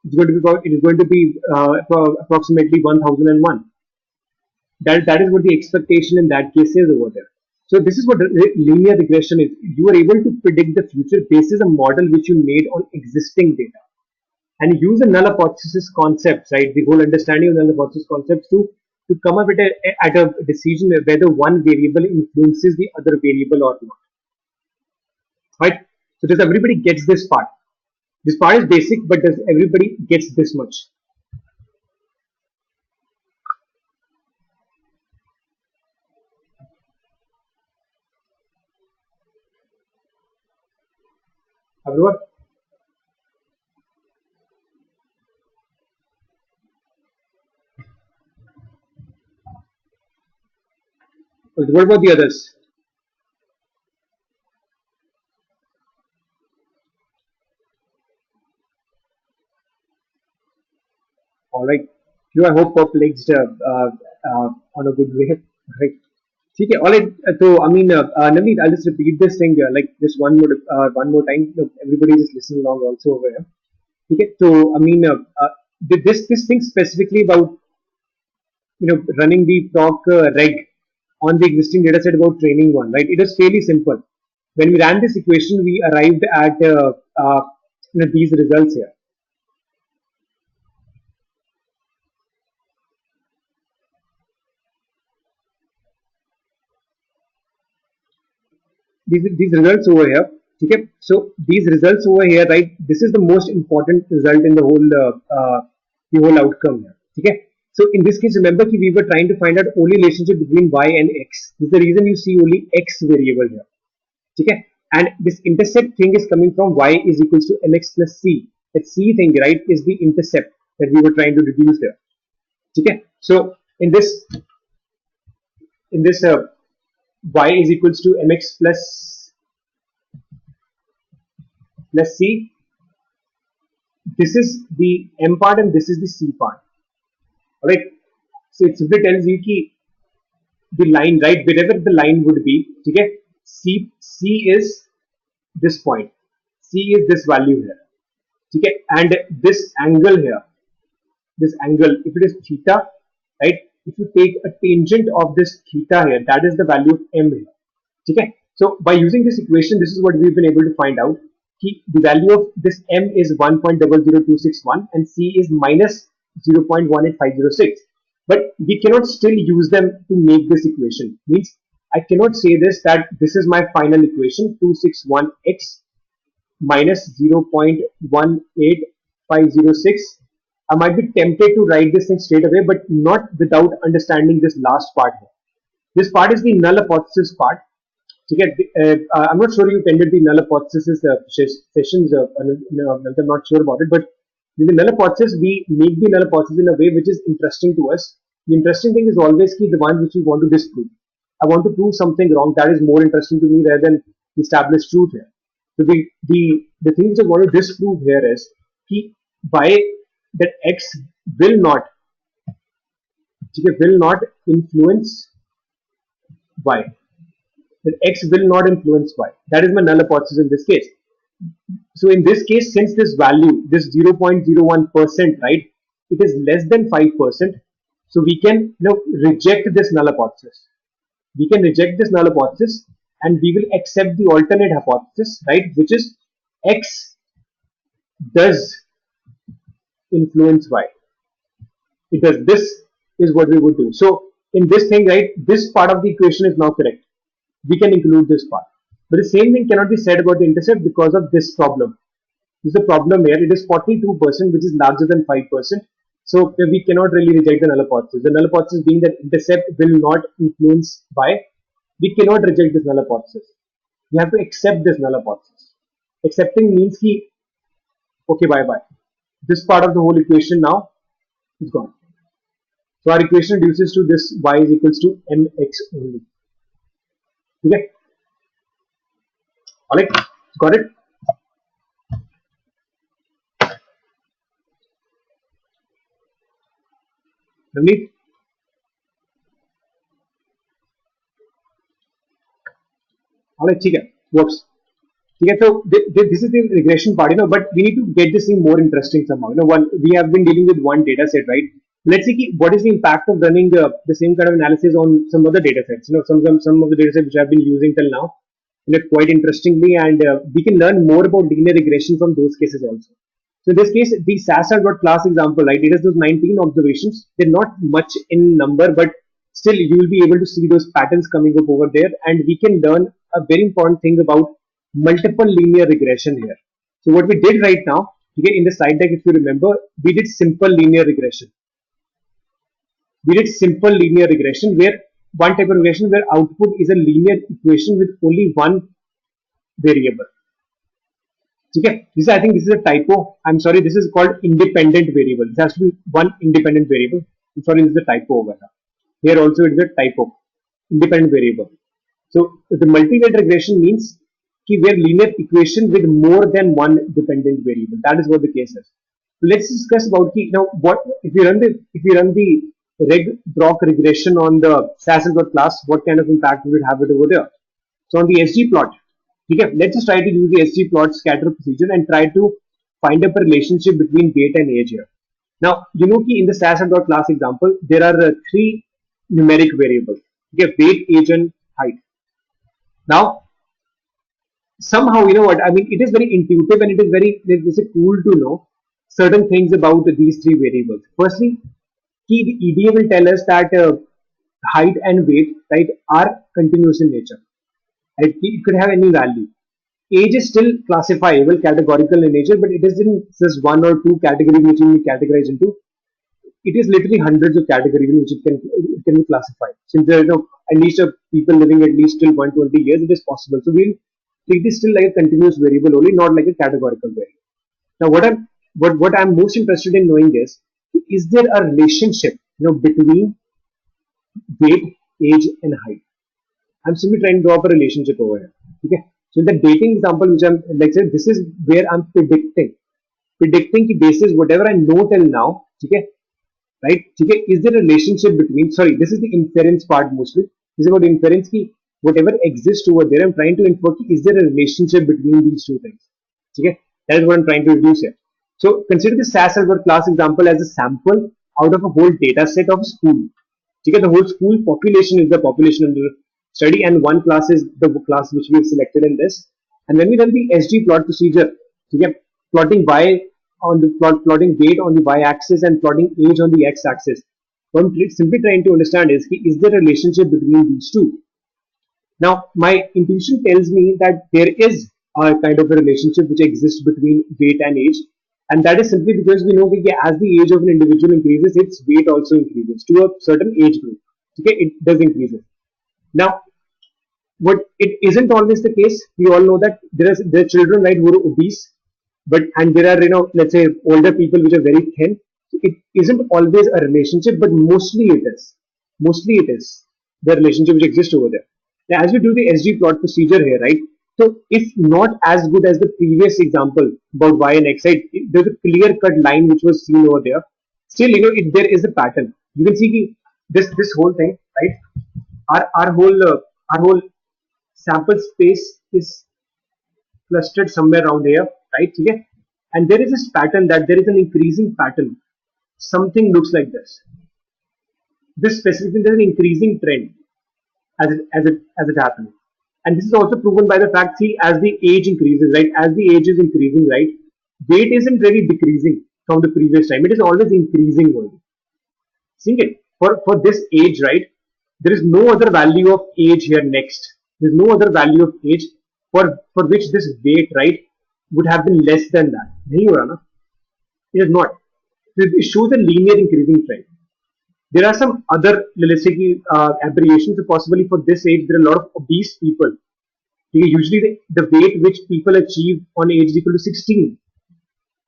It is going to be approximately 1001. That is what the expectation in that case is over there. So this is what linear regression is. You are able to predict the future based on a model which you made on existing data, and use the null hypothesis concepts, right? The whole understanding of null hypothesis concepts to come up at a decision whether one variable influences the other variable or not, right? So does everybody gets this part? This part is basic, but does everybody gets this much? Everyone? What about the others? All right. You, I hope perplexed on a good way, right? Okay, all right. So, I mean, Navneet, I'll just repeat this thing like just one more time. Look, everybody just listen along also over here. Okay, so I mean, this thing specifically about running the proc reg on the existing data set about training one, right? It is fairly simple. When we ran this equation, we arrived at these results here. These results over here. Okay, so these results over here, right? This is the most important result in the whole outcome here. Okay, so in this case, remember that we were trying to find out only relationship between y and x. This is the reason you see only x variable here. Okay, and this intercept thing is coming from y is equals to mx plus c. That c thing, right, is the intercept that we were trying to reduce there. Okay, so in this y is equals to mx plus c. This is the m part and this is the c part. Alright. So it simply tells you ki the line, right, wherever the line would be, okay, C is this point. C is this value here. Okay, and this angle here, this angle, if it is theta, right, if you take a tangent of this theta here, that is the value of m here. Okay, so by using this equation, this is what we've been able to find out. The value of this m is 1.00261 and c is minus 0.18506. But we cannot still use them to make this equation. Means I cannot say that this is my final equation 261x minus 0.18506. I might be tempted to write this thing straight away, but not without understanding this last part here. This part is the null hypothesis part. I'm not sure you attended the null hypothesis sessions. I'm not sure about it, but with the null hypothesis, we make the null hypothesis in a way which is interesting to us. The interesting thing is always keep the one which we want to disprove. I want to prove something wrong. That is more interesting to me rather than establish truth here. So the things I want to disprove here is by that x will not influence y. That x will not influence y. That is my null hypothesis in this case. So in this case, since this value, this 0.01%, right, it is less than 5%, so we can reject this null hypothesis. We can reject this null hypothesis and we will accept the alternate hypothesis, right, which is x does influence y. It does. This is what we would do. So in this thing, right, this part of the equation is now correct. We can include this part. But the same thing cannot be said about the intercept because of this problem. This is a problem here. It is 42%, which is larger than 5%. So we cannot really reject the null hypothesis. The null hypothesis being that intercept will not influence y. We cannot reject this null hypothesis. We have to accept this null hypothesis. Accepting means ki, okay, bye. This part of the whole equation now is gone. So our equation reduces to this y is equals to mx only. Okay. Alright, got it? Navneet? Alright, works. So this is the regression part, but we need to get this thing more interesting somehow. We have been dealing with one data set, right? Let's see what is the impact of running the same kind of analysis on some other data sets. Some of the data sets which I've been using till now, quite interestingly, and we can learn more about linear regression from those cases also. So in this case, the SAS class example, right? It has those 19 observations. They're not much in number, but still you will be able to see those patterns coming up over there, and we can learn a very important thing about multiple linear regression here. So what we did right now, okay, in the slide deck, if you remember, we did simple linear regression. We did simple linear regression where one type of regression where output is a linear equation with only one variable. Okay, I think this is a typo. I'm sorry, this is called independent variable. This has to be one independent variable. I'm sorry, this is a typo over here. Here also it is a typo. Independent variable. So the multivariate regression means we have linear equation with more than one dependent variable. That is what the case is. So let's discuss about now what if we run the reg-brock regression on the SAS class, what kind of impact we would have it over there. So on the SG plot, okay, let's just try to use the SG plot scatter procedure and try to find up a relationship between weight and age here. Now, in the SAS class example, there are three numeric variables. Okay, weight, age, and height. Now, somehow, I mean, it is very intuitive and it is cool to know certain things about these three variables. Firstly, the EDA will tell us that height and weight, right, are continuous in nature. Right? It could have any value. Age is still classifiable, categorical in nature, but it isn't just one or two categories which can be categorized into. It is literally hundreds of categories in which it can be classified. Since there are at least people living at least till 120 years, it is possible. So we'll treat this still like a continuous variable only, not like a categorical variable. Now, what I'm most interested in knowing is there a relationship, between weight, age, and height? I'm simply trying to draw up a relationship over here. Okay. So in the dating example, which I'm like say, this is where I'm predicting the basis whatever I know till now. Okay. Right? Okay. Is there a relationship between? Sorry, this is the inference part mostly. This is about inference. Ki whatever exists over there, I'm trying to infer. Is there a relationship between these two things? Okay. That is what I'm trying to reduce here. So consider the SAS class example as a sample out of a whole data set of school. Okay. The whole school population is the population under study, and one class is the class which we have selected in this. And when we run the SG plot procedure, okay, plotting plotting weight on the y-axis and plotting age on the x-axis, what I'm simply trying to understand is there a relationship between these two? Now, my intuition tells me that there is a kind of a relationship which exists between weight and age, and that is simply because we know that as the age of an individual increases, its weight also increases to a certain age group. Okay, it does increase. Now, what it isn't always the case. We all know that there are children, right, who are obese, and there are let's say older people which are very thin. So it isn't always a relationship, but mostly it is. Mostly it is the relationship which exists over there. Now, as we do the SG plot procedure here, right? So if not as good as the previous example about y and x, right? There's a clear-cut line which was seen over there. Still, there is a pattern. You can see this whole thing, right? Our whole sample space is clustered somewhere around here, right? Okay? And there is this pattern that there is an increasing pattern. Something looks like this. This specifically, there's an increasing trend as it happens. And this is also proven by the fact, see, as the age increases, right? As the age is increasing, right? Weight isn't really decreasing from the previous time. It is always increasing only. See it? For this age, right? There is no other value of age here next. There is no other value of age for which this weight, right, would have been less than that. Nahi ho raha na? It is not. It shows a linear increasing trend. There are some other, let's say, aberrations. So possibly for this age, there are a lot of obese people. Usually the weight which people achieve on age is equal to 16.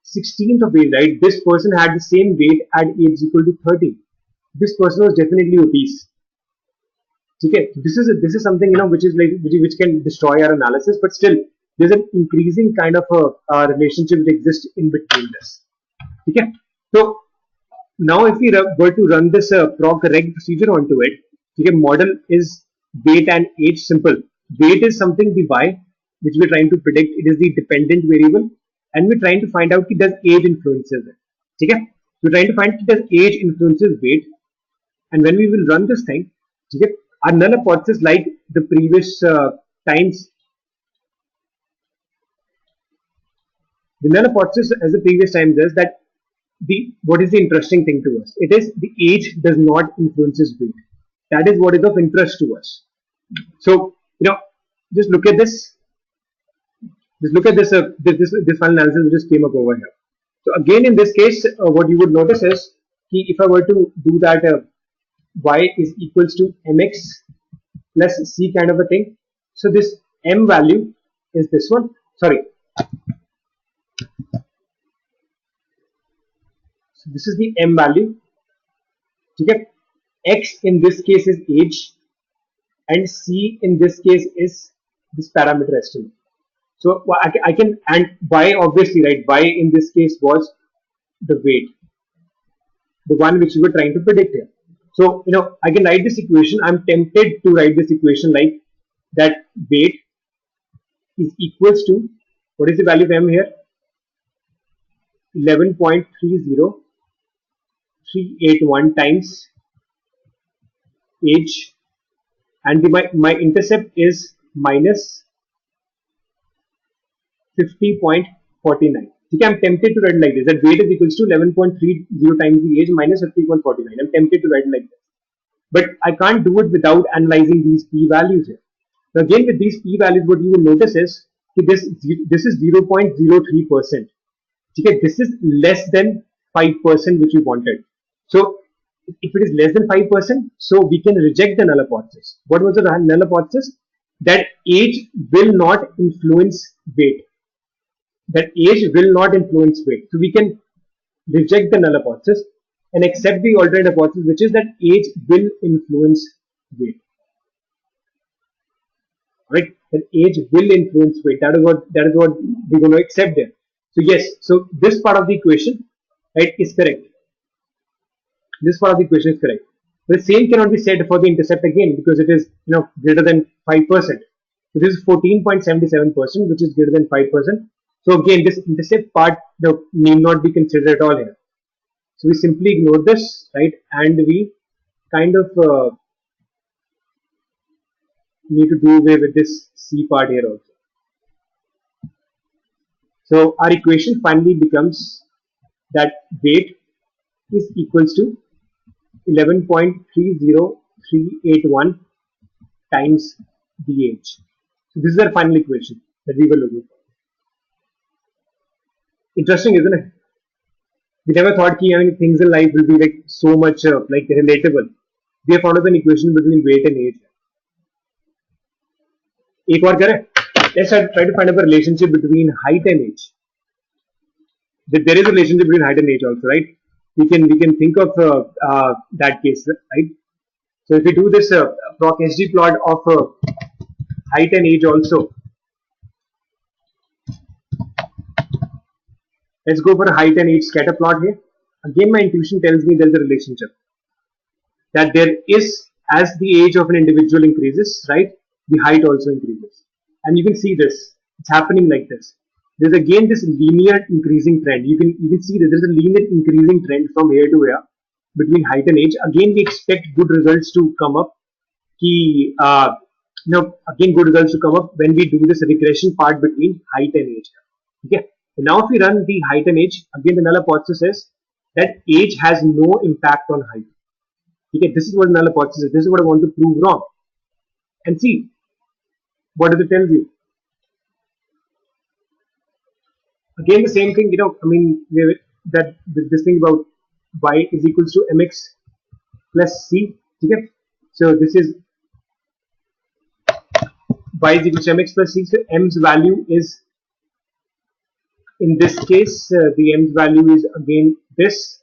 16th of age, right? This person had the same weight at age equal to 30. This person was definitely obese. Okay, this is something which can destroy our analysis, but still there's an increasing kind of a relationship that exists in between this. Okay, so now if we were to run this proc reg procedure onto it, okay, model is weight and age. Simple. Weight is something the y which we're trying to predict. It is the dependent variable, and we're trying to find out does age influences it. Okay, We're trying to find does age influences weight, and when we will run this thing, okay, our null hypothesis, like the previous times, the null hypothesis as the previous times is that what is the interesting thing to us? It is the age does not influences weight. That is what is of interest to us. So just look at this. Just look at this this final analysis which just came up over here. So again, in this case, what you would notice is if I were to do that y is equals to mx plus c kind of a thing. So this m value is this one. Sorry. So this is the m value. Okay. X in this case is age, and c in this case is this parameter estimate. So I can, and y obviously, right, y in this case was the weight, the one which we were trying to predict here. So I can write this equation. I'm tempted to write this equation like that: weight is equals to, what is the value of m here? 11.30381 times age, and my intercept is minus 50.49. Okay, I'm tempted to write like this, that weight is equals to 11.30 times the age minus 50.49. I'm tempted to write like this, but I can't do it without analyzing these p values here. So again, with these p values, what you will notice is this is 0.03%. Okay, this is less than 5%, which we wanted. So if it is less than 5%, so we can reject the null hypothesis. What was the null hypothesis? That age will not influence weight. That age will not influence weight. So we can reject the null hypothesis and accept the alternate hypothesis, which is that age will influence weight. Right? That age will influence weight. That is what we're going to accept there. So yes, so this part of the equation, right, is correct. This part of the equation is correct. The same cannot be said for the intercept again, because it is greater than 5%. So this is 14.77%, which is greater than 5%. So again, this intercept part need not be considered at all here. So we simply ignore this, right, and we kind of need to do away with this C part here also. So our equation finally becomes that weight is equals to 11.30381 times the age. So this is our final equation that we were looking for. Interesting, isn't it? We never thought that things in life will be like so much like relatable. We have found out an equation between weight and age. एक और करें. Let's try to find out a relationship between height and age. There is a relationship between height and age also, right? We can think of that case, right? So if we do this proc HD plot of height and age also, let's go for a height and age scatter plot here. Again, my intuition tells me there is a relationship, that there is, as the age of an individual increases, right, the height also increases. And you can see this, it's happening like this. There's again this linear increasing trend. You can see that there's a linear increasing trend from here to here between height and age. Again, we expect good results to come up. Again, good results to come up when we do this regression part between height and age. Okay. Now, if we run the height and age, again the null hypothesis is that age has no impact on height. Okay, this is what null hypothesis is. This is what I want to prove wrong. And see, what does it tell you? Again, the same thing. This thing about y is equals to mx plus c. Okay, so this is y is equals to mx plus c. So m's value is, in this case, the m's value is again this,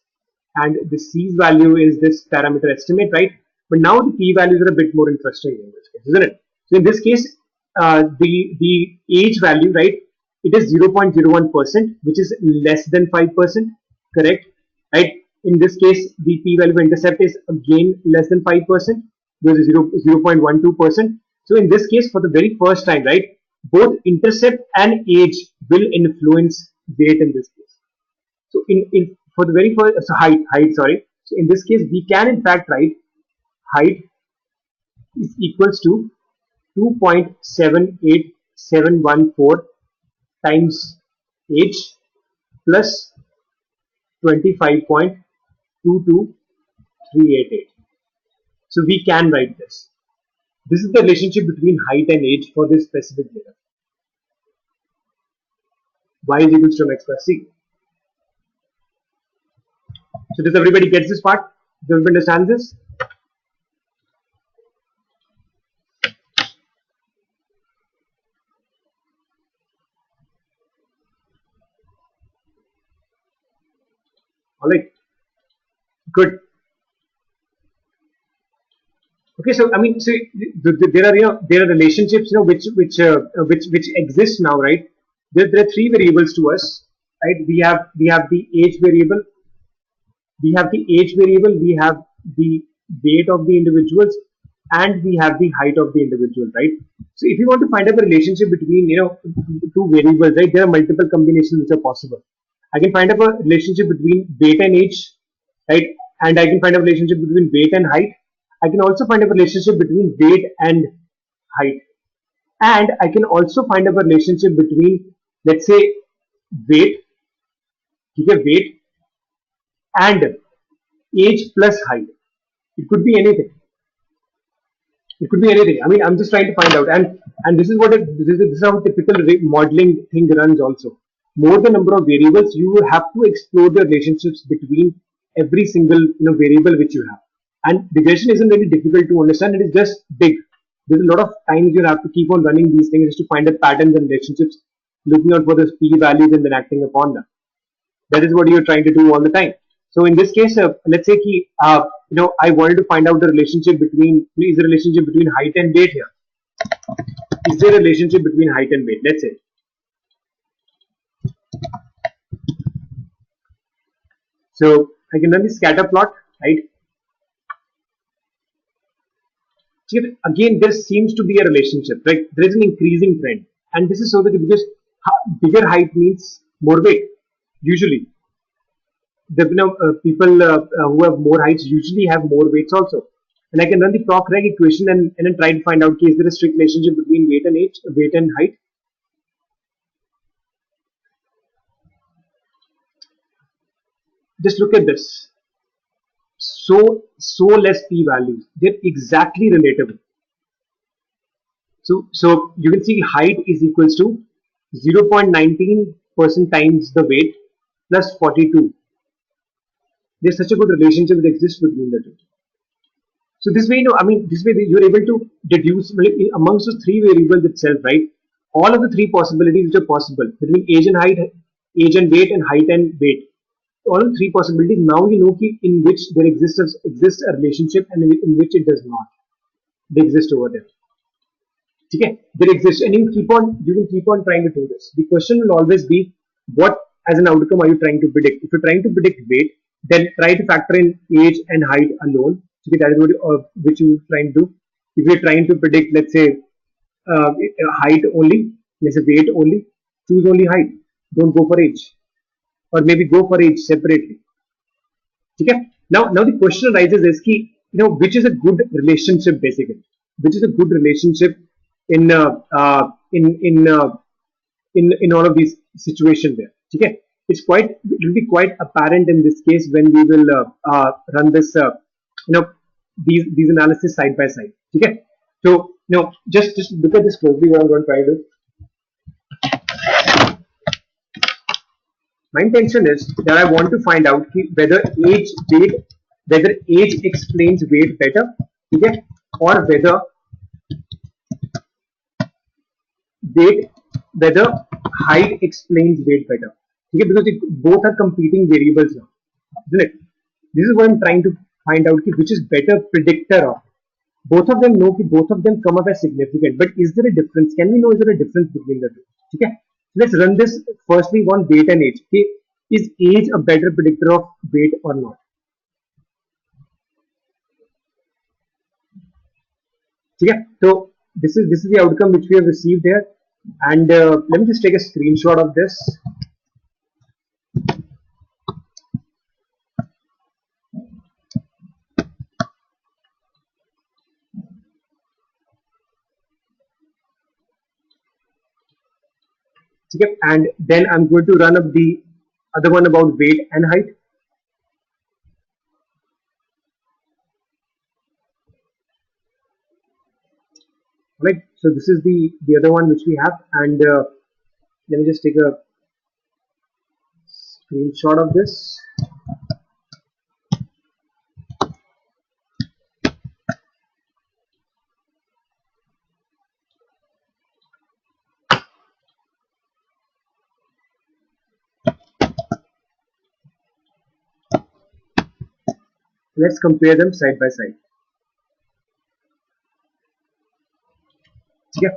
and the c's value is this parameter estimate, right? But now the p values are a bit more interesting in this case, isn't it? So in this case, the age value, right, it is 0.01%, which is less than 5%, correct? Right? In this case, the p value of intercept is again less than 5%, which is 0.12%. So in this case, for the very first time, right, both intercept and age will influence weight in this case. So for the very first, so height, sorry. So in this case, we can in fact write height is equals to 2.78714 times age plus 25.22388. So we can write this. This is the relationship between height and age for this specific data. Y is equals to x plus c. So does everybody get this part? Does everybody understand this? All right. Good. Okay, so I mean, so there are there are relationships which exist now, right? There are three variables to us, right? We have the age variable, we have the weight of the individuals, and we have the height of the individual, right? So if you want to find out the relationship between two variables, right, there are multiple combinations which are possible. I can find out a relationship between weight and age, right? And I can find a relationship between weight and height. I can also find a relationship between weight and height. And I can also find a relationship between, let's say, weight, weight and age plus height. It could be anything. It could be anything. I mean, I'm just trying to find out, and this is what this is how typical modeling thing runs. Also, more the number of variables, you will have to explore the relationships between every single variable which you have. And regression isn't really difficult to understand. It is just big. There's a lot of times you have to keep on running these things just to find the patterns and relationships, looking out for the p values and then acting upon them. That is what you're trying to do all the time. So in this case, let's say I wanted to find out the relationship between height and weight here. Is there a relationship between height and weight? Let's say. So I can run the scatter plot, right? Again, there seems to be a relationship, right? There is an increasing trend, and this is so that because bigger height means more weight. Usually, the people who have more heights usually have more weights also. And I can run the proc-reg equation and then try to find out is there a strict relationship between weight and height. Just look at this. So less p values. They're exactly relatable. So you can see height is equals to 0.19% times the weight plus 42. There's such a good relationship that exists between the two. So this way, this way you're able to deduce amongst those three variables itself, right? All of the three possibilities which are possible between age and height, age and weight, and height and weight. All the three possibilities. Now you know in which there exists a relationship and in which it does not. They exist over there. Okay, there exists, and you can keep on trying to do this. The question will always be, what as an outcome are you trying to predict? If you're trying to predict weight, then try to factor in age and height alone. Okay, that is what which you're trying to do. If you're trying to predict, let's say, height only, let's say weight only, choose only height. Don't go for age, or maybe go for age separately. Okay. Now the question arises is which is a good relationship basically? Which is a good relationship in all of these situations there. Okay. It will be quite apparent in this case when we will run this these analysis side by side. Okay. So just look at this closely. What I'm going to try to do. My intention is that I want to find out whether age explains weight better, okay, or whether height explains weight better. Okay, because both are competing variables now, isn't it? This is what I'm trying to find out which is better predictor of. Both of them both of them come up as significant, but is there a difference? Can we know is there a difference between the two? Okay. Let's run this firstly on weight and age. Okay. Is age a better predictor of weight or not? Okay. So this is the outcome which we have received here, and let me just take a screenshot of this. Okay, and then I'm going to run up the other one about weight and height. Right. So this is the other one which we have, and let me just take a screenshot of this. Let's compare them side by side. Yeah.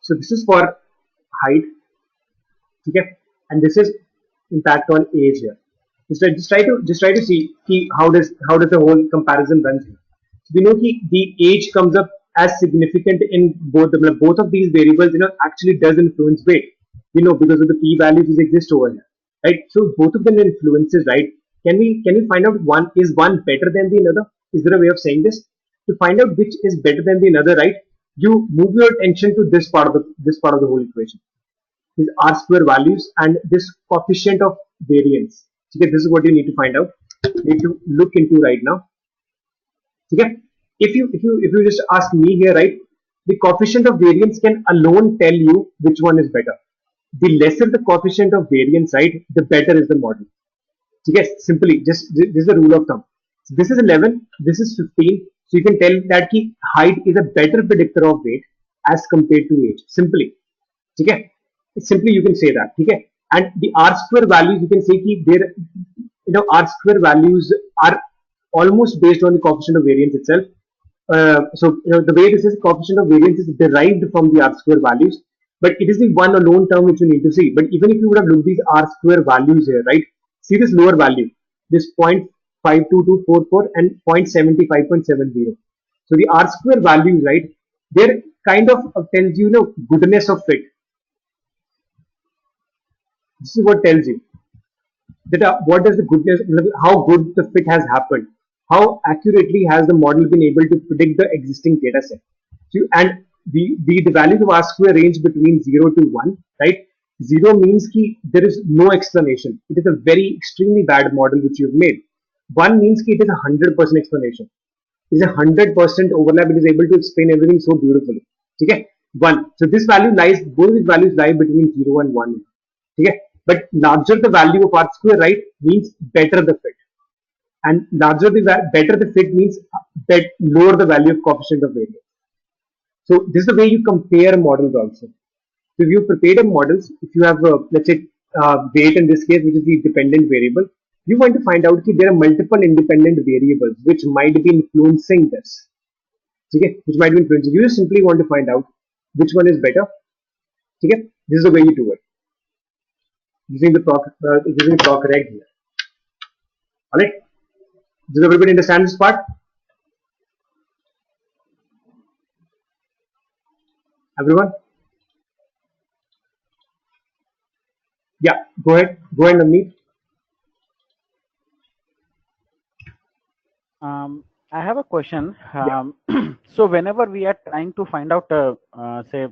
So this is for height. Okay, and this is impact on age here. Just try to see how does the whole comparison run here. So we know the age comes up as significant in both of these variables. Actually does influence weight. Because of the p values which exist over here, right? So both of them influences, right? Can we find out one better than the another? Is there a way of saying this? To find out which is better than the another, right? You move your attention to this part of the whole equation, these R square values and this coefficient of variance. Okay, this is what you need to find out. You need to look into right now. Okay, if you just ask me here, right, the coefficient of variance can alone tell you which one is better. The lesser the coefficient of variance, right, the better is the model. Yes, simply just this is the rule of thumb. So this is 11, this is 15. So you can tell that ki height is a better predictor of weight as compared to age. Simply. Okay, simply you can say that. Okay, and the R square values you can say कि there, R square values are almost based on the coefficient of variance itself. So the way this is, coefficient of variance is derived from the R square values, but it is the one alone term which you need to see. But even if you would have looked these R square values here, right? See this lower value, this 0.52244 and 0.75.70. So the R square values, right? They're kind of tells you, goodness of fit. This is what tells you that what does the goodness, how good the fit has happened, how accurately has the model been able to predict the existing data set. So, and the values of R square range between 0 to 1, right? 0 means ki there is no explanation. It is a very extremely bad model which you've made. 1 means ki it is a 100% explanation. It is a 100% overlap. It is able to explain everything so beautifully. Okay, 1. So this value lies, both these values lie between 0 and 1. Okay, but larger the value of R square, right, means better the fit, and larger the better the fit means lower the value of coefficient of variance. So this is the way you compare models also. So if you prepared a models, if you have let's say weight in this case, which is the dependent variable, you want to find out that there are multiple independent variables which might be influencing this. Okay, which might be influencing. You just simply want to find out which one is better. Okay, this is the way you do it, using the proc reg here. Alright, does everybody understand this part? Everyone? Yeah, go ahead, Navneet.
I have a question.
Yeah,
So whenever we are trying to find out, say,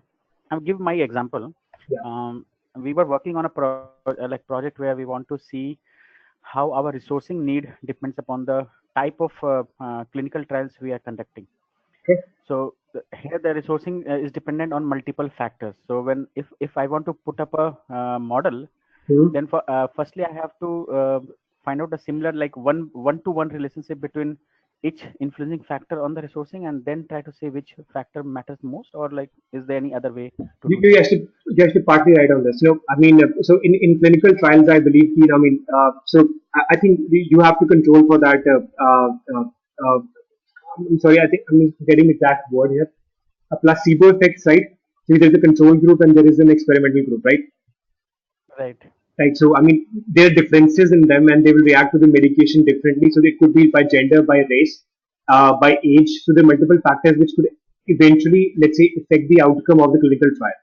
I'll give my example.
yeah,
We were working on a project where we want to see how our resourcing need depends upon the type of clinical trials we are conducting.
okay.
So here the resourcing is dependent on multiple factors. So if I want to put up a model,
Hmm.
then firstly I have to find out a similar like one-to-one relationship between each influencing factor on the resourcing, and then try to say which factor matters most, or like is there any other way to
You,
do
you
that?
actually you're actually partly right on this. I mean, so in clinical trials, I believe, so I think you have to control for that. I'm sorry, I think I'm getting the exact word here. A placebo effect, right? So there's a control group and there is an experimental group, right?
Right.
Right. So I mean, there are differences in them, and they will react to the medication differently. So it could be by gender, by race, by age. So there are multiple factors which could eventually, let's say, affect the outcome of the clinical trial.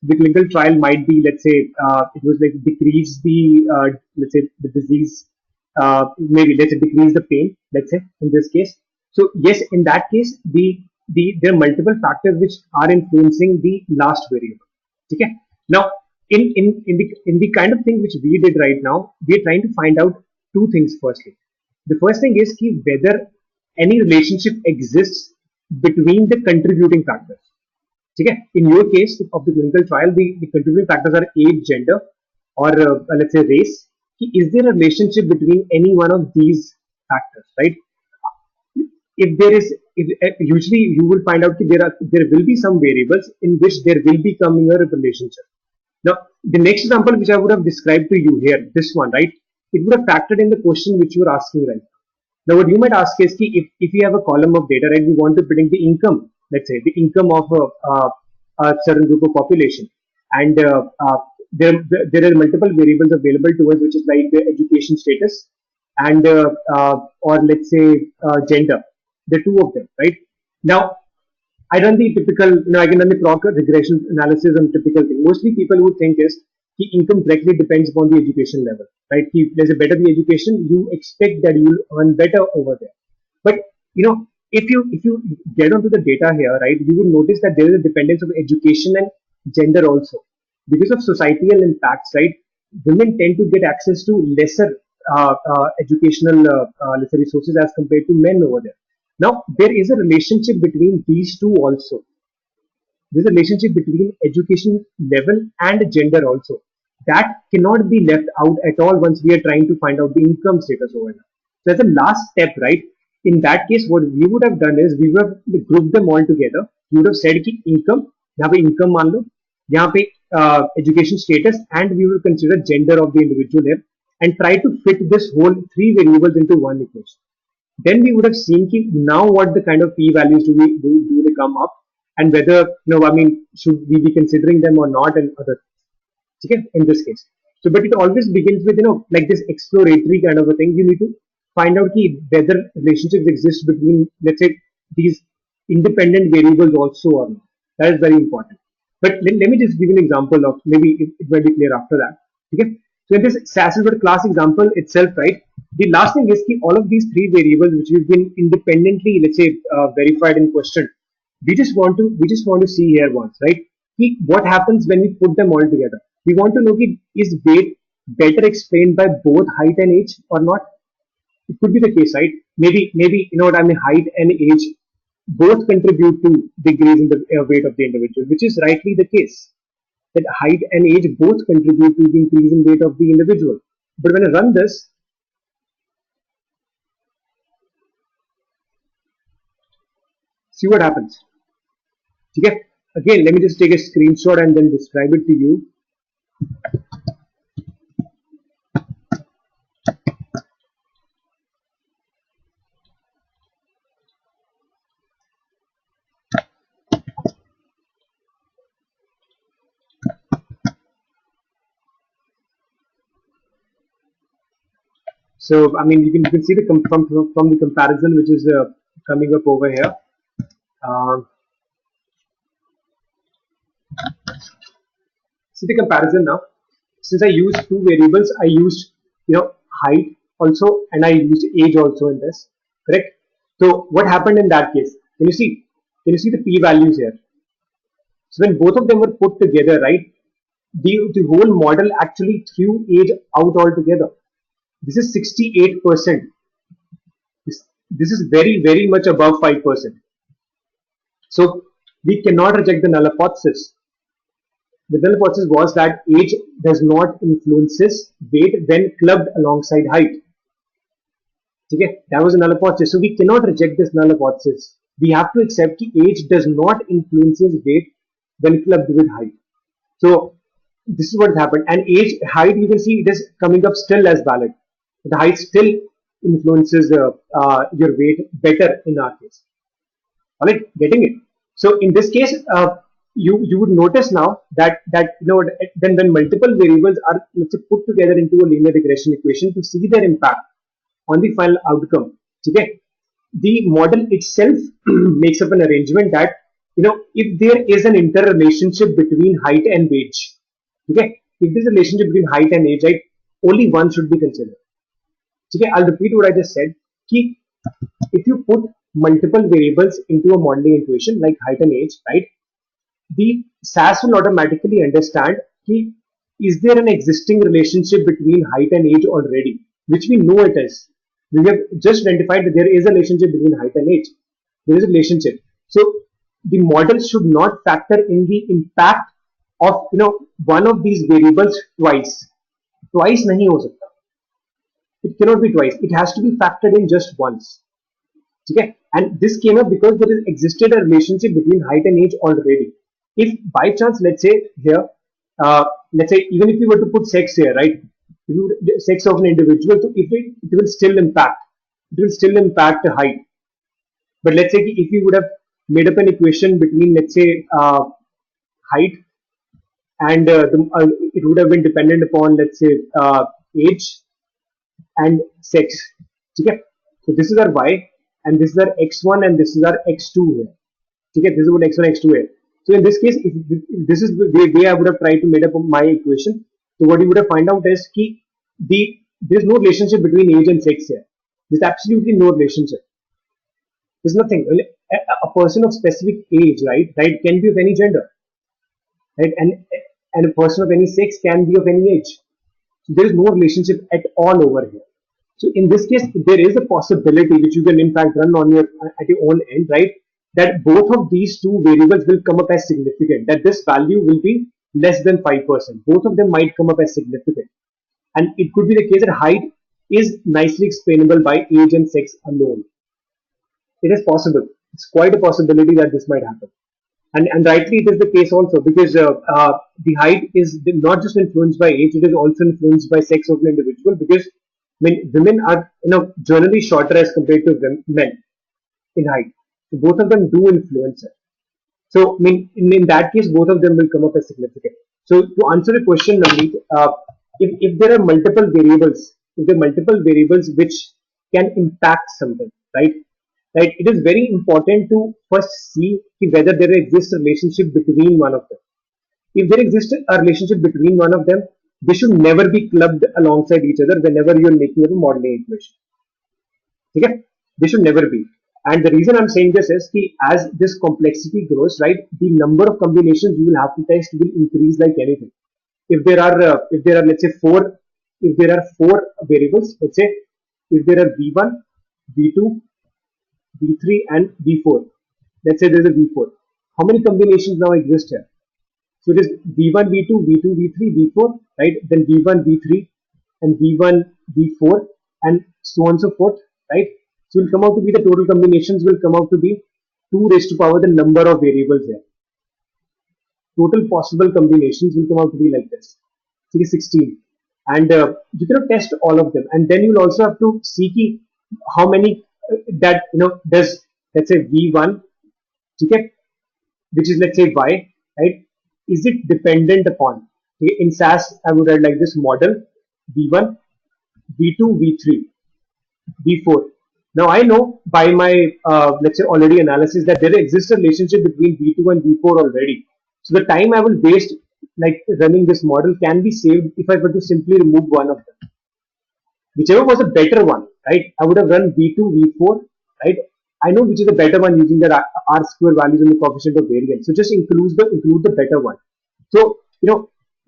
the clinical trial might be, let's say, it was like decrease the, let's say, the disease, maybe let's say decrease the pain, let's say, in this case. So yes, in that case, there are multiple factors which are influencing the last variable. Okay. Now, in the kind of thing which we did right now, we are trying to find out two things. Firstly, the first thing is ki whether any relationship exists between the contributing factors. Okay? In your case of the clinical trial, the contributing factors are age, gender, or let's say race. Is there a relationship between any one of these factors, right? If there is, usually you will find out that there will be some variables in which there will be coming a relationship. Now, the next example which I would have described to you here, this one, right? It would have factored in the question which you are asking right now. What you might ask is, if you have a column of data, right, we want to predict the income, let's say, the income of a certain group of population, and there are multiple variables available to us, which is like education status and or let's say gender. The two of them, right? Now, I run the typical, I can run the proper regression analysis on typical thing. Mostly people would think is the income directly depends upon the education level, right? If there's a better the education, you expect that you will earn better over there. But if you get onto the data here, right, you will notice that there is a dependence of education and gender also. Because of societal impacts, right, women tend to get access to lesser educational let's say resources as compared to men over there. Now, there is a relationship between these two also. There's a relationship between education level and gender also. That cannot be left out at all once we are trying to find out the income status over here. So as a last step, right, in that case, what we would have done is we would have grouped them all together. We would have said ki income, यहाँ पे income मान लो, यहाँ पे education status, and we will consider gender of the individual here and try to fit this whole three variables into one equation. Then we would have seen now what the kind of p values do they come up, and whether should we be considering them or not, and other things. Okay, in this case. So, but it always begins with like this exploratory kind of a thing. You need to find out whether relationships exist between, let's say, these independent variables also or not. That is very important. But let me just give you an example of, maybe it might be clear after that. Okay. So in this SAS class example itself, right, the last thing is all of these three variables which we've been independently, let's say, verified in question, we just want to see here once, right? What happens when we put them all together? We want to know is weight better explained by both height and age or not? It could be the case, right? Maybe height and age both contribute to decrease in the weight of the individual, which is rightly the case. That height and age both contribute to the increase in weight of the individual. But when I run this, see what happens. Okay? Again, let me just take a screenshot and then describe it to you. So, you can see from the comparison which is coming up over here. See the comparison now. Since I used two variables, I used height also and I used age also in this. Correct. So what happened in that case? Can you see? Can you see the p values here? So when both of them were put together, right, the whole model actually threw age out altogether. This is 68%. This is very, very much above 5%. So we cannot reject the null hypothesis. The null hypothesis was that age does not influences weight when clubbed alongside height. Okay, that was a null hypothesis. So we cannot reject this null hypothesis. We have to accept that age does not influences weight when clubbed with height. So this is what happened. And height, you can see it is coming up still as valid. The height still influences your weight better in our case. All right, getting it. So in this case, you would notice now that then when multiple variables are, let's say, put together into a linear regression equation to see their impact on the final outcome, okay, the model itself makes up an arrangement that if there is an interrelationship between height and age, okay, if there's a relationship between height and age, right, only one should be considered. Okay, I'll repeat what I just said. Ki if you put multiple variables into a modeling equation like height and age, right, the SAS will automatically understand ki is there an existing relationship between height and age already, which we know it is. We have just identified that there is a relationship between height and age. There is a relationship. So the model should not factor in the impact of one of these variables twice. Twice nahi ho sakta. It cannot be twice. It has to be factored in just once. Okay? And this came up because there existed a relationship between height and age already. If by chance, let's say here, let's say even if you were to put sex here, right? Sex of an individual, so it will still impact. It will still impact the height. But let's say if you would have made up an equation between, let's say, height and it would have been dependent upon, let's say, age and sex. Okay? So this is our y, and this is our x1, and this is our x2 here. Okay? This is what x1, x2 here. So in this case, if this is the way I would have tried to make up my equation. So what you would have find out is ki there's no relationship between age and sex here. There's absolutely no relationship. There's nothing. A person of specific age, right, can be of any gender, right, and a person of any sex can be of any age. So there is no relationship at all over here. So in this case, there is a possibility which you can in fact run on your at your own end, right? That both of these two variables will come up as significant. That this value will be less than 5%. Both of them might come up as significant, and it could be the case that height is nicely explainable by age and sex alone. It is possible. It's quite a possibility that this might happen. And rightly it is the case also because the height is not just influenced by age, it is also influenced by sex of an individual because women are generally shorter as compared to men in height. So both of them do influence it. So in that case, both of them will come up as significant. So to answer the question, Navneet, if there are multiple variables, if there are multiple variables which can impact something, right, it is very important to first see whether there exists a relationship between one of them. If there exists a relationship between one of them, they should never be clubbed alongside each other whenever you're making a modeling equation. Okay? They should never be. And the reason I'm saying this is that as this complexity grows, right, the number of combinations you will have to test will increase like anything. If there are let's say if there are four variables, let's say if there are v1, v2, v3 and v4. Let's say there's a v4. How many combinations now exist here? So it is v1, v2, v2, v3, v4, right? Then v1, v3 and v1, v4 and so on and so forth, right? So it will come out to be the total combinations will come out to be 2 raised to power the number of variables here. Total possible combinations will come out to be like this. So it is 16. And you cannot test all of them. And then you'll also have to see how many that does, let's say v1, okay, which is let's say y, right, is it dependent upon, okay, in SAS I would write like this model v1, v2, v3, v4. Now I know by my let's say already analysis that there exists a relationship between v2 and v4 already. So the time I will waste like running this model can be saved if I were to simply remove one of them. Whichever was a better one, right? I would have run v2, v4, right? I know which is the better one using the R square values and the coefficient of variance. So just include the better one. So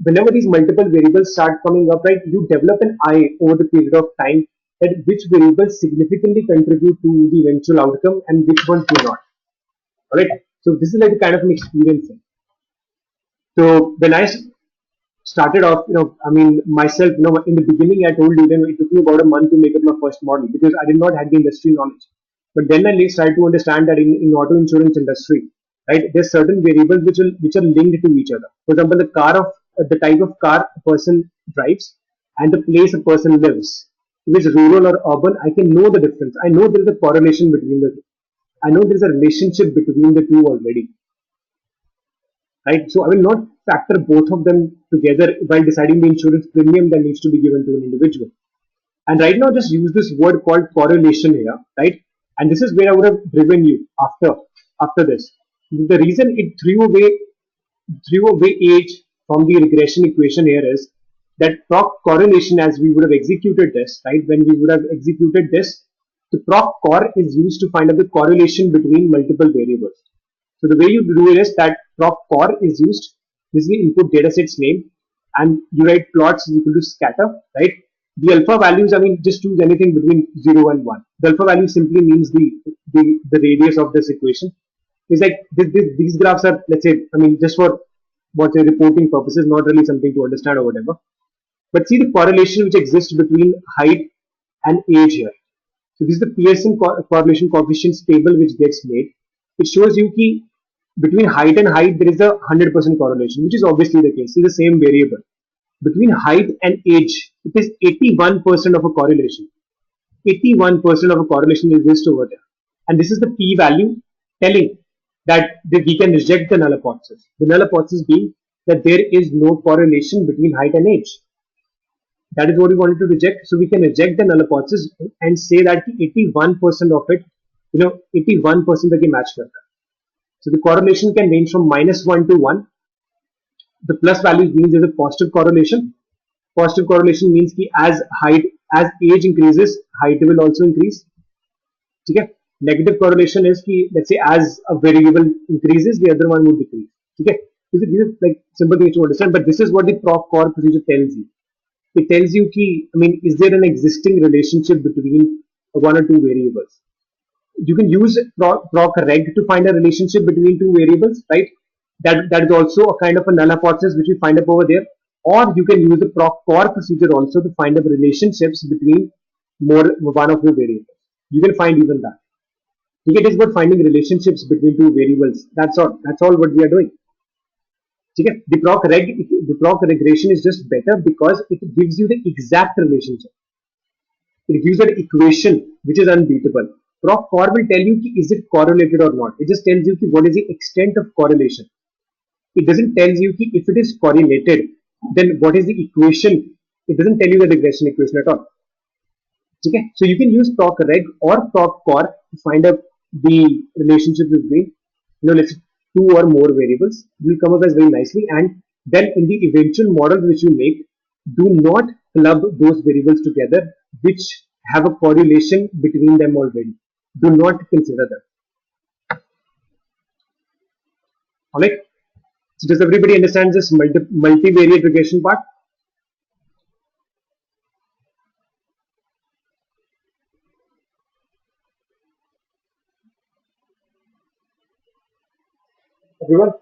whenever these multiple variables start coming up, right, you develop an eye over the period of time that which variables significantly contribute to the eventual outcome and which ones do not. All right. So this is like a kind of an experience. So when I started off, I mean, myself, in the beginning, I told you, it took me about a month to make up my first model because I did not have the industry knowledge. But then I started to understand that in auto insurance industry, right, there's certain variables which are linked to each other. For example, the type of car a person drives and the place a person lives. If it's rural or urban, I can know the difference. I know there is a correlation between the two. I know there is a relationship between the two already. Right? So I will not factor both of them together while deciding the insurance premium that needs to be given to an individual. And right now, just use this word called correlation here, right? And this is where I would have driven you after this. The reason it threw away age from the regression equation here is that proc correlation, as we would have executed this, right? When we would have executed this, the proc cor is used to find out the correlation between multiple variables. So the way you do it is that proc cor is used. This is the input dataset's name, and you write plots is equal to scatter, right? The alpha values, I mean, just choose anything between 0 and 1. The alpha value simply means the radius of this equation. It's like these graphs are, let's say, I mean, just for what say reporting purposes, not really something to understand or whatever. But see the correlation which exists between height and age here. So this is the Pearson correlation coefficients table which gets made. It shows you that between height and height there is a 100% correlation, which is obviously the case. See the same variable. Between height and age, it is 81% of a correlation. 81% of a correlation exists over there. And this is the p-value telling that we can reject the null hypothesis. The null hypothesis being that there is no correlation between height and age. That is what we wanted to reject. So we can reject the null hypothesis and say that 81% of it, 81% that match karta. So the correlation can range from -1 to 1. The plus value means there's a positive correlation. Positive correlation means that as age increases, height will also increase. Okay? Negative correlation is that, let's say, as a variable increases, the other one would decrease. Okay? These are like simple things to understand, but this is what the proc core procedure tells you. It tells you I mean, is there an existing relationship between one or two variables? You can use proc reg to find a relationship between two variables, right? That is also a kind of a null hypothesis which we find up over there. Or you can use the proc core procedure also to find up relationships between one of the variables. You can find even that. It is about finding relationships between two variables. That's all. That's all what we are doing. Okay? The proc regression is just better because it gives you the exact relationship. It gives an equation which is unbeatable. Proc core will tell you is it correlated or not. It just tells you what is the extent of correlation. It doesn't tell you if it is correlated, then what is the equation. It doesn't tell you the regression equation at all. Okay, so you can use proc reg or proc core to find out the relationship between, let's say, two or more variables. It will come up as very nicely, and then in the eventual models which you make, do not club those variables together which have a correlation between them already. Do not consider them. Alright. So does everybody understand this multivariate regression part? Everyone?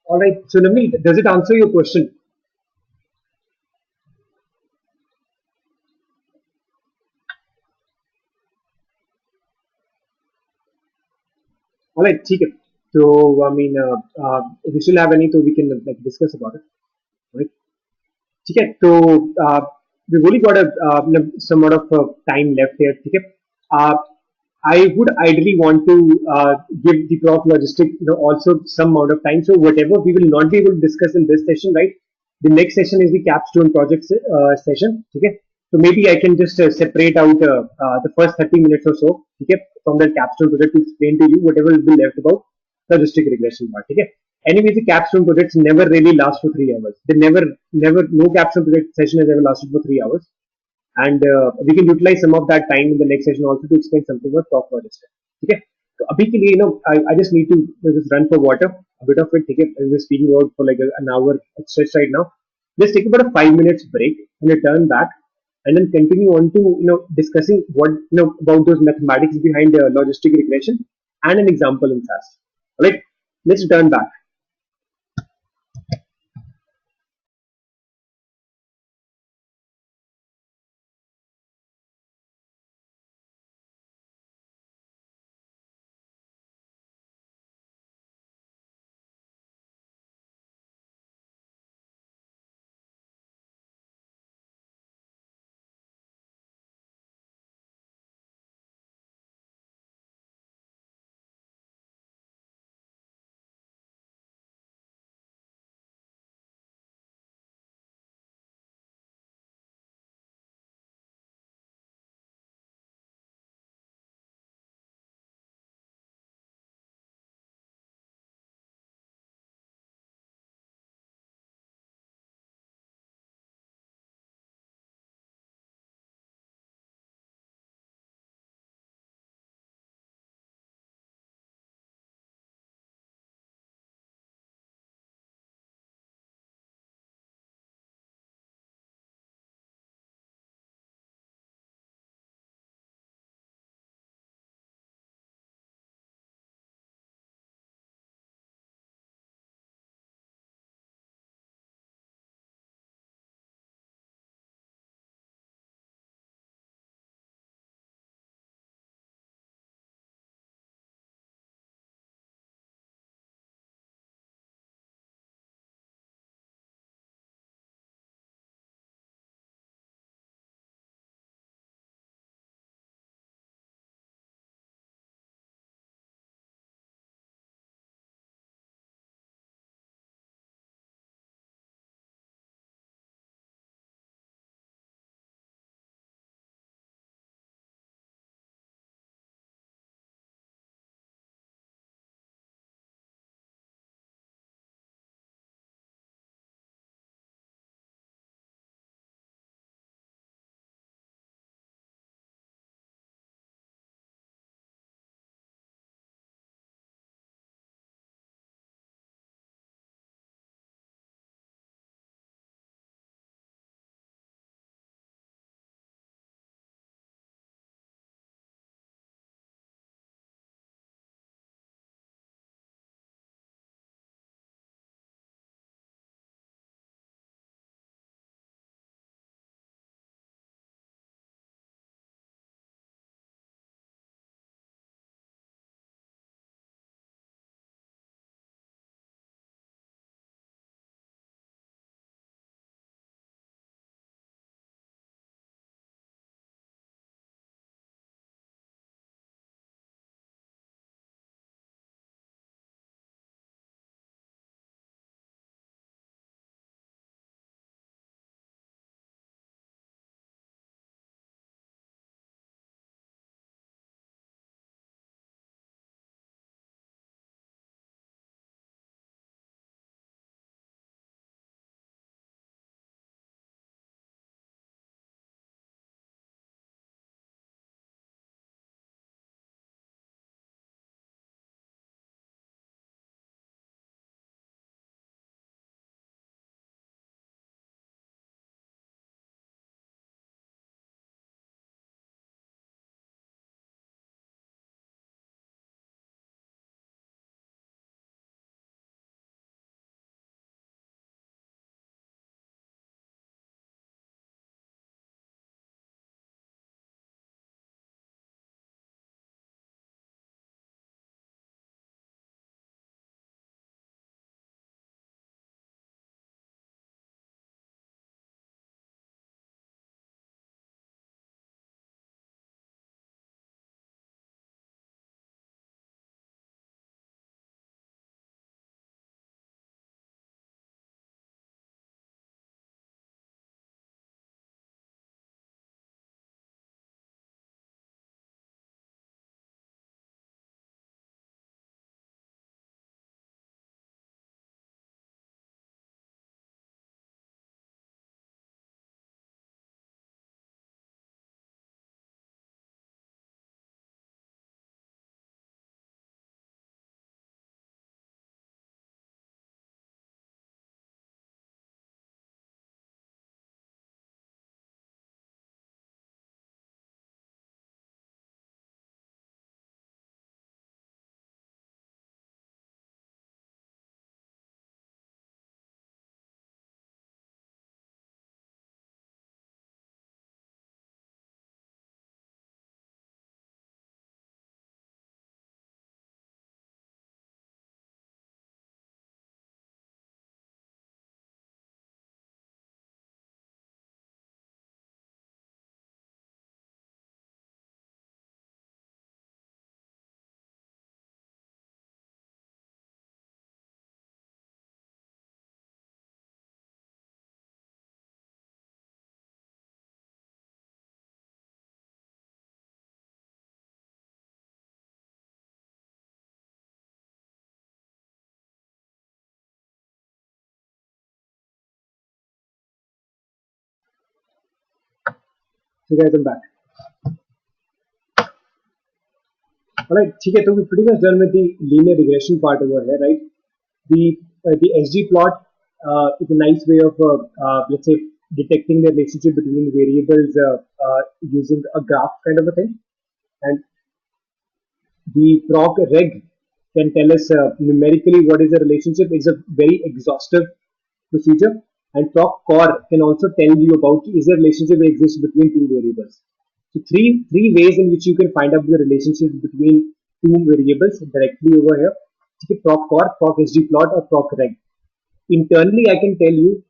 Alright, so Navneet, does it answer your question? Alright, ठीक है. So I mean, if you still have any, so we can like discuss about it. Right? ठीक है. So we've only got some amount of time left here. ठीक है. Uh, I would ideally want to give the prof logistic, also some amount of time. So whatever we will not be able to discuss in this session, right? The next session is the capstone project session. Okay, so maybe I can just separate out the first 30 minutes or so, okay, from that capstone project to explain to you whatever will be left about logistic regression part. Okay. Anyway, the capstone projects never really last for 3 hours. They no capstone project session has ever lasted for 3 hours, and we can utilize some of that time in the next session also to explain something about top logistics. Okay. So abhi ke liye, I just need to just run for water, a bit of it. Okay, I'm just speaking out for like an hour stretch right now. Let's take about a 5 minutes break and return back, and then continue on to discussing what about those mathematics behind logistic regression and an example in SAS. All right, let's return back. So guys, I'm back. Alright, okay, so we're pretty much done with the linear regression part over here, right? The SG plot is a nice way of let's say detecting the relationship between variables using a graph kind of a thing, and the proc reg can tell us numerically what is the relationship. It's a very exhaustive procedure, and proc core can also tell you about is there a relationship that exists between two variables. So three ways in which you can find out the relationship between two variables directly over here. Okay, proc core, proc SG plot, or proc reg. Internally, I can tell you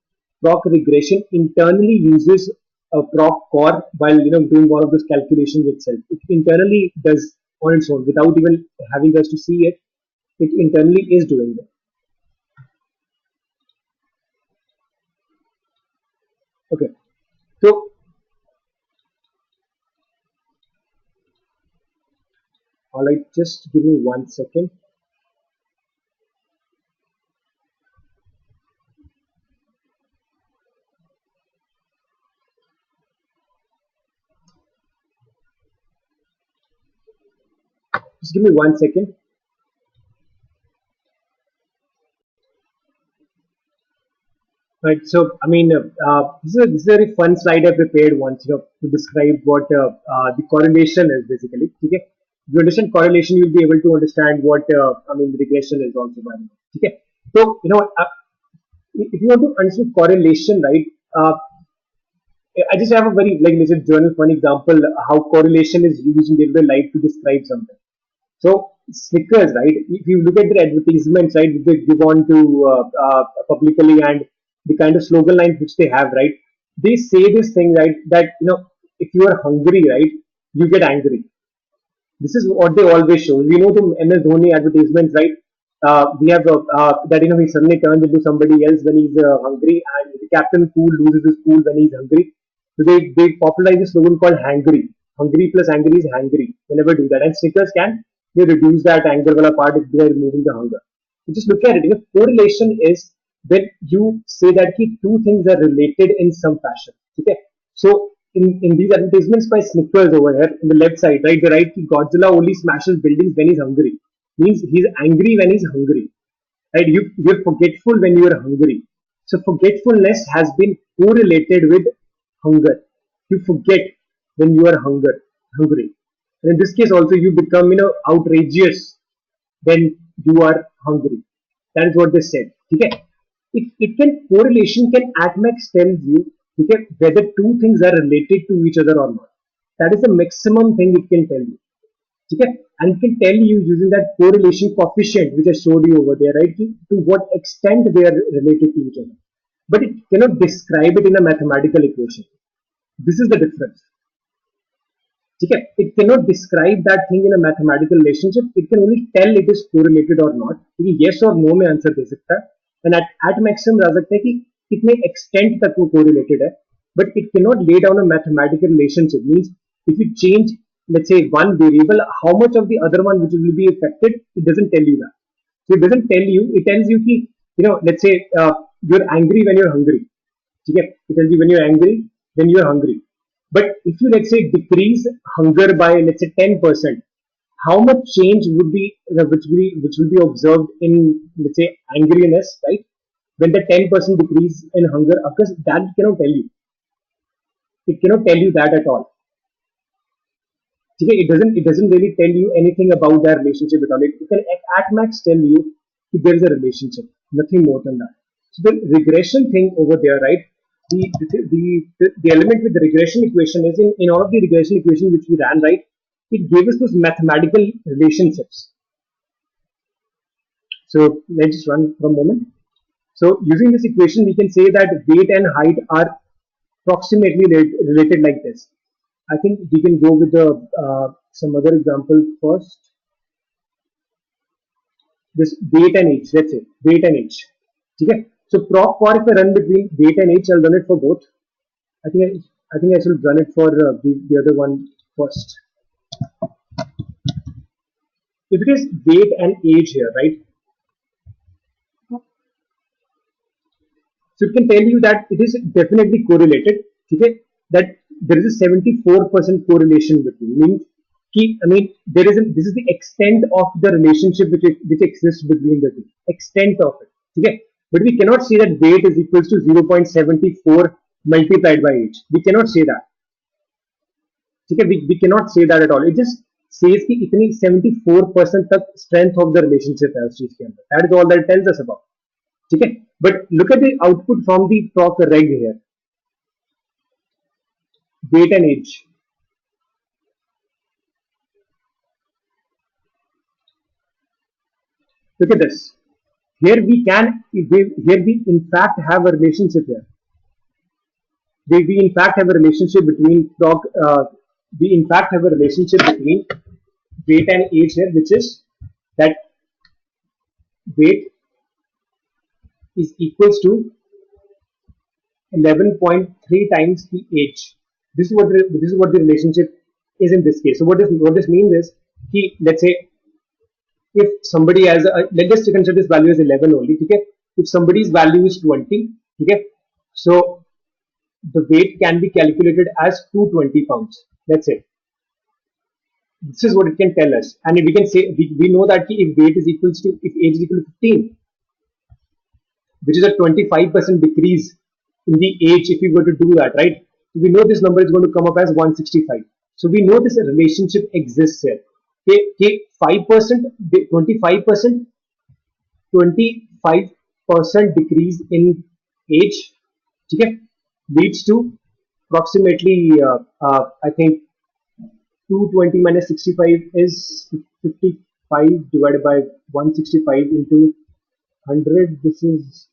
proc regression internally uses a proc core while doing all of those calculations itself. It internally does on its own without even having us to see it. It internally is doing that. Okay, so all right, just give me 1 second. Just give me 1 second. Right. So, I mean, this is a very fun slide I prepared once, to describe what the correlation is basically. Okay. If you understand correlation, you'll be able to understand what regression is also. By the way. Okay. So, if you want to understand correlation, right? I just have a very like let's say journal fun example how correlation is used in day-to-day life to describe something. So Snickers, right? If you look at the advertisements, right, which they give on to publicly and the kind of slogan lines which they have, right? They say this thing, right, that if you are hungry, right, you get angry. This is what they always show. We know the MS Dhoni advertisements, right? We have that he suddenly turns into somebody else when he's hungry, and the captain cool loses his cool when he's hungry. So they popularize a slogan called hangry. Hungry plus angry is hangry. They never do that, and Snickers can they reduce that anger wala part if they are removing the hunger. So just look at it. Correlation is when you say that two things are related in some fashion. Okay, so in these advertisements by Snickers over here in the left side, right, they write Godzilla only smashes buildings when he's hungry. Means he's angry when he's hungry. Right? You're forgetful when you're hungry. So forgetfulness has been correlated with hunger. You forget when you are hungry. And in this case also you become outrageous when you are hungry. That is what they said. Okay? It can correlation can at max tell you okay, whether two things are related to each other or not. That is the maximum thing it can tell you. Okay? And it can tell you using that correlation coefficient which I showed you over there, right? To what extent they are related to each other. But it cannot describe it in a mathematical equation. This is the difference. Okay? It cannot describe that thing in a mathematical relationship. It can only tell it is correlated or not. Yes or no में answer दे सकता है. And at maximum रह सकता है कि कितने extent तक वो correlated है. But it cannot lay down a mathematical relationship. Means if you change, let's say one variable, how much of the other one which will be affected, it doesn't tell you that. So it doesn't tell you. It tells you कि let's say you're angry when you're hungry. Okay? It tells you when you're angry, when you're hungry. But if you let's say decrease hunger by let's say 10%, how much change would be which will be observed in let's say angriness, right? When the 10% decrease in hunger occurs, that cannot tell you. It cannot tell you that at all. Okay, it doesn't really tell you anything about their relationship at all. It can at max tell you if there is a relationship, nothing more than that. So the regression thing over there, right? The element with the regression equation is in all of the regression equations which we ran, right? It gave us those mathematical relationships. So let's just run for a moment. So using this equation, we can say that weight and height are approximately related like this. I think we can go with the some other example first. This weight and age, let's say weight and age. Okay. So proc for if I run between weight and age, I'll run it for both. I think I should run it for the other one first. If it is weight and age here, right? So it can tell you that it is definitely correlated. Okay, that there is a 74% correlation between. Means I mean there is this is the extent of the relationship which exists between the two. Extent of it. Okay? But we cannot say that weight is equals to 0.74 multiplied by age. We cannot say that. Okay? We cannot say that at all. It just says कि इतनी 74% तक strength of the relationship है उस चीज के अंदर. That is all that it tells us about. Okay? But look at the output from the proc reg here. Weight and age. Look at this. Here we in fact have a relationship here. We in fact have a relationship between we in fact have a relationship between weight and age here, which is that weight is equals to 11.3 times the age. This is what the relationship is in this case. So what this means is, let's say if somebody has let's just consider this value as 11 only. Okay? If somebody's value is 20, okay, so the weight can be calculated as 220 pounds. Let's say this is what it can tell us, and we can say we know that if weight is equals to if age is equal to 15, which is a 25% decrease in the age if we were to do that, right? So we know this number is going to come up as 165. So we know this relationship exists here. Okay, 5%, 25%, 25% decrease in age, okay, leads to approximately, I think 220 minus 65 is 55 divided by 165 into 100. This is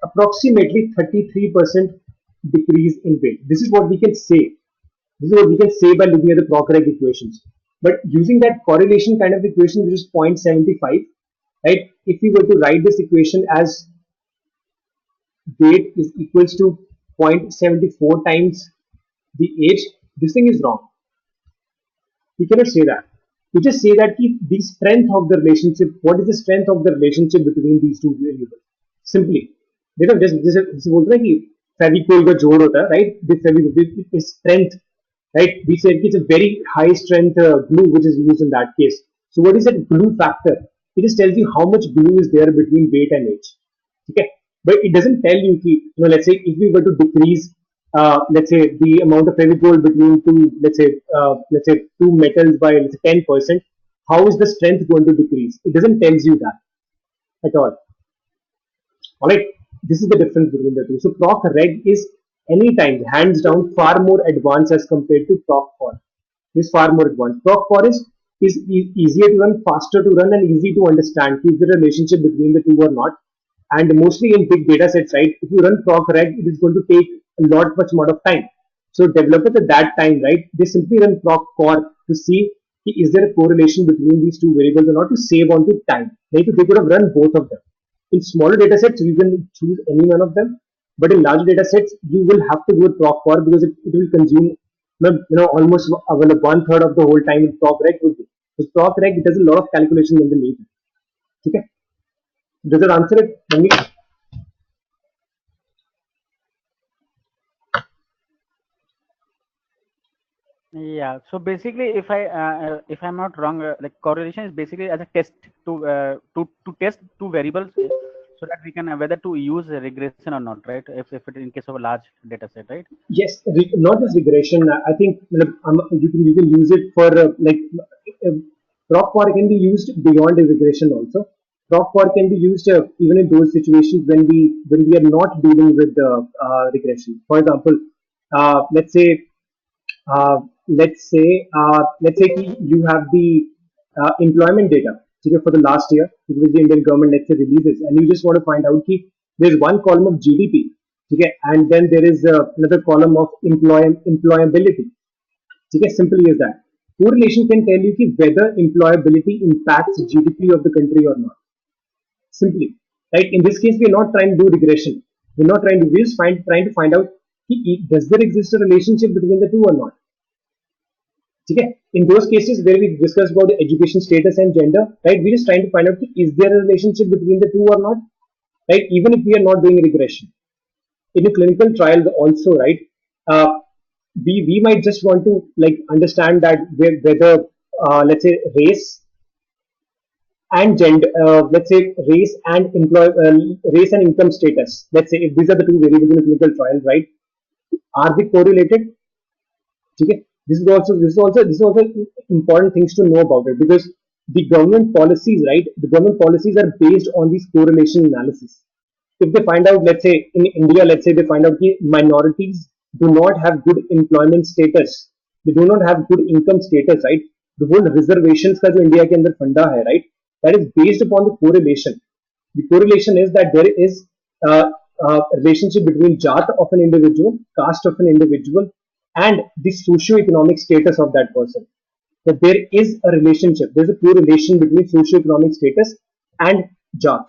approximately 33% decrease in weight. This is what we can say. This is what we can say by looking at the Proc-Reg equations. But using that correlation kind of equation, which is 0.75, right? If we were to write this equation as weight is equals to 0.74 times the age, this thing is wrong. We cannot say that. We just say that the strength of the relationship, what is the strength of the relationship between these two variables? Simply. देखो जैसे बोलते हैं कि फेविकोल का जोड़ होता है, right? The strength, right? We said it's a very high strength glue which is used in that case. So what is that glue factor? It just tells you how much glue is there between weight and age. Okay, but it doesn't tell you, let's say if we were to decrease, let's say the amount of fevicol between two, let's say two metals by 10%, how is the strength going to decrease? It doesn't tell you that at all. All right, this is the difference between the two. So proc reg is anytime hands down far more advanced as compared to proc for. It is far more advanced. Proc for is easier to run, faster to run, and easy to understand. Is there a relationship between the two or not? And mostly in big data sets, right? If you run proc reg, it is going to take a much more of time. So developers at that time, right, they simply run proc for to see is there a correlation between these two variables or not, to save on the time. They could have run both of them. In smaller data sets, you can choose any one of them, but in large data sets, you will have to go with proc for because it will consume almost 1/3 of the whole time in proc reg would be. Because proc reg, it does a lot of calculation in the need. Okay. Does that answer it?
Yeah. So basically, if I'm not wrong, like correlation is basically as a test to test two variables, so that we can whether to use a regression or not, right? If it in case of a large data set, right?
Yes, not just regression. I think you can use it for proc for can be used beyond a regression also. Proc for can be used even in those situations when we are not dealing with regression. For example, let's say you have the employment data for the last year, which the Indian government let's say releases, and you just want to find out there's one column of GDP, okay, and then there is another column of employability. Okay, simply as that. Correlation can tell you whether employability impacts GDP of the country or not. Simply, right? In this case, we are not trying to do regression. We're not trying to. We're just trying to find out does there exist a relationship between the two or not. Okay? In those cases where we discussed about the education status and gender, right? We're just trying to find out is there a relationship between the two or not, right? Even if we are not doing regression. In a clinical trial, also, right? we might just want to like understand that whether let's say race and gender, let's say race and income status. Let's say if these are the two variables in a clinical trial, right? Are they correlated? Okay. This is also important things to know about it, because the government policies, right? The government policies are based on these correlation analysis. If they find out, let's say in India, let's say they find out that minorities do not have good employment status, they do not have good income status, right? The whole reservations का जो India के अंदर फंडा है, right? That is based upon the correlation. The correlation is that there is a relationship between jat of an individual, caste of an individual, and the socio-economic status of that person. That there is a relationship, there's a correlation between socio-economic status and jat,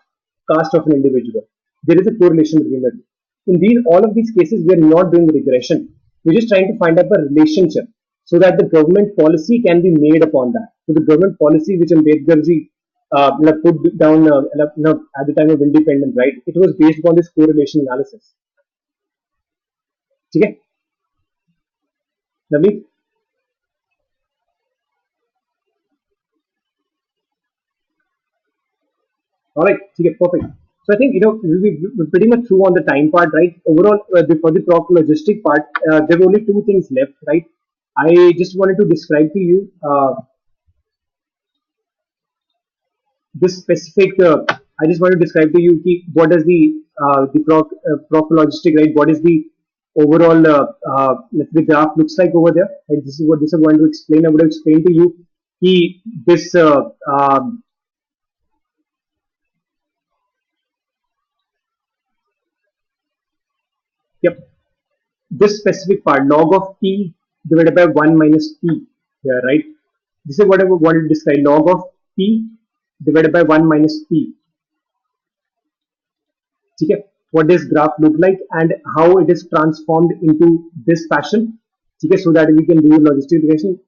caste of an individual. There is a correlation between the two. In all of these cases, we are not doing regression. We're just trying to find out a relationship so that the government policy can be made upon that. So the government policy which Ambedkar ji put down at the time of independence, right? It was based upon this correlation analysis. Okay, Navneet? All right, okay, perfect. So I think we're pretty much through on the time part, right? Overall, for the proc logistic part, there were only two things left, right? I just wanted to describe to you this specific. I just want to describe to you what is the proc logistic, right? What is the overall let's say graph looks like over there? Right? This is what I'm going to explain. I would have explained to you this. Yep, this specific part, log of p divided by 1 minus p here, right? This is what I wanted to describe, log of p divided by 1 minus p. Okay, what this graph look like and how it is transformed into this fashion. Okay, so that we can do logistic regression.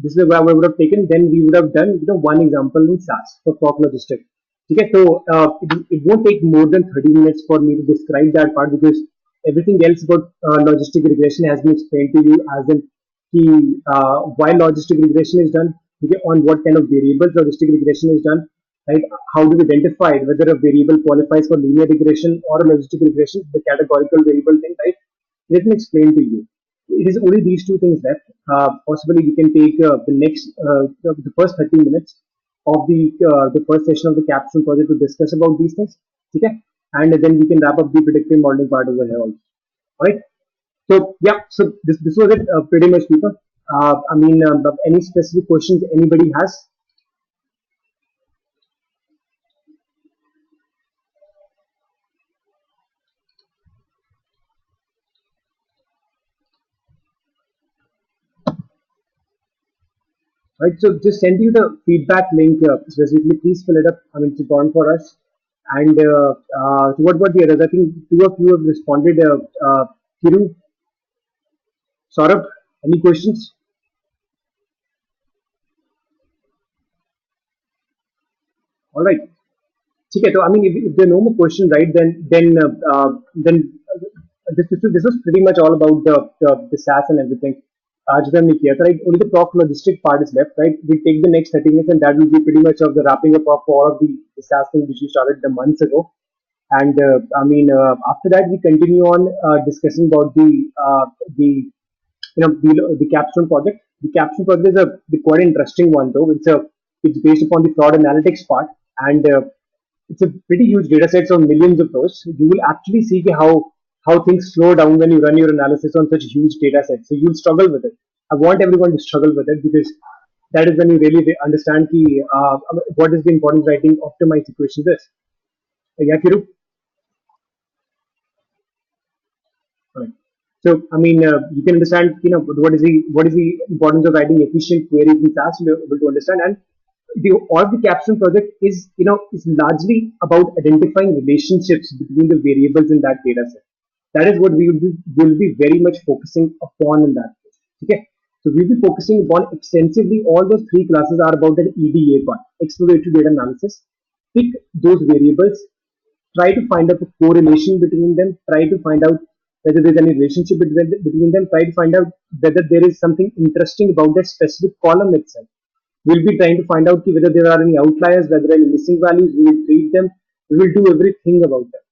This is where I would have taken, then we would have done one example in SAS for POC logistic. Okay, so it won't take more than 30 minutes for me to describe that part, because everything else about logistic regression has been explained to you, as in why logistic regression is done, okay, on what kind of variables logistic regression is done, right? How do we identify whether a variable qualifies for linear regression or a logistic regression, the categorical variable thing, right? Let me explain to you. It is only these two things left. Possibly we can take the first 30 minutes of the first session of the capstone project to discuss about these things. Okay, and then we can wrap up the predictive modeling part over here also. All right. So yeah, so this was it pretty much, people. Any specific questions anybody has? Right, so just send you the feedback link specifically. Please fill it up. I mean, it's important for us. And what about the others? I think two of you have responded. Kiru, Saurabh, any questions? All right. Okay, so I mean, if there are no more questions, right, this was pretty much all about the SAS and everything. जो हमने किया था, right? Only the proc logistic part is left, right? We take the next 30 minutes, and that will be pretty much of the wrapping up of all of the SAS things which we started the months ago. And after that, we continue on discussing about the capstone project. The capstone project is a quite interesting one, though. It's based upon the fraud analytics part, and it's a pretty huge data sets of millions of rows. You will actually see how things slow down when you run your analysis on such huge data sets. So you'll struggle with it. I want everyone to struggle with it, because that is when you really understand what is the importance of writing optimized equations is. Yeah, Kiru? Right. So, you can understand, what is the importance of writing efficient queries in SAS. You're able to understand, and all of the capstone project is largely about identifying relationships between the variables in that data set. That is what we will be very much focusing upon in that case. Okay, so we'll be focusing upon extensively. All those three classes are about that EDA part, exploratory data analysis. Pick those variables, try to find out a correlation between them, try to find out whether there's any relationship between them. Try to find out whether there is something interesting about that specific column itself. We'll be trying to find out whether there are any outliers, whether any missing values. We will treat them. We will do everything about them.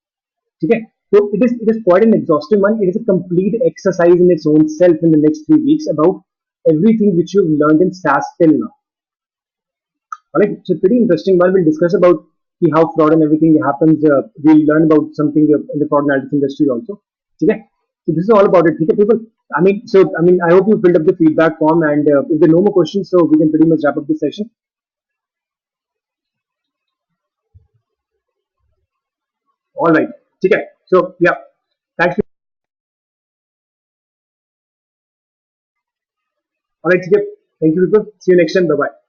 Okay? So it is quite an exhaustive one. It is a complete exercise in its own self in the next 3 weeks about everything which you've learned in SAS till now. Alright, it's a pretty interesting one. We'll discuss about how fraud and everything happens. We'll learn about something in the fraud analytics industry also. Okay? So this is all about it. Okay, people. I hope you filled up the feedback form, and if there are no more questions, so we can pretty much wrap up the session. All right. Okay. So yeah, thanks. All right. Okay. Thank you, people. See you next time. Bye bye.